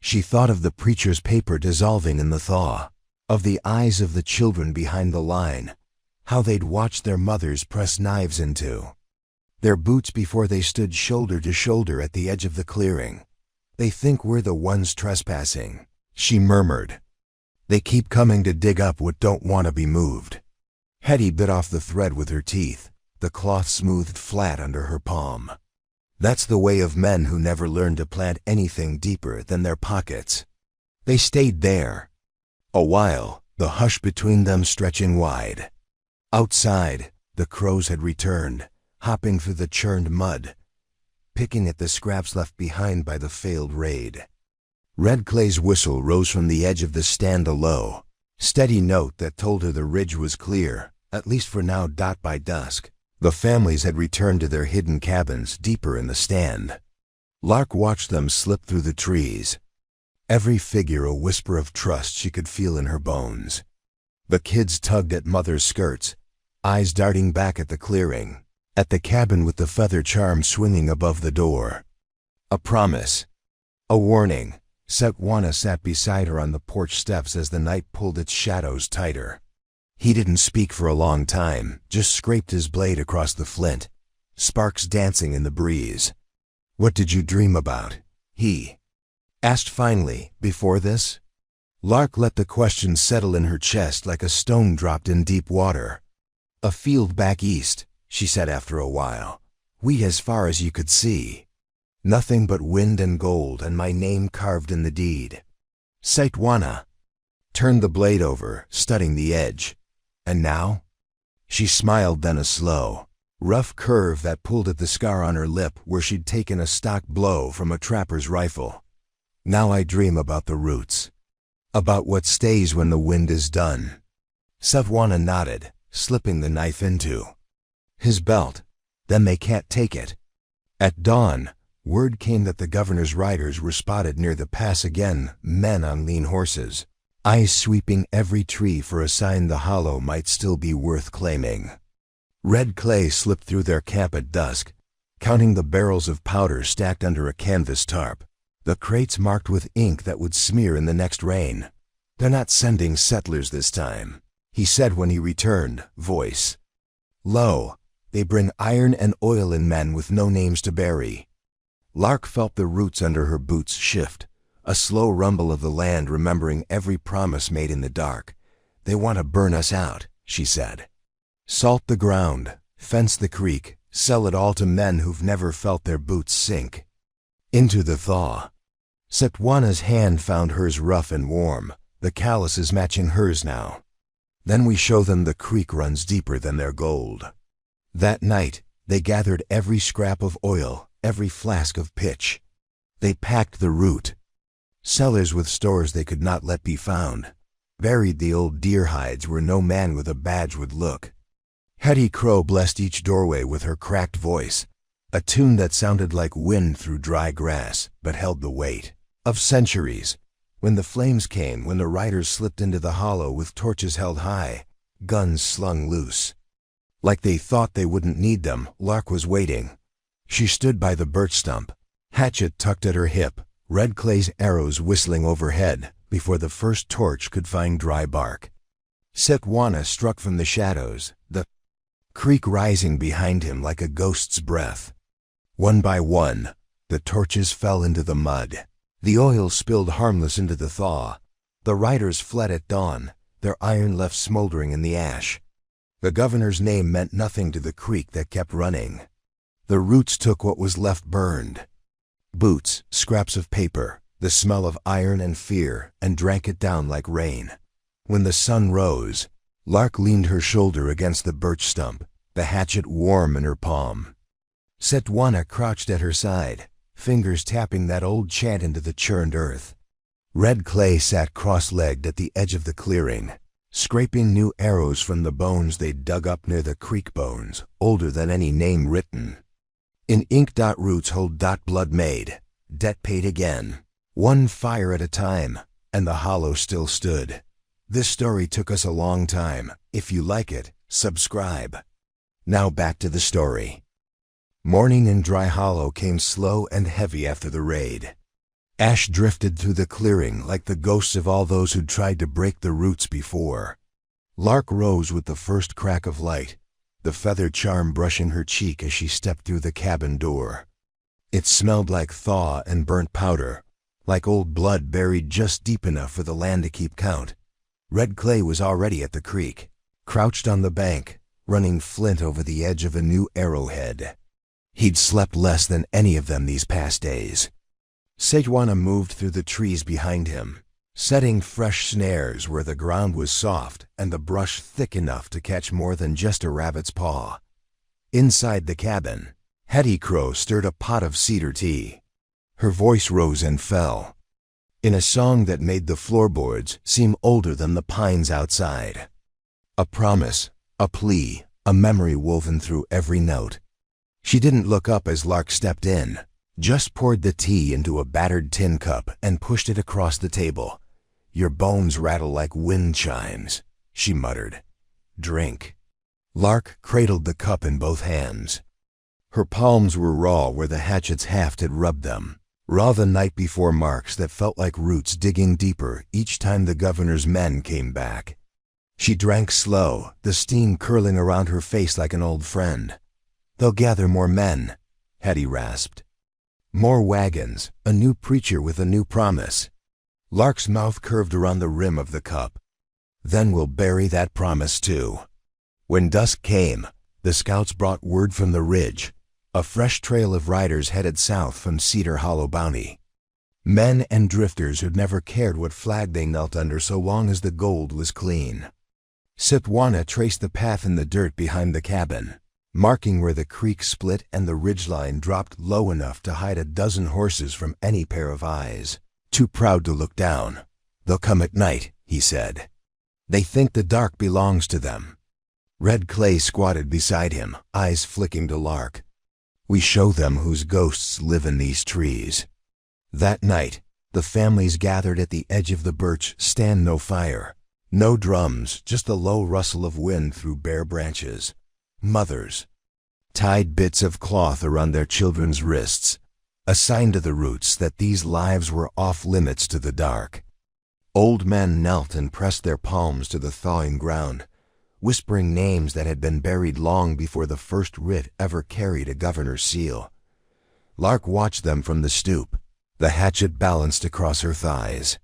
She thought of the preacher's paper dissolving in the thaw, of the eyes of the children behind the line, how they'd watched their mothers press knives into their boots before they stood shoulder to shoulder at the edge of the clearing. "They think we're the ones trespassing," she murmured. "They keep coming to dig up what don't want to be moved." Hetty bit off the thread with her teeth, the cloth smoothed flat under her palm. That's the way of men who never learned to plant anything deeper than their pockets. They stayed there. A while, the hush between them stretching wide. Outside, the crows had returned, hopping through the churned mud, picking at the scraps left behind by the failed raid. Red Clay's whistle rose from the edge of the stand, a low, steady note that told her the ridge was clear, at least for now. By dusk, the families had returned to their hidden cabins deeper in the stand. Lark watched them slip through the trees, every figure a whisper of trust she could feel in her bones. The kids tugged at mother's skirts, eyes darting back at the clearing, at the cabin with the feather charm swinging above the door. A promise, a warning. Setwana sat beside her on the porch steps as the night pulled its shadows tighter. He didn't speak for a long time, just scraped his blade across the flint, sparks dancing in the breeze. "What did you dream about?" he asked finally. "Before this?" Lark let the question settle in her chest like a stone dropped in deep water. "A field back east," she said after a while. "Wheat as far as you could see. Nothing but wind and gold, and my name carved in the deed." Saitwana turned the blade over, studying the edge. "And now?" She smiled, then a slow, rough curve that pulled at the scar on her lip where she'd taken a stock blow from a trapper's rifle. "Now I dream about the roots. About what stays when the wind is done." Saitwana nodded, slipping the knife into his belt. "Then they can't take it." At dawn, word came that the governor's riders were spotted near the pass again, men on lean horses, eyes sweeping every tree for a sign the hollow might still be worth claiming. Red Clay slipped through their camp at dusk, counting the barrels of powder stacked under a canvas tarp, the crates marked with ink that would smear in the next rain. "They're not sending settlers this time," he said when he returned, voice low. "They bring iron and oil in men with no names to bury." Lark felt the roots under her boots shift, a slow rumble of the land remembering every promise made in the dark. "They want to burn us out," she said. "Salt the ground, fence the creek, sell it all to men who've never felt their boots sink into the thaw." Saitwana's hand found hers rough and warm, the calluses matching hers now. "Then we show them the creek runs deeper than their gold." That night, they gathered every scrap of oil, every flask of pitch. They packed the root. Cellars with stores they could not let be found. Buried the old deer hides where no man with a badge would look. Hetty Crow blessed each doorway with her cracked voice, a tune that sounded like wind through dry grass, but held the weight of centuries. When the flames came, when the riders slipped into the hollow with torches held high, guns slung loose. Like they thought they wouldn't need them, Lark was waiting. She stood by the birch stump, hatchet tucked at her hip, Red Clay's arrows whistling overhead before the first torch could find dry bark. Saitwana struck from the shadows, the creek rising behind him like a ghost's breath. One by one, the torches fell into the mud. The oil spilled harmless into the thaw. The riders fled at dawn, their iron left smoldering in the ash. The governor's name meant nothing to the creek that kept running. The roots took what was left burned. Boots, scraps of paper, the smell of iron and fear, and drank it down like rain. When the sun rose, Lark leaned her shoulder against the birch stump, the hatchet warm in her palm. Saitwana crouched at her side, fingers tapping that old chant into the churned earth. Red Clay sat cross-legged at the edge of the clearing, scraping new arrows from the bones they'd dug up near the creek bones, older than any name written. In ink roots hold blood made, debt paid again, one fire at a time, and the hollow still stood. This story took us a long time. If you like it, subscribe. Now back to the story. Morning in Dry Hollow came slow and heavy after the raid. Ash drifted through the clearing like the ghosts of all those who'd tried to break the roots before. Lark rose with the first crack of light, the feather charm brushing her cheek as she stepped through the cabin door. It smelled like thaw and burnt powder, like old blood buried just deep enough for the land to keep count. Red Clay was already at the creek, crouched on the bank, running flint over the edge of a new arrowhead. He'd slept less than any of them these past days. Saitwana moved through the trees behind him, setting fresh snares where the ground was soft and the brush thick enough to catch more than just a rabbit's paw. Inside the cabin, Hetty Crow stirred a pot of cedar tea. Her voice rose and fell, in a song that made the floorboards seem older than the pines outside. A promise, a plea, a memory woven through every note. She didn't look up as Lark stepped in, just poured the tea into a battered tin cup and pushed it across the table. "Your bones rattle like wind chimes," she muttered. "Drink." Lark cradled the cup in both hands. Her palms were raw where the hatchet's haft had rubbed them, raw the night before marks that felt like roots digging deeper each time the governor's men came back. She drank slow, the steam curling around her face like an old friend. "They'll gather more men," Hetty rasped. "More wagons, a new preacher with a new promise." Lark's mouth curved around the rim of the cup. "Then we'll bury that promise too." When dusk came, the scouts brought word from the ridge. A fresh trail of riders headed south from Cedar Hollow Bounty. Men and drifters who'd never cared what flag they knelt under so long as the gold was clean. Sitwana traced the path in the dirt behind the cabin, marking where the creek split and the ridgeline dropped low enough to hide a dozen horses from any pair of eyes. Too proud to look down. "They'll come at night," he said. "They think the dark belongs to them." Red Clay squatted beside him, eyes flicking to Lark. "We show them whose ghosts live in these trees." That night, the families gathered at the edge of the birch stand. No fire, no drums, just the low rustle of wind through bare branches. Mothers tied bits of cloth around their children's wrists, a sign to the roots that these lives were off limits to the dark. Old men knelt and pressed their palms to the thawing ground, whispering names that had been buried long before the first writ ever carried a governor's seal. Lark watched them from the stoop, the hatchet balanced across her thighs.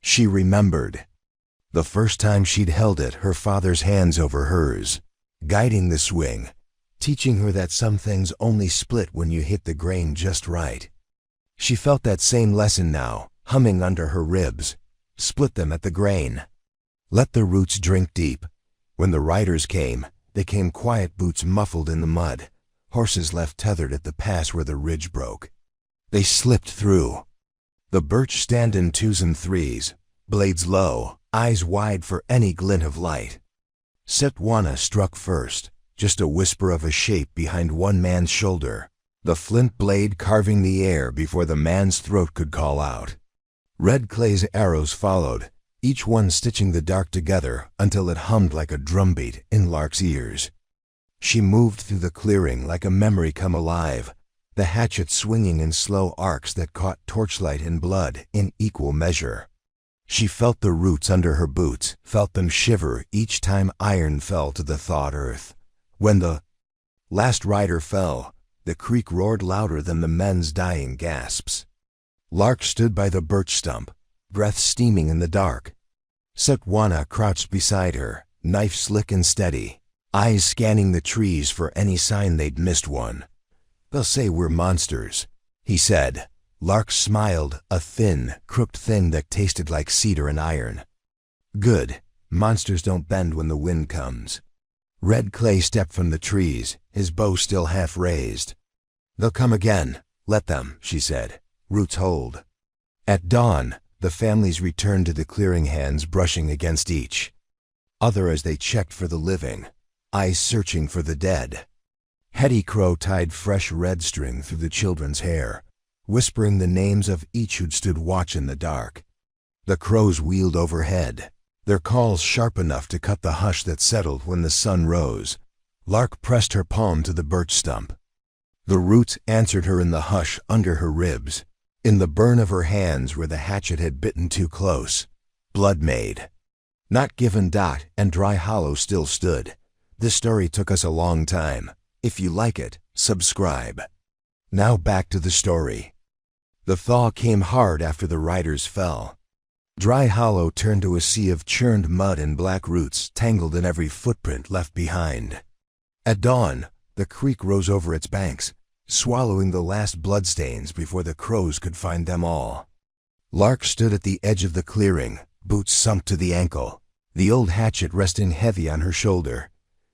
She remembered the first time she'd held it, her father's hands over hers, guiding the swing, teaching her that some things only split when you hit the grain just right. She felt that same lesson now, humming under her ribs. Split them at the grain. Let the roots drink deep. When the riders came, they came quiet, boots muffled in the mud, horses left tethered at the pass where the ridge broke. They slipped through. The birch stand in twos and threes, blades low, eyes wide for any glint of light. Sitwana struck first, just a whisper of a shape behind one man's shoulder, the flint blade carving the air before the man's throat could call out. Red Clay's arrows followed, each one stitching the dark together until it hummed like a drumbeat in Lark's ears. She moved through the clearing like a memory come alive, the hatchet swinging in slow arcs that caught torchlight and blood in equal measure. She felt the roots under her boots, felt them shiver each time iron fell to the thawed earth. When the last rider fell, the creek roared louder than the men's dying gasps. Lark stood by the birch stump, breath steaming in the dark. Sitwana crouched beside her, knife slick and steady, eyes scanning the trees for any sign they'd missed one. "They'll say we're monsters," he said. Lark smiled, a thin, crooked thing that tasted like cedar and iron. "Good. Monsters don't bend when the wind comes." Red Clay stepped from the trees, his bow still half raised. "They'll come again. Let them," she said. "Roots hold." At dawn, the families returned to the clearing, hands brushing against each other as they checked for the living, eyes searching for the dead. Hetty Crow tied fresh red string through the children's hair, whispering the names of each who'd stood watch in the dark. The crows wheeled overhead, their calls sharp enough to cut the hush that settled when the sun rose. Lark pressed her palm to the birch stump. The roots answered her in the hush under her ribs, in the burn of her hands where the hatchet had bitten too close. Blood made. Not Given Dot and Dry Hollow still stood. This story took us a long time. If you like it, subscribe. Now back to the story. The thaw came hard after the riders fell. Dry Hollow turned to a sea of churned mud and black roots tangled in every footprint left behind. At dawn, the creek rose over its banks, swallowing the last bloodstains before the crows could find them all. Lark stood at the edge of the clearing, boots sunk to the ankle, the old hatchet resting heavy on her shoulder.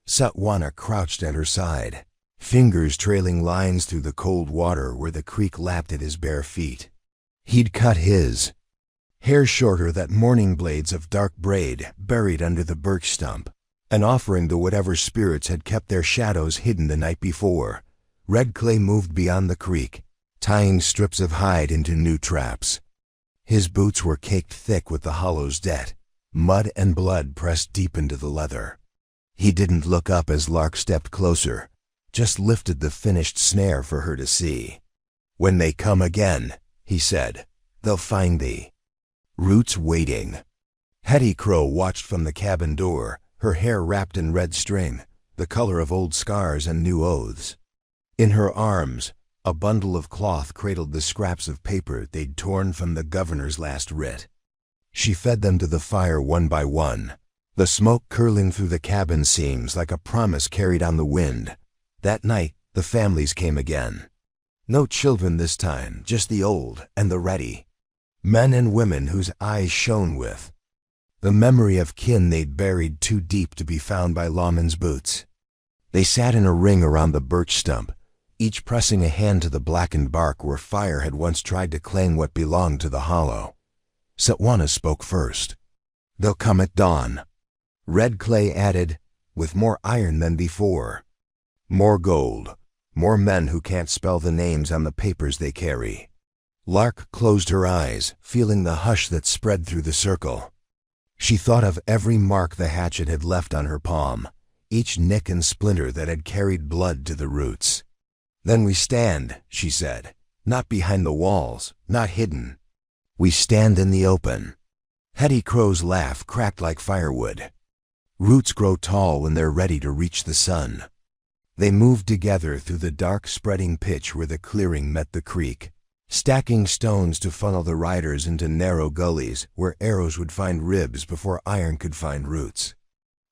Sitwana crouched at her side, fingers trailing lines through the cold water where the creek lapped at his bare feet. He'd cut his hair shorter, that morning blades of dark braid buried under the birch stump, an offering to whatever spirits had kept their shadows hidden the night before. Red Clay moved beyond the creek, tying strips of hide into new traps. His boots were caked thick with the hollow's debt, mud and blood pressed deep into the leather. He didn't look up as Lark stepped closer, just lifted the finished snare for her to see. "When they come again," he said, "they'll find thee. Roots waiting." Hetty Crow watched from the cabin door, her hair wrapped in red string, the color of old scars and new oaths. In her arms, a bundle of cloth cradled the scraps of paper they'd torn from the governor's last writ. She fed them to the fire one by one, the smoke curling through the cabin seams like a promise carried on the wind. That night, the families came again. No children this time, just the old and the ready. Men and women whose eyes shone with the memory of kin they'd buried too deep to be found by lawmen's boots. They sat in a ring around the birch stump, each pressing a hand to the blackened bark where fire had once tried to claim what belonged to the hollow. Satwana spoke first. "They'll come at dawn." Red Clay added, "with more iron than before. More gold, more men who can't spell the names on the papers they carry." Lark closed her eyes, feeling the hush that spread through the circle. She thought of every mark the hatchet had left on her palm, each nick and splinter that had carried blood to the roots. "Then we stand," she said, "not behind the walls, not hidden. We stand in the open." Hetty Crow's laugh cracked like firewood. Roots grow tall when they're ready to reach the sun. They moved together through the dark spreading pitch where the clearing met the creek, stacking stones to funnel the riders into narrow gullies where arrows would find ribs before iron could find roots.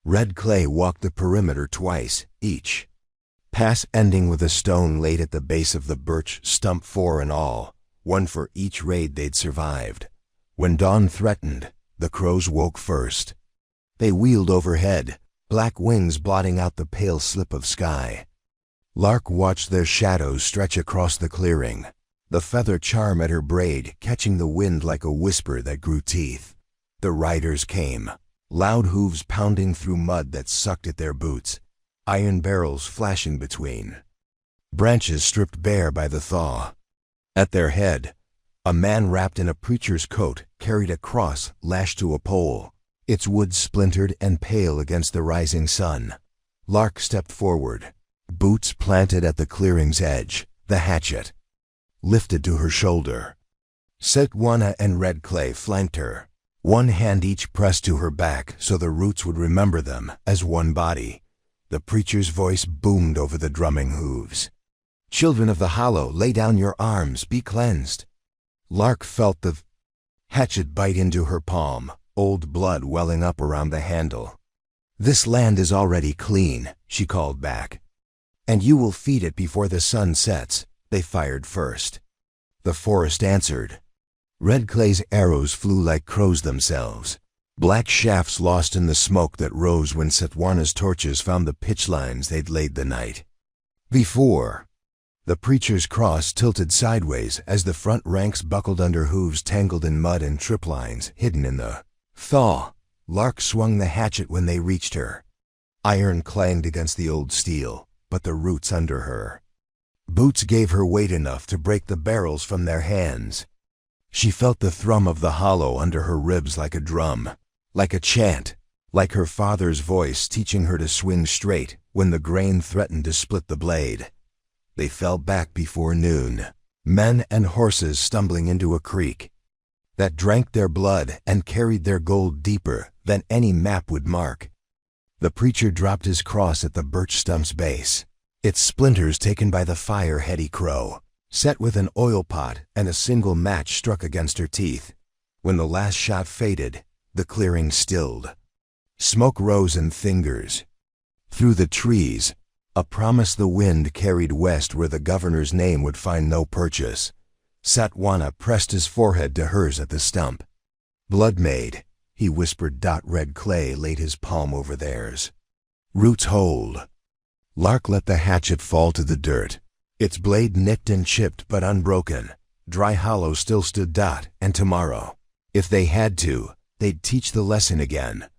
Red Clay walked the perimeter twice, each pass ending with a stone laid at the base of the birch stump, 4 in all, one for each raid they'd survived. When dawn threatened, the crows woke first. They wheeled overhead, black wings blotting out the pale slip of sky. Lark watched their shadows stretch across the clearing, the feather charm at her braid catching the wind like a whisper that grew teeth. The riders came, loud hooves pounding through mud that sucked at their boots, iron barrels flashing between, branches stripped bare by the thaw. At their head, a man wrapped in a preacher's coat carried a cross lashed to a pole, its wood splintered and pale against the rising sun. Lark stepped forward, boots planted at the clearing's edge, the hatchet lifted to her shoulder. Satwana and Red Clay flanked her, one hand each pressed to her back so the roots would remember them as one body. The preacher's voice boomed over the drumming hooves. "Children of the hollow, lay down your arms, be cleansed." Lark felt the hatchet bite into her palm, old blood welling up around the handle. "This land is already clean," she called back. "And you will feed it before the sun sets." They fired first. The forest answered. Red Clay's arrows flew like crows themselves, black shafts lost in the smoke that rose when Satwana's torches found the pitch lines they'd laid the night before. The preacher's cross tilted sideways as the front ranks buckled under hooves tangled in mud and trip lines hidden in the thaw. Lark swung the hatchet when they reached her. Iron clanged against the old steel, but the roots under her. Boots gave her weight enough to break the barrels from their hands. She felt the thrum of the hollow under her ribs like a drum, like a chant, like her father's voice teaching her to swing straight when the grain threatened to split the blade. They fell back before noon, men and horses stumbling into a creek that drank their blood and carried their gold deeper than any map would mark. The preacher dropped his cross at the birch stump's base, its splinters taken by the fire. Hetty Crow set with an oil pot and a single match struck against her teeth. When the last shot faded, the clearing stilled. Smoke rose in fingers. Through the trees, a promise the wind carried west where the governor's name would find no purchase. Satwana pressed his forehead to hers at the stump. "Blood maid," he whispered. Red Clay laid his palm over theirs. "Roots hold." Lark let the hatchet fall to the dirt, its blade nicked and chipped but unbroken. Dry Hollow still stood. And tomorrow, if they had to, they'd teach the lesson again.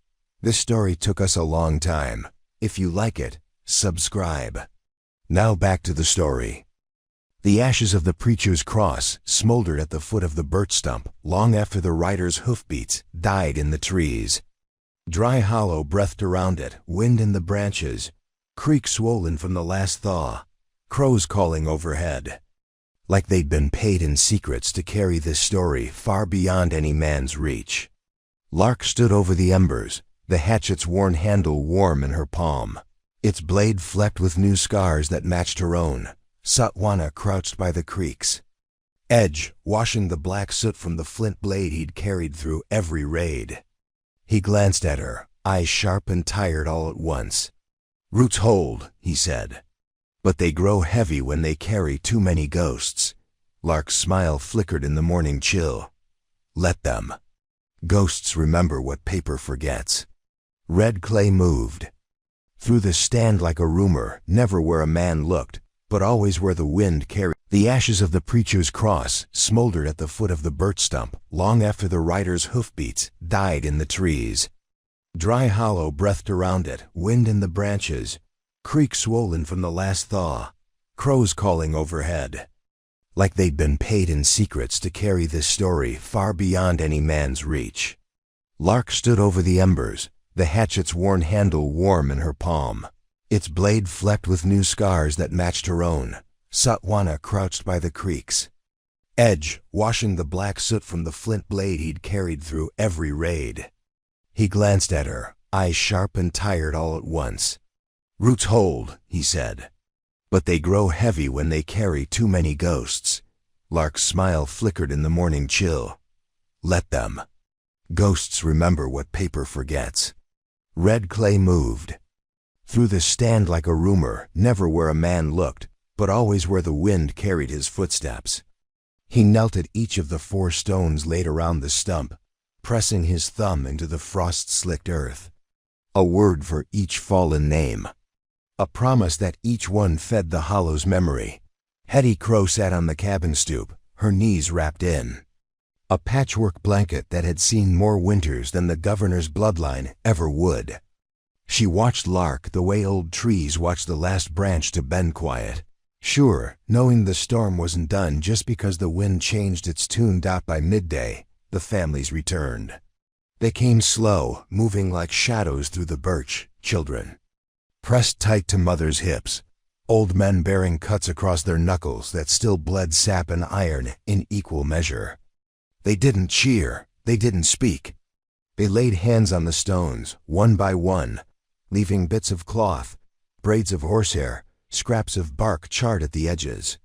This story took us a long time. If you like it, subscribe. Now back to the story. The ashes of the preacher's cross smoldered at the foot of the birch stump long after the rider's hoofbeats died in the trees. Dry Hollow breathed around it, wind in the branches, creek swollen from the last thaw, crows calling overhead. Like they'd been paid in secrets to carry this story far beyond any man's reach. Lark stood over the embers, the hatchet's worn handle warm in her palm. Its blade flecked with new scars that matched her own. Satwana crouched by the creek's edge, washing the black soot from the flint blade he'd carried through every raid. He glanced at her, eyes sharp and tired all at once. "Roots hold," he said, "but they grow heavy when they carry too many ghosts." Lark's smile flickered in the morning chill. "Let them. Ghosts remember what paper forgets." Red clay moved through the stand like a rumor, never where a man looked, but always where the wind carried. The ashes of the preacher's cross smoldered at the foot of the birch stump long after the rider's hoofbeats died in the trees. Dry hollow breathed around it, wind in the branches, creek swollen from the last thaw, crows calling overhead. Like they'd been paid in secrets to carry this story far beyond any man's reach. Lark stood over the embers, the hatchet's worn handle warm in her palm. Its blade flecked with new scars that matched her own. Satwana crouched by the creek's edge, washing the black soot from the flint blade he'd carried through every raid. He glanced at her, eyes sharp and tired all at once. "Roots hold," he said, "but they grow heavy when they carry too many ghosts." Lark's smile flickered in the morning chill. "Let them. Ghosts remember what paper forgets." Red clay moved through the stand like a rumor, never where a man looked, but always where the wind carried his footsteps. He knelt at each of the 4 stones laid around the stump, pressing his thumb into the frost-slicked earth. A word for each fallen name. A promise that each one fed the hollow's memory. Hetty Crow sat on the cabin stoop, her knees wrapped in a patchwork blanket that had seen more winters than the governor's bloodline ever would. She watched Lark the way old trees watch the last branch to bend quiet. Sure, knowing the storm wasn't done just because the wind changed its tune. By midday, the families returned. They came slow, moving like shadows through the birch, children pressed tight to mother's hips, old men bearing cuts across their knuckles that still bled sap and iron in equal measure. They didn't cheer, they didn't speak. They laid hands on the stones, one by one, leaving bits of cloth, braids of horsehair, scraps of bark charred at the edges.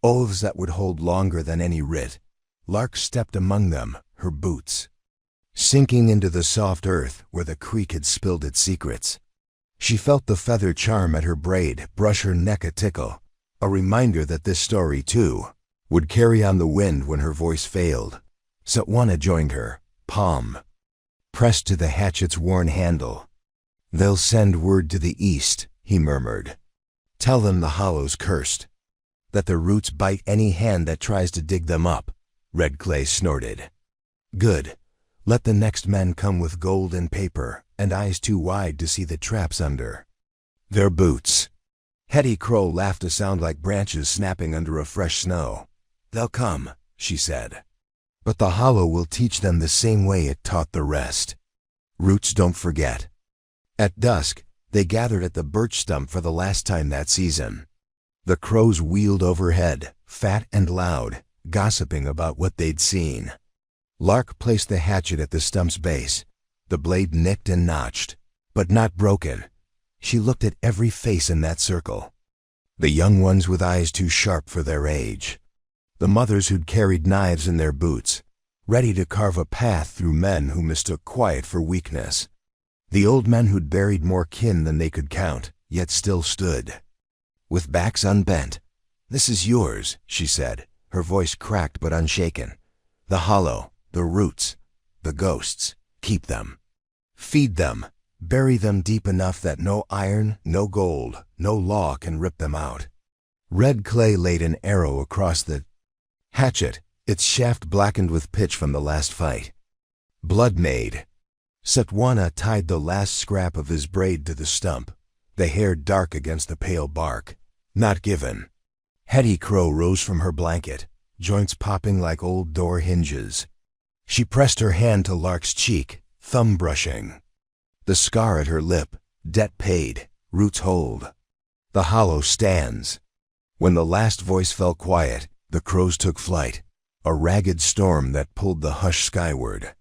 Oaths that would hold longer than any writ. Lark stepped among them, her boots sinking into the soft earth where the creek had spilled its secrets. She felt the feather charm at her braid brush her neck a tickle, a reminder that this story, too, would carry on the wind when her voice failed. Satwana joined her, palm pressed to the hatchet's worn handle. "They'll send word to the east," he murmured. "Tell them the hollow's cursed, that the roots bite any hand that tries to dig them up." Red clay snorted. "Good. Let the next men come with gold and paper, and eyes too wide to see the traps under their boots." Hetty Crow laughed, a sound like branches snapping under a fresh snow. "They'll come," she said. "But the hollow will teach them the same way it taught the rest. Roots don't forget." At dusk, they gathered at the birch stump for the last time that season. The crows wheeled overhead, fat and loud, gossiping about what they'd seen. Lark placed the hatchet at the stump's base, the blade nicked and notched, but not broken. She looked at every face in that circle. The young ones with eyes too sharp for their age. The mothers who'd carried knives in their boots, ready to carve a path through men who mistook quiet for weakness. The old men who'd buried more kin than they could count, yet still stood, with backs unbent. "This is yours," she said, her voice cracked but unshaken. "The hollow, the roots, the ghosts. Keep them. Feed them. Bury them deep enough that no iron, no gold, no law can rip them out." Red clay laid an arrow across the hatchet, its shaft blackened with pitch from the last fight. Blood made. Satwana tied the last scrap of his braid to the stump, the hair dark against the pale bark. "Not given." Hetty Crow rose from her blanket, joints popping like old door hinges. She pressed her hand to Lark's cheek, thumb brushing the scar at her lip. "Debt paid. Roots hold. The hollow stands." When the last voice fell quiet, the crows took flight, a ragged storm that pulled the hush skyward.